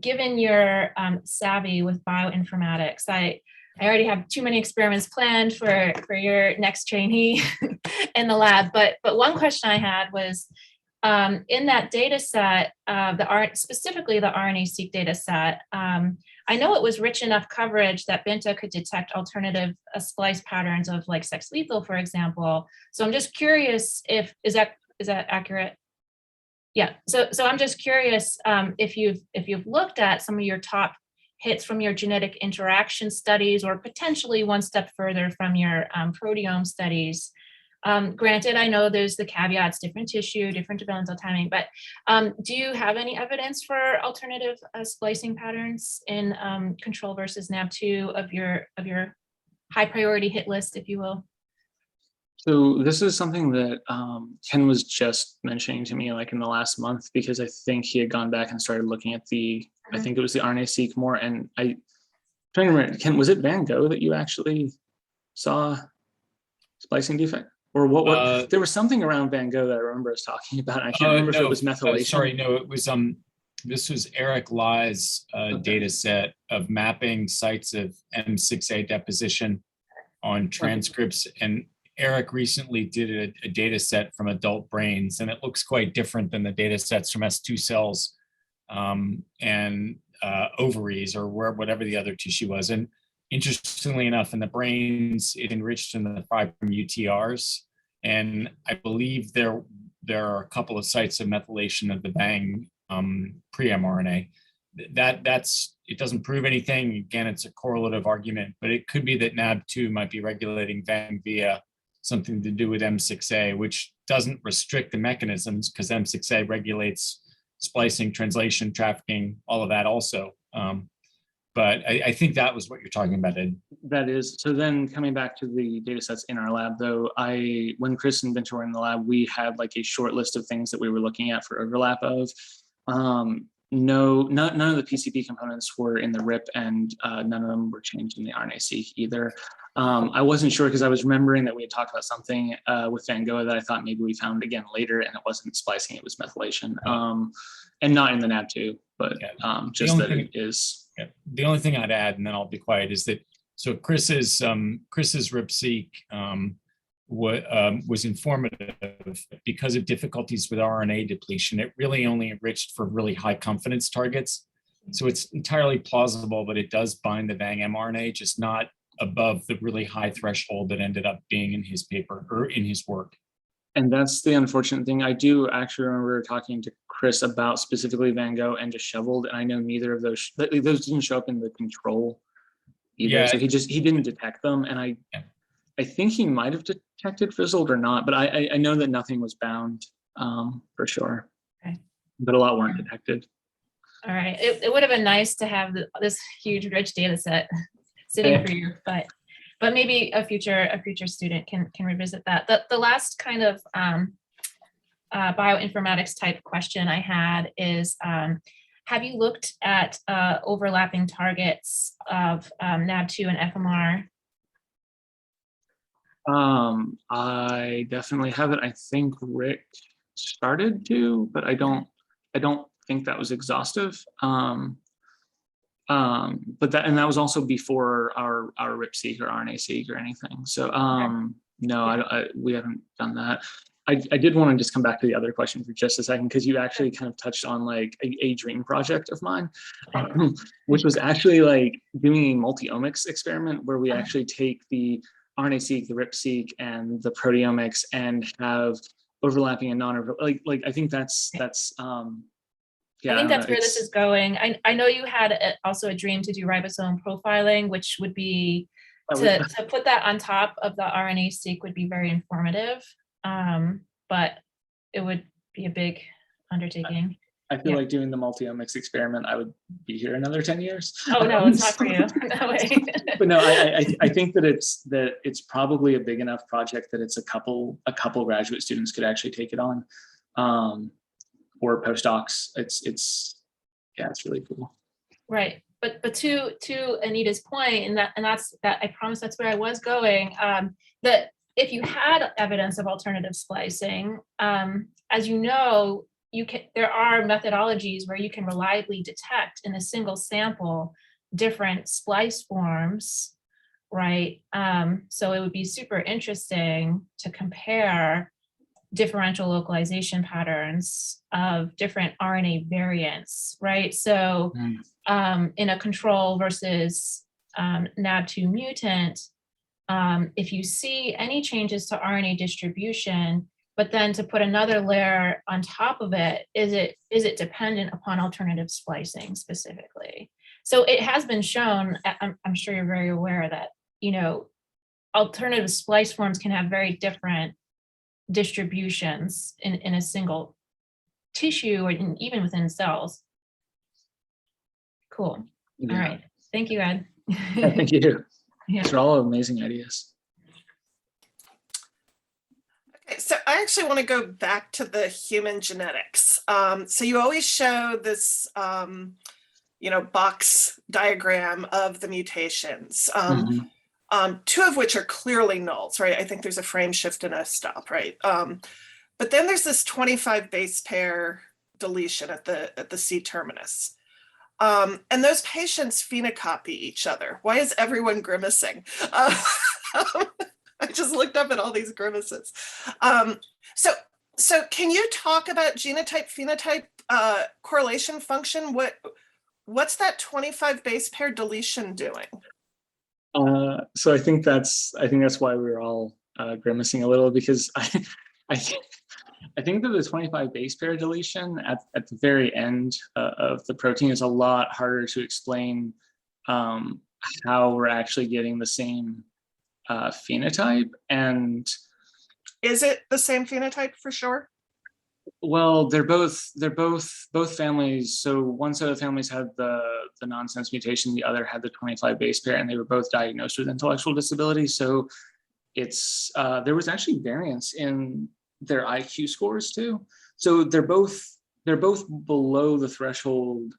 given your savvy with bioinformatics, I already have too many experiments planned for your next trainee in the lab. But one question I had was, in that data set, specifically the RNA-seq data set, I know it was rich enough coverage that Binta could detect alternative splice patterns of like sex lethal, for example. So I'm just curious is that accurate? Yeah. So I'm just curious if you've looked at some of your top hits from your genetic interaction studies, or potentially one step further from your proteome studies. Granted, I know there's the caveats, different tissue, different developmental timing, but do you have any evidence for alternative splicing patterns in control versus NAB2 of your high priority hit list, if you will? So this is something that Ken was just mentioning to me like in the last month, because I think he had gone back and started looking at I think it was the RNA-seq more, and I'm trying to remember, Ken, was it Van Gogh that you actually saw splicing defect? Or what there was something around Van Gogh that I remember us talking about. I can't remember if it was methylation. Sorry, no, it was this was Eric Lai's data set of mapping sites of M6A deposition on transcripts. And Eric recently did a data set from adult brains, and it looks quite different than the data sets from S2 cells and ovaries, or whatever the other tissue was. And interestingly enough, in the brains, it enriched in the fibrin UTRs, and I believe there are a couple of sites of methylation of the BANG pre-mRNA. It doesn't prove anything. Again, it's a correlative argument, but it could be that NAB2 might be regulating BANG via something to do with M6A, which doesn't restrict the mechanisms, because M6A regulates splicing, translation, trafficking, all of that also. But I think that was what you're talking about, Ed. That is. So then coming back to the data sets in our lab, though, when Chris and Binta were in the lab, we had like a short list of things that we were looking at for overlap of. None of the PCP components were in the RIP, and none of them were changed in the RNA-seq either. I wasn't sure, because I was remembering that we had talked about something with Van Gogh that I thought maybe we found again later, and it wasn't splicing, it was methylation. And not in the NAB2, but just that it is. Yeah. The only thing I'd add, and then I'll be quiet, is that so Chris's RIP-seq was informative because of difficulties with RNA depletion. It really only enriched for really high confidence targets. So it's entirely plausible that it does bind the VANG mRNA, just not above the really high threshold that ended up being in his paper or in his work. And that's the unfortunate thing. I do actually remember talking to Chris about specifically Van Gogh and disheveled, and I know neither of those didn't show up in the control either. Yeah. So he didn't detect them, and Yeah. I think he might have detected fizzled or not, but I know that nothing was bound for sure. Okay. But a lot weren't detected. All right. It would have been nice to have this huge, rich data set sitting for you, but maybe a future student can revisit that. The last kind of bioinformatics type question I had is, have you looked at overlapping targets of NAB2 and FMR? I definitely haven't. I think Rick started to, but I don't think that was exhaustive. But that was also before our RIP-seq or RNA-seq or anything. So no, we haven't done that. I did want to just come back to the other question for just a second, because you actually kind of touched on like a dream project of mine, which was actually like doing a multi-omics experiment where we actually take the RNA-seq, the RIP-seq, and the proteomics and have overlapping and non-overlapping. Like I think that's yeah, I think that's where this is going. I know you had also a dream to do ribosome profiling, which would be to put that on top of the RNA-seq would be very informative, but it would be a big undertaking. I feel like doing the multi-omics experiment, I would be here another 10 years. Oh no, it's not for you. No way. But no, I think that it's probably a big enough project that it's a couple graduate students could actually take it on, or postdocs. It's really cool. Right, but to Anita's point, and that's I promise that's where I was going. That if you had evidence of alternative splicing, as you know, there are methodologies where you can reliably detect in a single sample different splice forms, right? So it would be super interesting to compare differential localization patterns of different RNA variants, right? So in a control versus NAB2 mutant, if you see any changes to RNA distribution, but then to put another layer on top of it, is it dependent upon alternative splicing specifically? So it has been shown, I'm sure you're very aware that, alternative splice forms can have very different distributions in a single tissue or even within cells. Cool. Yeah. All right. Thank you, Ed. Yeah, thank you. Yeah. These are all amazing ideas. Okay, so I actually want to go back to the human genetics. So you always show this, box diagram of the mutations. Two of which are clearly nulls, right? I think there's a frame shift and a stop, right? But then there's this 25 base pair deletion at the C terminus. And those patients phenocopy each other. Why is everyone grimacing? I just looked up at all these grimaces. So can you talk about genotype phenotype correlation function? What's that 25 base pair deletion doing? So I think that's why we were all grimacing a little, because I think that the 25 base pair deletion at the very end of the protein is a lot harder to explain how we're actually getting the same phenotype. And is it the same phenotype for sure? Well, they're both families. So one set of families had the nonsense mutation, the other had the 25 base pair, and they were both diagnosed with intellectual disability. So it's there was actually variance in their IQ scores too. So they're both below the threshold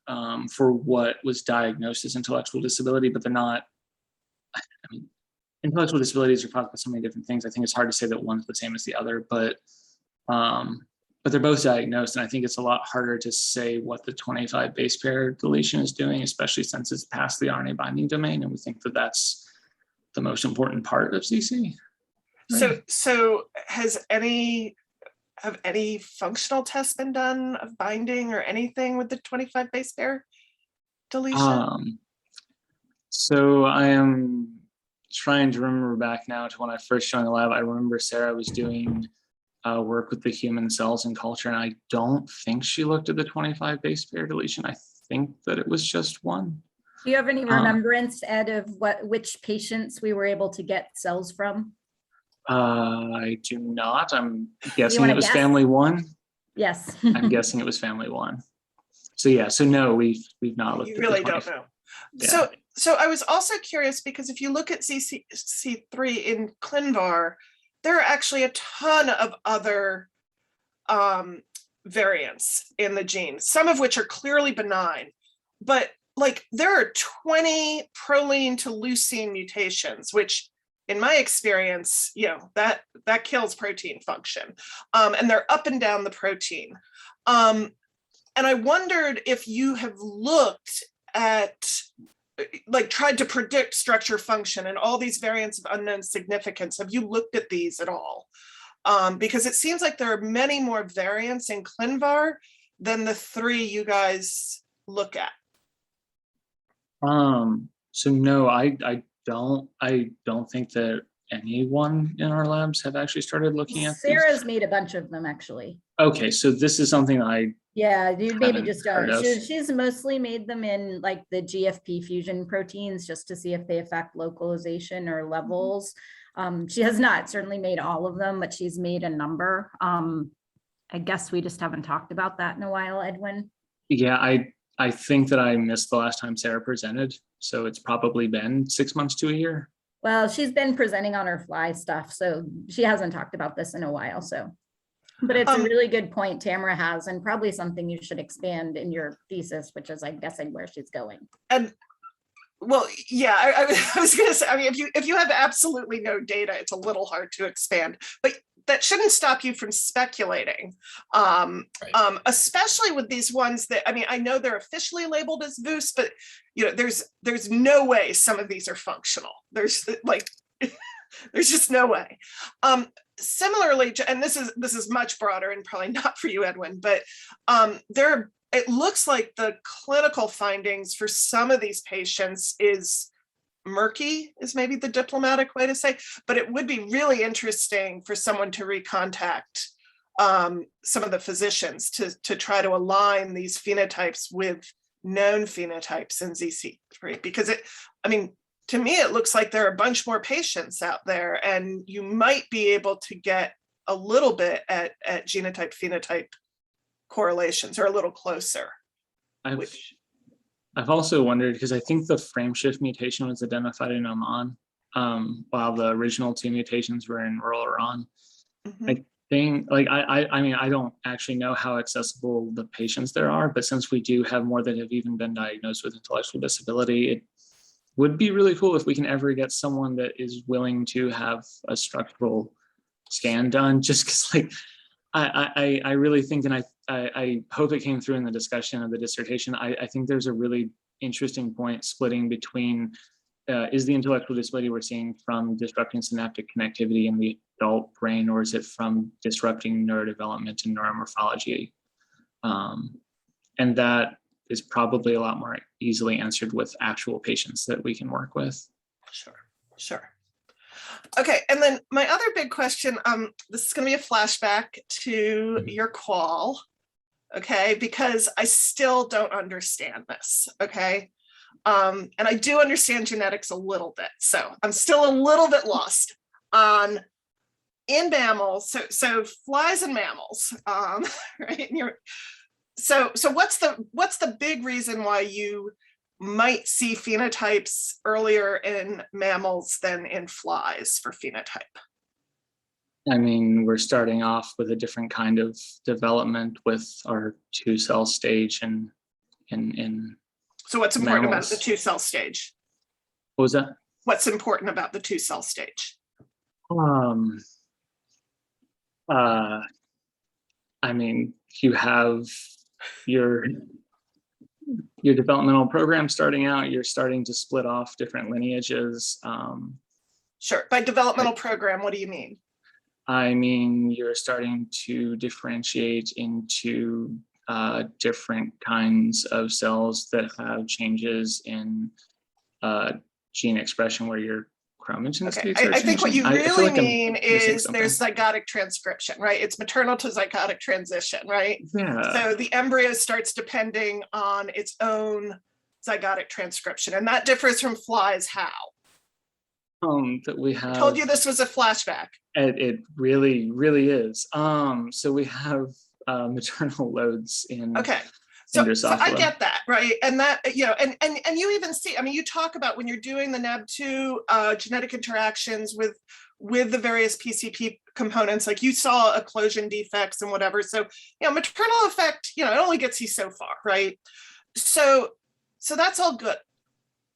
for what was diagnosed as intellectual disability, but they're not. I mean, intellectual disabilities are caused by so many different things. I think it's hard to say that one's the same as the other, but they're both diagnosed, and I think it's a lot harder to say what the 25 base pair deletion is doing, especially since it's past the RNA binding domain, and we think that that's the most important part of CC. Right? So have any functional tests been done of binding or anything with the 25 base pair deletion? So I am trying to remember back now to when I first joined the lab. I remember Sarah was doing work with the human cells and culture, and I don't think she looked at the 25 base pair deletion. I think that it was just one. Do you have any remembrance, Ed, of which patients we were able to get cells from? I do not. I'm guessing it was family one. Yes. I'm guessing it was family one. So yeah, so no, we've not looked You at really the don't know. Yeah. So I was also curious because if you look at ZC3 in ClinVar, there are actually a ton of other variants in the gene, some of which are clearly benign, but like there are 20 proline to leucine mutations, which in my experience, you know, that kills protein function. And they're up and down the protein. And I wondered if you have looked at, like tried to predict structure function and all these variants of unknown significance. Have you looked at these at all? Because it seems like there are many more variants in ClinVar than the 3 you guys look at. So no, I don't think that anyone in our labs have actually started looking at these. Sarah's made a bunch of them, actually. Okay, so this is something Yeah, you maybe haven't just heard of. she's mostly made them in like the GFP fusion proteins just to see if they affect localization or levels. She has not certainly made all of them, but she's made a number. I guess we just haven't talked about that in a while, Edwin. Yeah, I think that I missed the last time Sarah presented, so it's probably been 6 months to a year. Well, she's been presenting on her fly stuff, so she hasn't talked about this in a while, so. But it's a really good point Tamara has, and probably something you should expand in your thesis, which is, I'm guessing, where she's going. And well, yeah, I was going to say, I mean, if you have absolutely no data, it's a little hard to expand, but that shouldn't stop you from speculating, especially with these ones that, I mean, I know they're officially labeled as VUS, but you know, there's no way some of these are functional. There's like, there's just no way. Similarly, and this is much broader and probably not for you, Edwin, but it looks like the clinical findings for some of these patients is murky, is maybe the diplomatic way to say, but it would be really interesting for someone to recontact some of the physicians to try to align these phenotypes with known phenotypes in ZC3, because to me, it looks like there are a bunch more patients out there, and you might be able to get a little bit at genotype phenotype correlations, or a little closer. I've also wondered, because I think the frameshift mutation was identified in Oman, while the original 2 mutations were in rural Iran. Mm-hmm. I think, like, I mean, I don't actually know how accessible the patients there are, but since we do have more that have even been diagnosed with intellectual disability, it would be really cool if we can ever get someone that is willing to have a structural scan done, just because, like, I really think, and I hope it came through in the discussion of the dissertation, I think there's a really interesting point splitting between is the intellectual disability we're seeing from disrupting synaptic connectivity in the adult brain, or is it from disrupting neurodevelopment and neuromorphology? And that is probably a lot more easily answered with actual patients that we can work with. Sure. Okay, and then my other big question, this is going to be a flashback to your qual, okay, because I still don't understand this, okay? And I do understand genetics a little bit, so I'm still a little bit lost on in mammals, so flies and mammals, right? So what's the big reason why you might see phenotypes earlier in mammals than in flies for phenotype? I mean, we're starting off with a different kind of development with our 2-cell stage and in So what's important mammals. about the 2-cell stage? What was that? What's important about the 2-cell stage? I mean, you have your developmental program starting out, you're starting to split off different lineages. Sure. By developmental program, what do you mean? I mean, you're starting to differentiate into different kinds of cells that have changes in gene expression, where you're chromatin Okay, states are I think what changing? you I feel really like I'm mean missing is something. there's zygotic transcription, right? It's maternal to zygotic transition, right? Yeah. So the embryo starts depending on its own zygotic transcription, and that differs from flies how? That we I have. told you this was a flashback. It really, really is. So we have maternal loads in. Okay. So I Drosophila. get that, right? And that, you know, and you even see, I mean, you talk about when you're doing the NAB2 genetic interactions with the various PCP components, like you saw occlusion defects and whatever. So, you know, maternal effect, you know, it only gets you so far, right? So that's all good.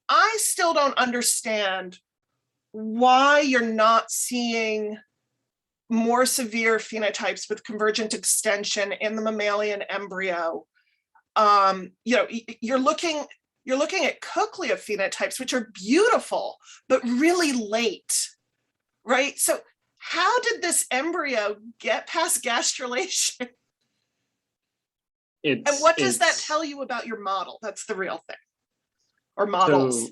I still don't understand why you're not seeing more severe phenotypes with convergent extension in the mammalian embryo. You know, you're looking at cochlea phenotypes, which are beautiful, but really late, right? So how did this embryo get past gastrulation? And what does that tell you about your model? That's the real thing, or models. So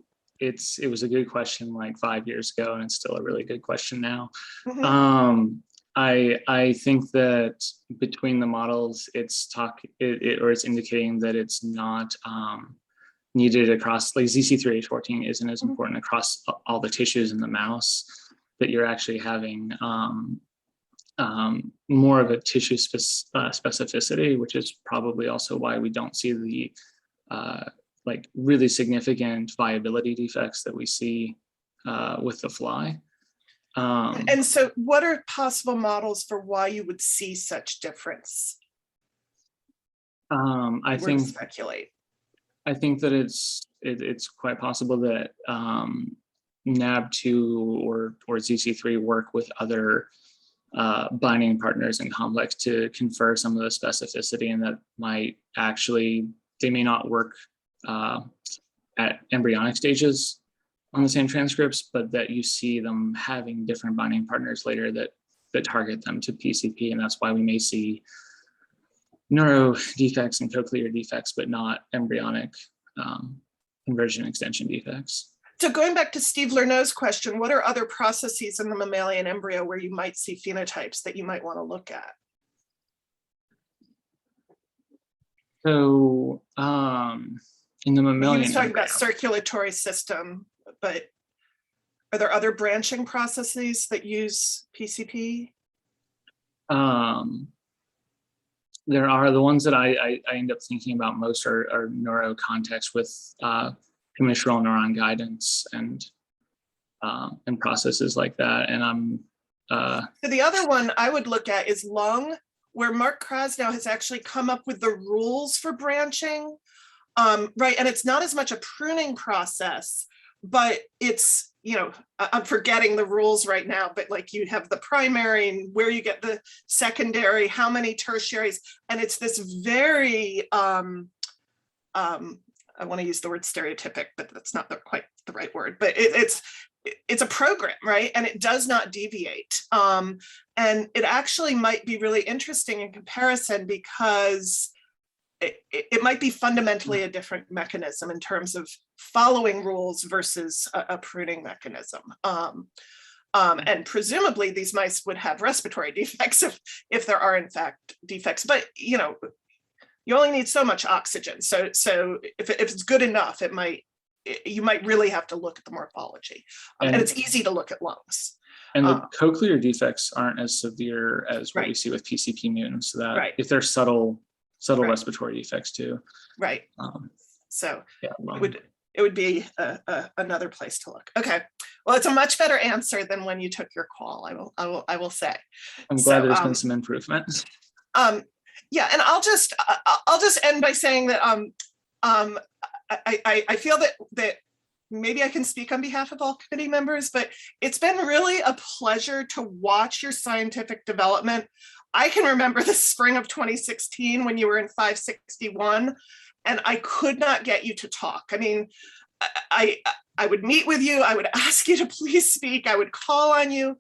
it was a good question like 5 years ago, and it's still a really good question now. Mhm. I think that between the models, it's indicating that it's not needed across, like ZC3H14 isn't as important across all the tissues in the mouse, that you're actually having more of a tissue specificity, which is probably also why we don't see the like really significant viability defects that we see with the fly. And so what are possible models for why you would see such difference? I think speculate. I think that it's quite possible that NAB2 or ZC3 work with other binding partners in complex to confer some of the specificity, and that might actually, they may not work at embryonic stages on the same transcripts, but that you see them having different binding partners later that target them to PCP, and that's why we may see neuro defects and cochlear defects, but not embryonic conversion extension defects. So going back to Steve Lerneau's question, what are other processes in the mammalian embryo where you might see phenotypes that you might want to look at? So in the mammalian He was talking embryo, about circulatory system, but are there other branching processes that use PCP? there are the ones that I end up thinking about most are neuro context with commissural neuron guidance and processes like that. And I'm So the other one I would look at is lung, where Mark Krasnow has actually come up with the rules for branching, right? And it's not as much a pruning process, but it's, you know, I'm forgetting the rules right now, but like you have the primary and where you get the secondary, how many tertiaries, and it's this very, I want to use the word stereotypic, but that's not quite the right word, but it's a program, right? And it does not deviate. And it actually might be really interesting in comparison because it might be fundamentally a different mechanism in terms of following rules versus a pruning mechanism. And presumably these mice would have respiratory defects if there are in fact defects, but you know, you only need so much oxygen. So if it's good enough, you might really have to look at the morphology. And it's easy to look at lungs. And the cochlear defects aren't as severe as what right. we see with PCP mutants. So that right. if they're subtle right. respiratory defects too. Right. So yeah, it would be another place to look. Okay. Well, it's a much better answer than when you took your call. I will say. I'm glad there's been some improvement. Yeah, and I'll just end by saying that I feel that maybe I can speak on behalf of all committee members, but it's been really a pleasure to watch your scientific development. I can remember the spring of 2016 when you were in 561, and I could not get you to talk. I mean, I would meet with you, I would ask you to please speak, I would call on you,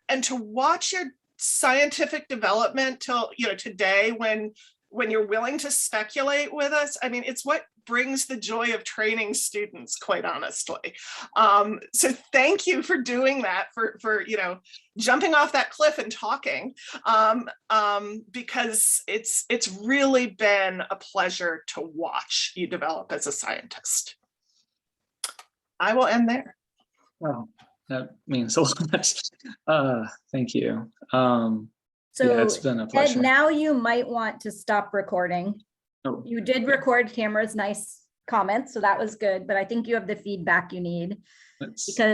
and to watch your scientific development till, you know, today when when you're willing to speculate with us. I mean, it's what brings the joy of training students, quite honestly. So thank you for doing that, for you know, jumping off that cliff and talking, because it's really been a pleasure to watch you develop as a scientist. I will end there. Well, that means a lot. Thank you. So yeah, it's been a Ed, pleasure. now you might want to stop recording. Oh, You did record Tamara's nice comments, so that was good, but I think you have the feedback you need let's- because